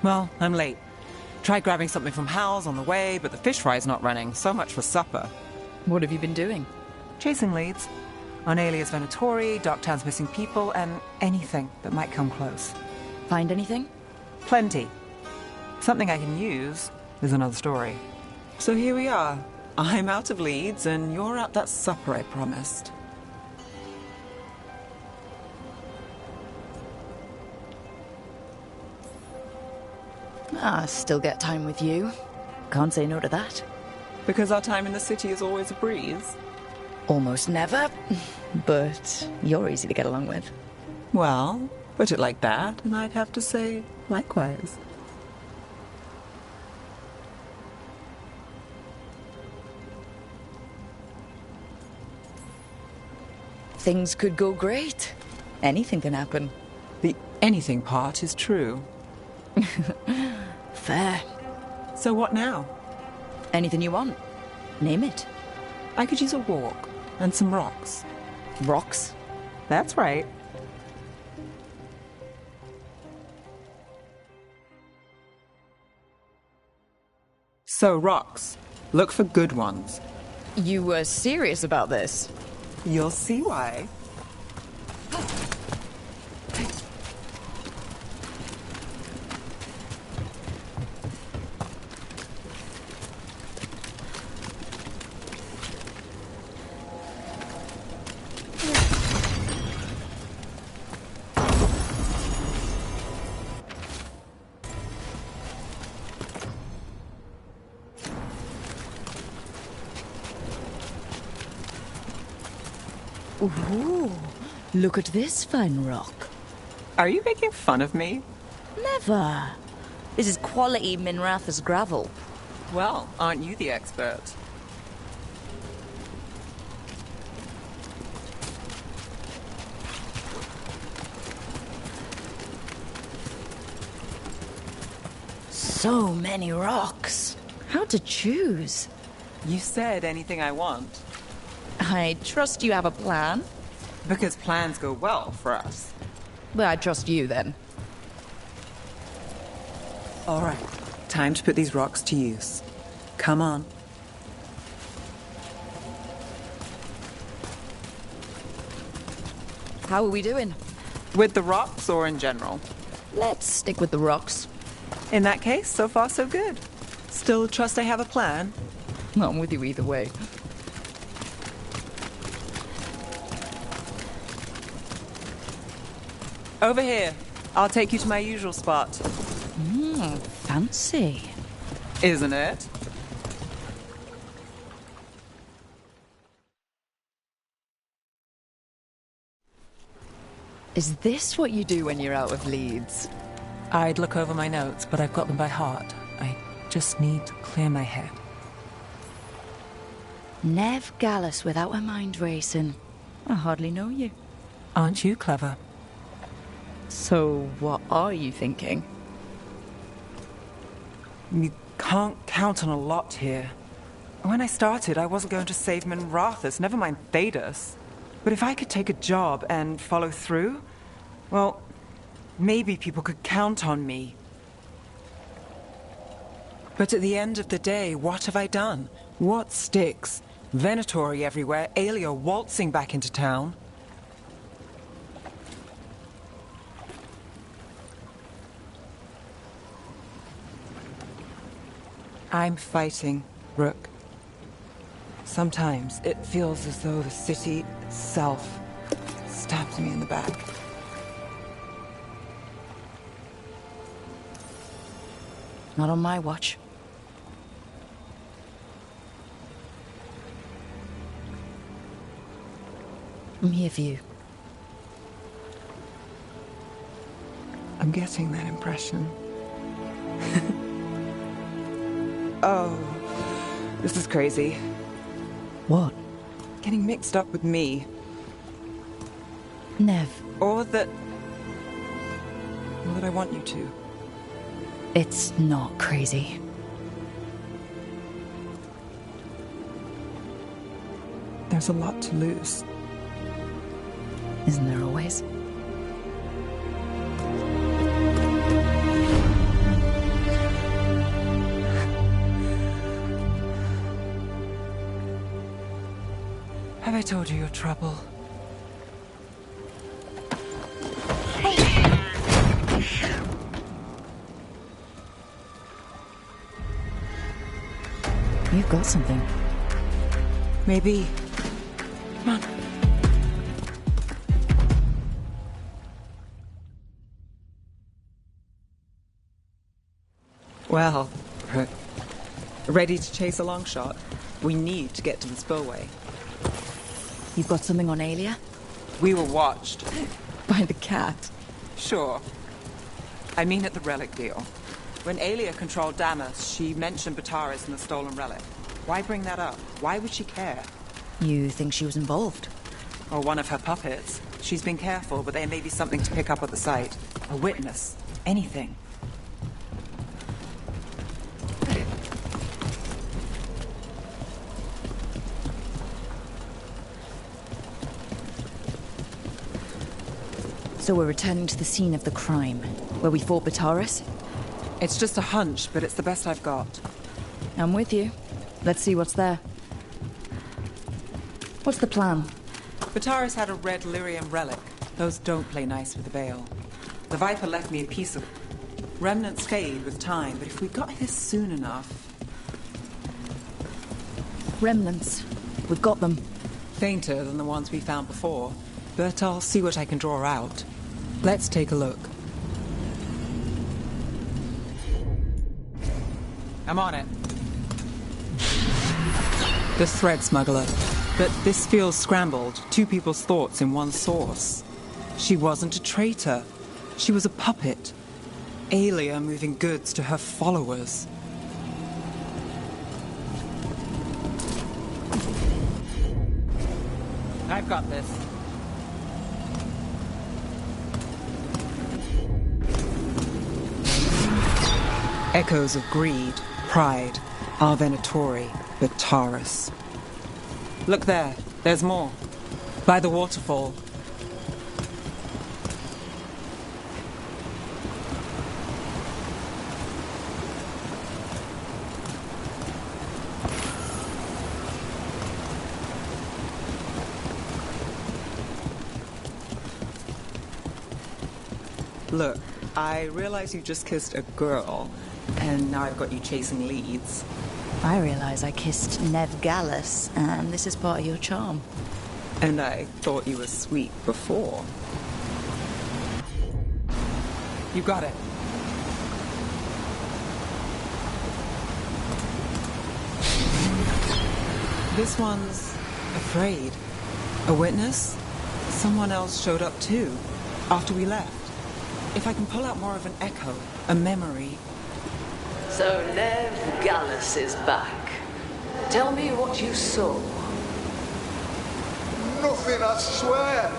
Well, I'm late. Tried grabbing something from Hal's on the way, but the fish fry's not running. So much for supper. What have you been doing? Chasing leads. On alias Venatori, Docktown's missing people, and anything that might come close. Find anything? Plenty. Something I can use is another story. So here we are. I'm out of leads, and you're out that supper I promised. Still get time with you. Can't say no to that. Because our time in the city is always a breeze? Almost never, but you're easy to get along with. Well, put it like that, and I'd have to say likewise. Things could go great. Anything can happen. The anything part is true. Fair. So what now? Anything you want. Name it. I could use a walk and some rocks. Rocks? That's right. So, rocks. Look for good ones. You were serious about this? You'll see why. Ooh, look at this fine rock. Are you making fun of me? Never. This is quality Minratha's gravel. Well, aren't you the expert? So many rocks. How to choose? You said anything I want. I trust you have a plan. Because plans go well for us. Well, I trust you then. All right, time to put these rocks to use. Come on. How are we doing? With the rocks or in general? Let's stick with the rocks. In that case, so far so good. Still trust I have a plan? I'm with you either way. Over here. I'll take you to my usual spot. Fancy. Isn't it? Is this what you do when you're out of Leeds? I'd look over my notes, but I've got them by heart. I just need to clear my head. Nev Gallus without a mind racing. I hardly know you. Aren't you clever? So, what are you thinking? You can't count on a lot here. When I started, I wasn't going to save Minrathus, never mind Thedas. But if I could take a job and follow through, well, maybe people could count on me. But at the end of the day, what have I done? What sticks? Venatori everywhere, Alia waltzing back into town. I'm fighting, Rook. Sometimes it feels as though the city itself stabs me in the back. Not on my watch. I'm here for you. I'm getting that impression. Oh, this is crazy. What? Getting mixed up with me. Nev. Or that I want you to. It's not crazy. There's a lot to lose. Isn't there always? Have I told you your trouble? You've got something. Maybe. Come on. Well, ready to chase a long shot? We need to get to the spillway. You've got something on Alia? We were watched. By the cat? Sure. I mean at the relic deal. When Alia controlled Damas, she mentioned Bataris and the stolen relic. Why bring that up? Why would she care? You think she was involved? Or one of her puppets. She's been careful, but there may be something to pick up at the site. A witness. Anything. So we're returning to the scene of the crime, where we fought Bataris? It's just a hunch, but it's the best I've got. I'm with you. Let's see what's there. What's the plan? Bataris had a red lyrium relic. Those don't play nice with the Veil. The Viper left me a piece of it. Remnants fade with time, but if we got here soon enough... Remnants. We've got them. Fainter than the ones we found before, but I'll see what I can draw out. Let's take a look. I'm on it. The thread smuggler. But this feels scrambled. Two people's thoughts in one source. She wasn't a traitor. She was a puppet. Alia moving goods to her followers. I've got this. Echoes of greed, pride, our Venatori, Bataris. Look there, there's more. By the waterfall. Look, I realize you just kissed a girl, and now I've got you chasing leads. I realize I kissed Nev Gallus, and this is part of your charm. And I thought you were sweet before. You got it. This one's afraid. A witness? Someone else showed up too, after we left. If I can pull out more of an echo, a memory... So Nev Gallus is back. Tell me what you saw. Nothing, I swear.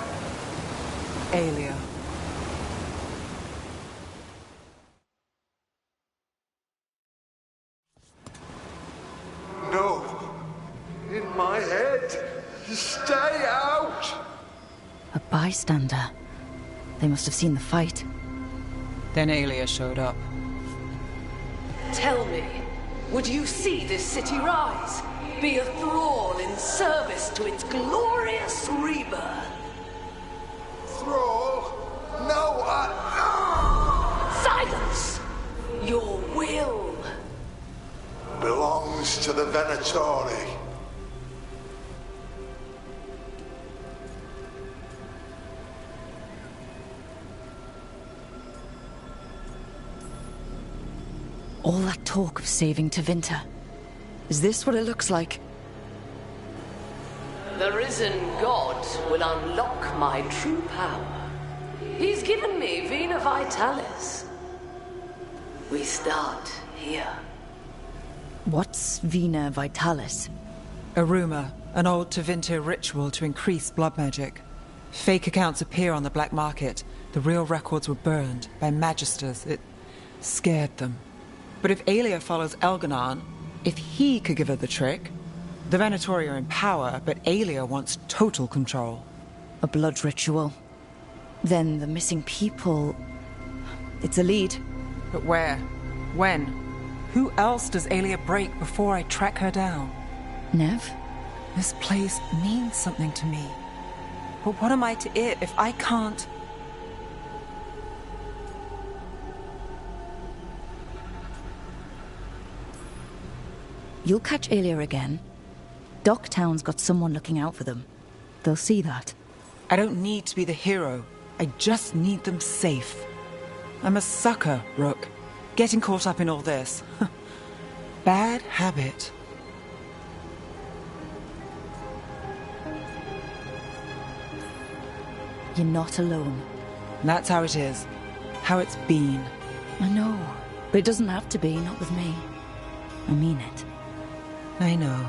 Alia. No. In my head. Stay out. A bystander. They must have seen the fight. Then Alia showed up. Tell me, would you see this city rise? Be a thrall in service to its glorious rebirth? Thrall? No, Silence! Your will belongs to the Venatori. All that talk of saving Tevinter. Is this what it looks like? The risen god will unlock my true power. He's given me Vena Vitalis. We start here. What's Vena Vitalis? A rumor, an old Tevinter ritual to increase blood magic. Fake accounts appear on the black market. The real records were burned by magisters. It scared them. But if Alia follows Elganon, if he could give her the trick, the Venatori are in power, but Alia wants total control. A blood ritual. Then the missing people... It's a lead. But where? When? Who else does Alia break before I track her down? Nev? This place means something to me. But what am I to it if I can't... You'll catch Alia again. Docktown's got someone looking out for them. They'll see that. I don't need to be the hero. I just need them safe. I'm a sucker, Rook. Getting caught up in all this. Bad habit. You're not alone. That's how it is. How it's been. I know. But it doesn't have to be, not with me. I mean it. I know.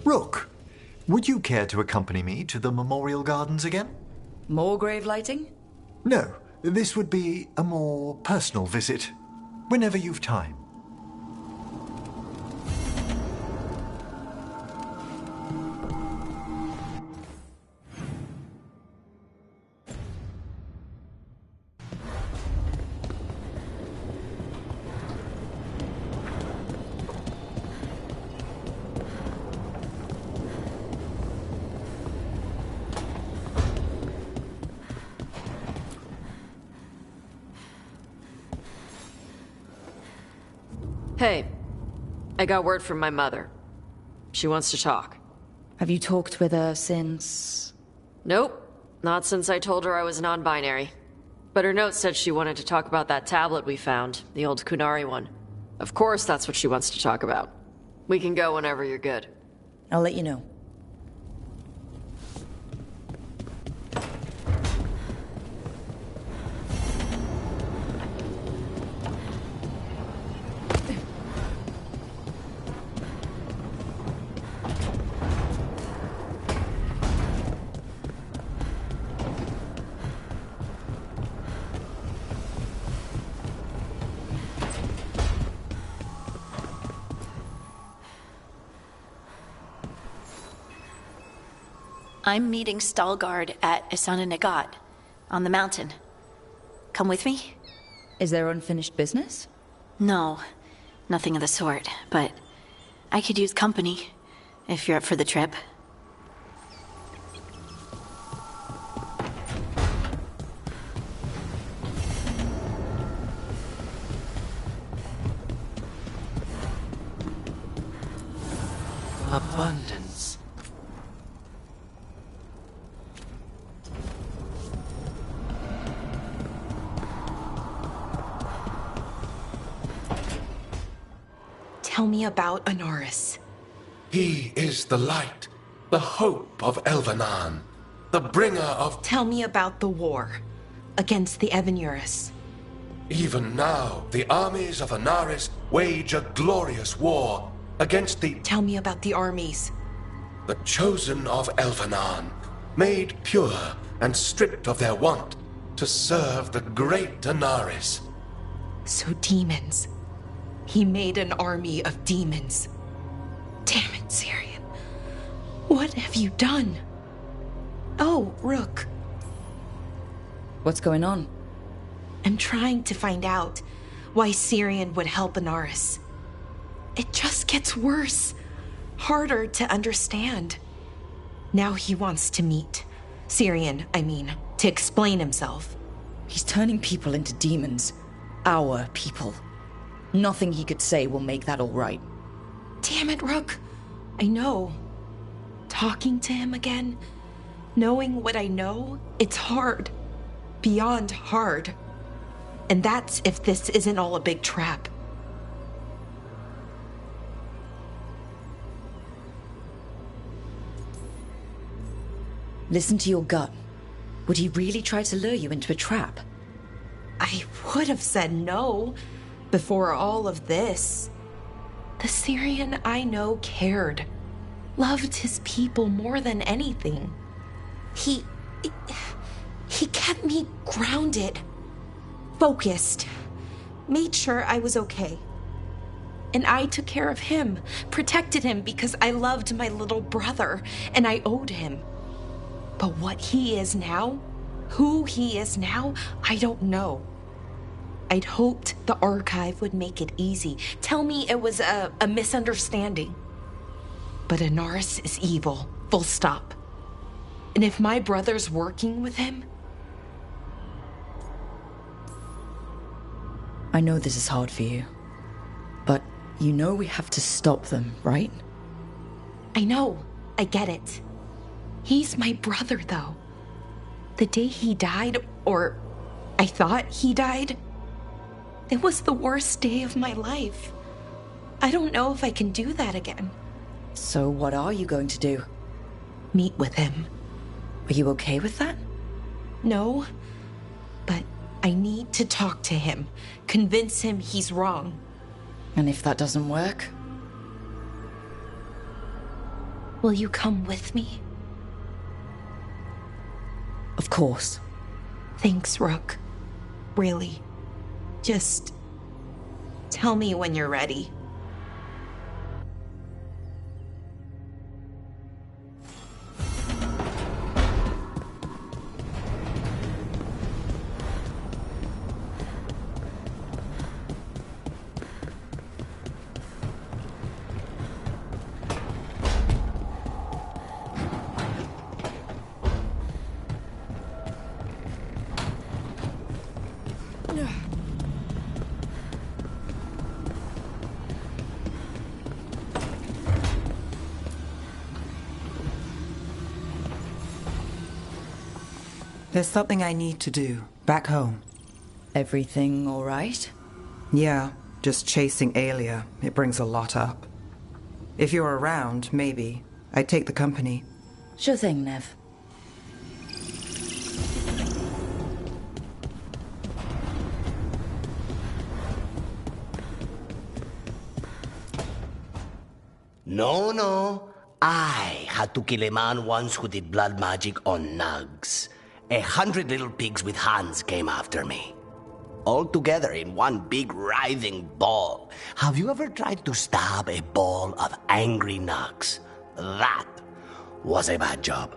Rook, would you care to accompany me to the Memorial Gardens again? More grave lighting? No, this would be a more personal visit, whenever you've time. Hey, I got word from my mother. She wants to talk. Have you talked with her since? Nope, not since I told her I was non-binary. But her note said she wanted to talk about that tablet we found, the old Kunari one. Of course that's what she wants to talk about. We can go whenever you're good. I'll let you know. I'm meeting Stalgard at Isana Nagat, on the mountain. Come with me? Is there unfinished business? No, nothing of the sort, but I could use company, if you're up for the trip. Abundance. Tell me about Honoris. He is the light, the hope of Elvenan, the bringer of... Tell me about the war. against the Evenurus. Even now, the armies of Anaris wage a glorious war against the... Tell me about the armies. The chosen of Elvenan, made pure and stripped of their want to serve the great Anaris. So demons. He made an army of demons. Damn it, Syrian. What have you done? Oh, Rook. What's going on? I'm trying to find out why Syrian would help Anaris. It just gets worse. Harder to understand. Now he wants to meet. Syrian, I mean, to explain himself. He's turning people into demons. Our people. Nothing he could say will make that all right. Damn it, Rook. I know. Talking to him again, knowing what I know, it's hard. Beyond hard. And that's if this isn't all a big trap. Listen to your gut. Would he really try to lure you into a trap? I would have said no before all of this. The Syrian I know cared. Loved his people more than anything. He kept me grounded. Focused. Made sure I was okay. And I took care of him. Protected him because I loved my little brother. And I owed him. But what he is now, who he is now, I don't know. I'd hoped the archive would make it easy. Tell me it was a misunderstanding. But Anaris is evil, full stop. And if my brother's working with him... I know this is hard for you. But you know we have to stop them, right? I know. I get it. He's my brother, though. The day he died, or I thought he died, it was the worst day of my life. I don't know if I can do that again. So what are you going to do? Meet with him. Are you okay with that? No, but I need to talk to him. Convince him he's wrong. And if that doesn't work? Will you come with me? Of course. Thanks, Rook. Really. Just tell me when you're ready. There's something I need to do, back home. Everything all right? Yeah, just chasing Alia. It brings a lot up. If you're around, maybe. I'd take the company. Sure thing, Nev. No. I had to kill a man once who did blood magic on nugs. 100 little pigs with hands came after me. All together in one big writhing ball. Have you ever tried to stab a ball of angry nugs? That was a bad job.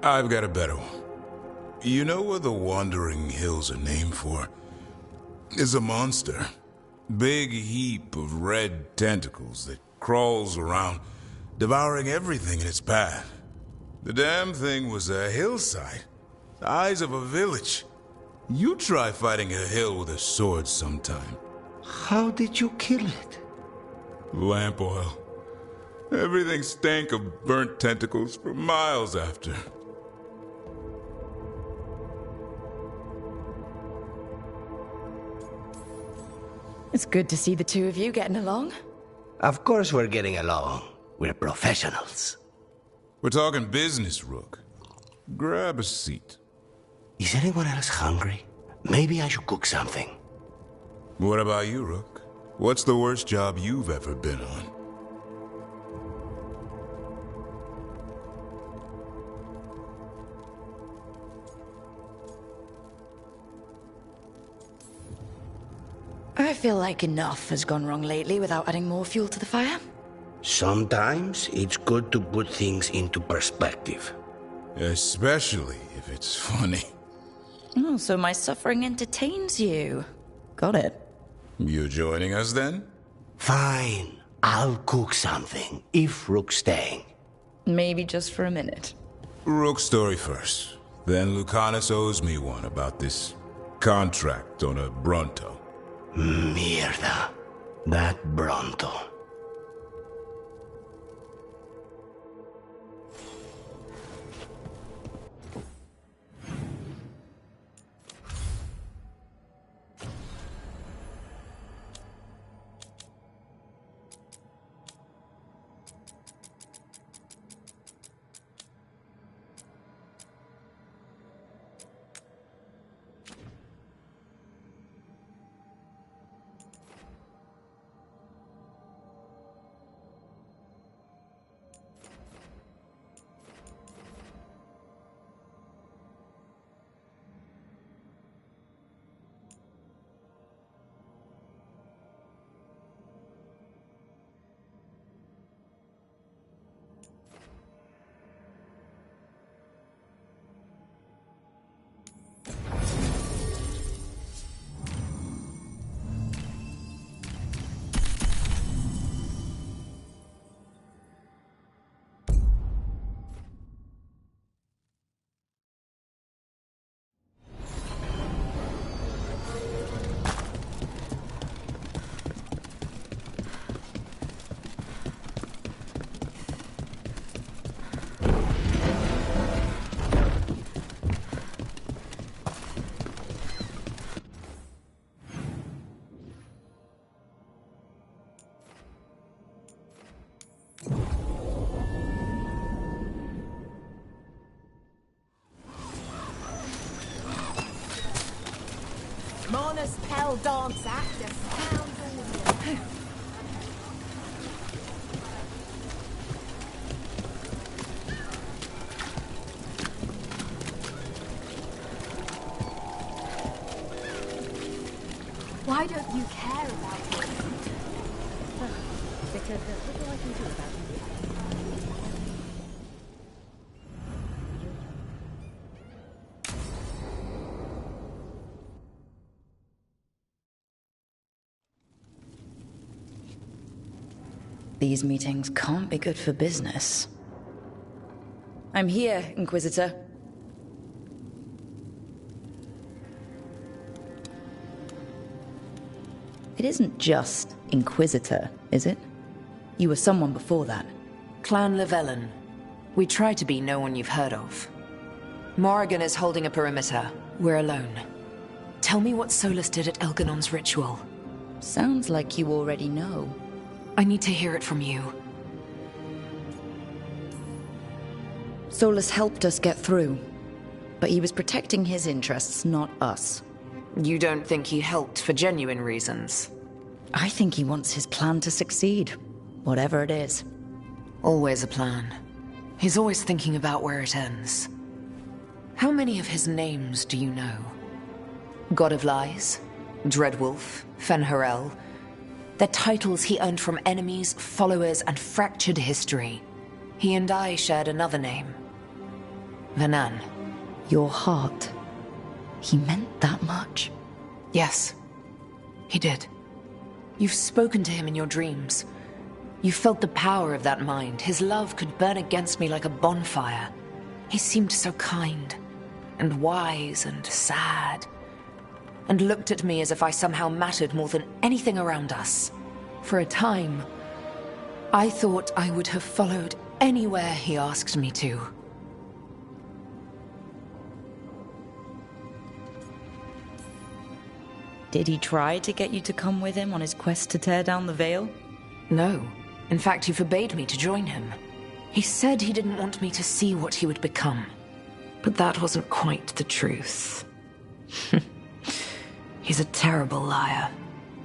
I've got a better one. You know what the Wandering Hills are named for? It's a monster. Big heap of red tentacles that crawls around, devouring everything in its path. The damn thing was a hillside. The eyes of a village. You try fighting a hill with a sword sometime. How did you kill it? Lamp oil. Everything stank of burnt tentacles for miles after. It's good to see the two of you getting along. Of course we're getting along. We're professionals. We're talking business, Rook. Grab a seat. Is anyone else hungry? Maybe I should cook something. What about you, Rook? What's the worst job you've ever been on? I feel like enough has gone wrong lately without adding more fuel to the fire. Sometimes it's good to put things into perspective. Especially if it's funny. Oh, so my suffering entertains you. Got it. You joining us then? Fine. I'll cook something, if Rook's staying. Maybe just for a minute. Rook's story first. Then Lucanus owes me one about this contract on a Bronto. Mierda. That Bronto. Monus Pell Dance Actor sounds all. Why don't you care about it? Because what do I can do about it? These meetings can't be good for business. I'm here, Inquisitor. It isn't just Inquisitor, is it? You were someone before that. Clan Llewellyn. We try to be no one you've heard of. Morrigan is holding a perimeter. We're alone. Tell me what Solas did at Elganon's ritual. Sounds like you already know. I need to hear it from you. Solas helped us get through, but he was protecting his interests, not us. You don't think he helped for genuine reasons? I think he wants his plan to succeed, whatever it is. Always a plan. He's always thinking about where it ends. How many of his names do you know? God of Lies, Dreadwolf, Fen'Harel. They're titles he earned from enemies, followers, and fractured history. He and I shared another name. Vanan. Your heart. He meant that much? Yes, he did. You've spoken to him in your dreams. You felt the power of that mind. His love could burn against me like a bonfire. He seemed so kind, and wise, and sad, and looked at me as if I somehow mattered more than anything around us. For a time, I thought I would have followed anywhere he asked me to. Did he try to get you to come with him on his quest to tear down the veil? No. In fact, he forbade me to join him. He said he didn't want me to see what he would become. But that wasn't quite the truth. He's a terrible liar.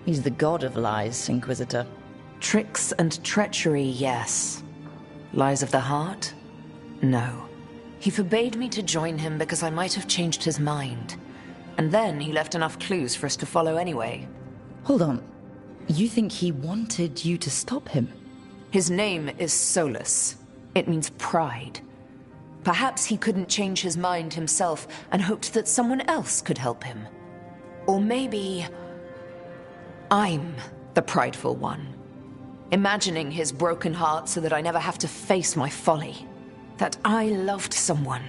He's the god of lies, Inquisitor. Tricks and treachery, yes. Lies of the heart? No. He forbade me to join him because I might have changed his mind. And then he left enough clues for us to follow anyway. Hold on. You think he wanted you to stop him? His name is Solas. It means pride. Perhaps he couldn't change his mind himself and hoped that someone else could help him. Or maybe I'm the prideful one, imagining his broken heart so that I never have to face my folly. That I loved someone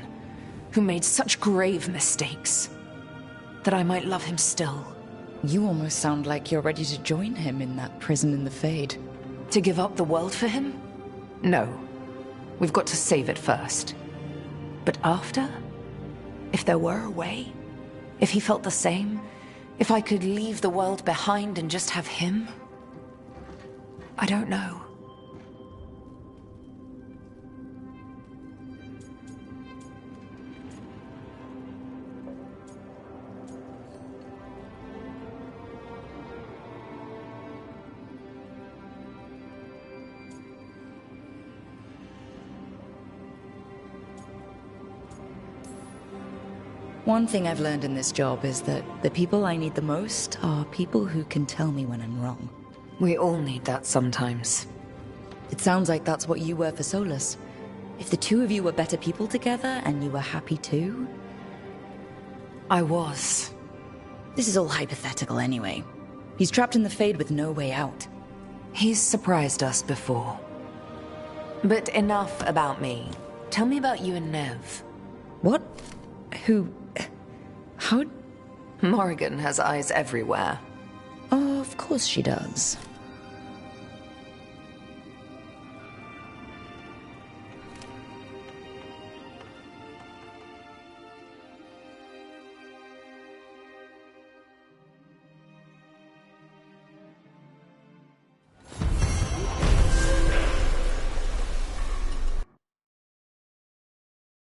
who made such grave mistakes, that I might love him still. You almost sound like you're ready to join him in that prison in the Fade. To give up the world for him? No. We've got to save it first. But after? If there were a way? If he felt the same? If I could leave the world behind and just have him? I don't know. One thing I've learned in this job is that the people I need the most are people who can tell me when I'm wrong. We all need that sometimes. It sounds like that's what you were for Solas. If the two of you were better people together and you were happy too... I was. This is all hypothetical anyway. He's trapped in the Fade with no way out. He's surprised us before. But enough about me. Tell me about you and Nev. What? Who... How... Morrigan has eyes everywhere. Of course she does.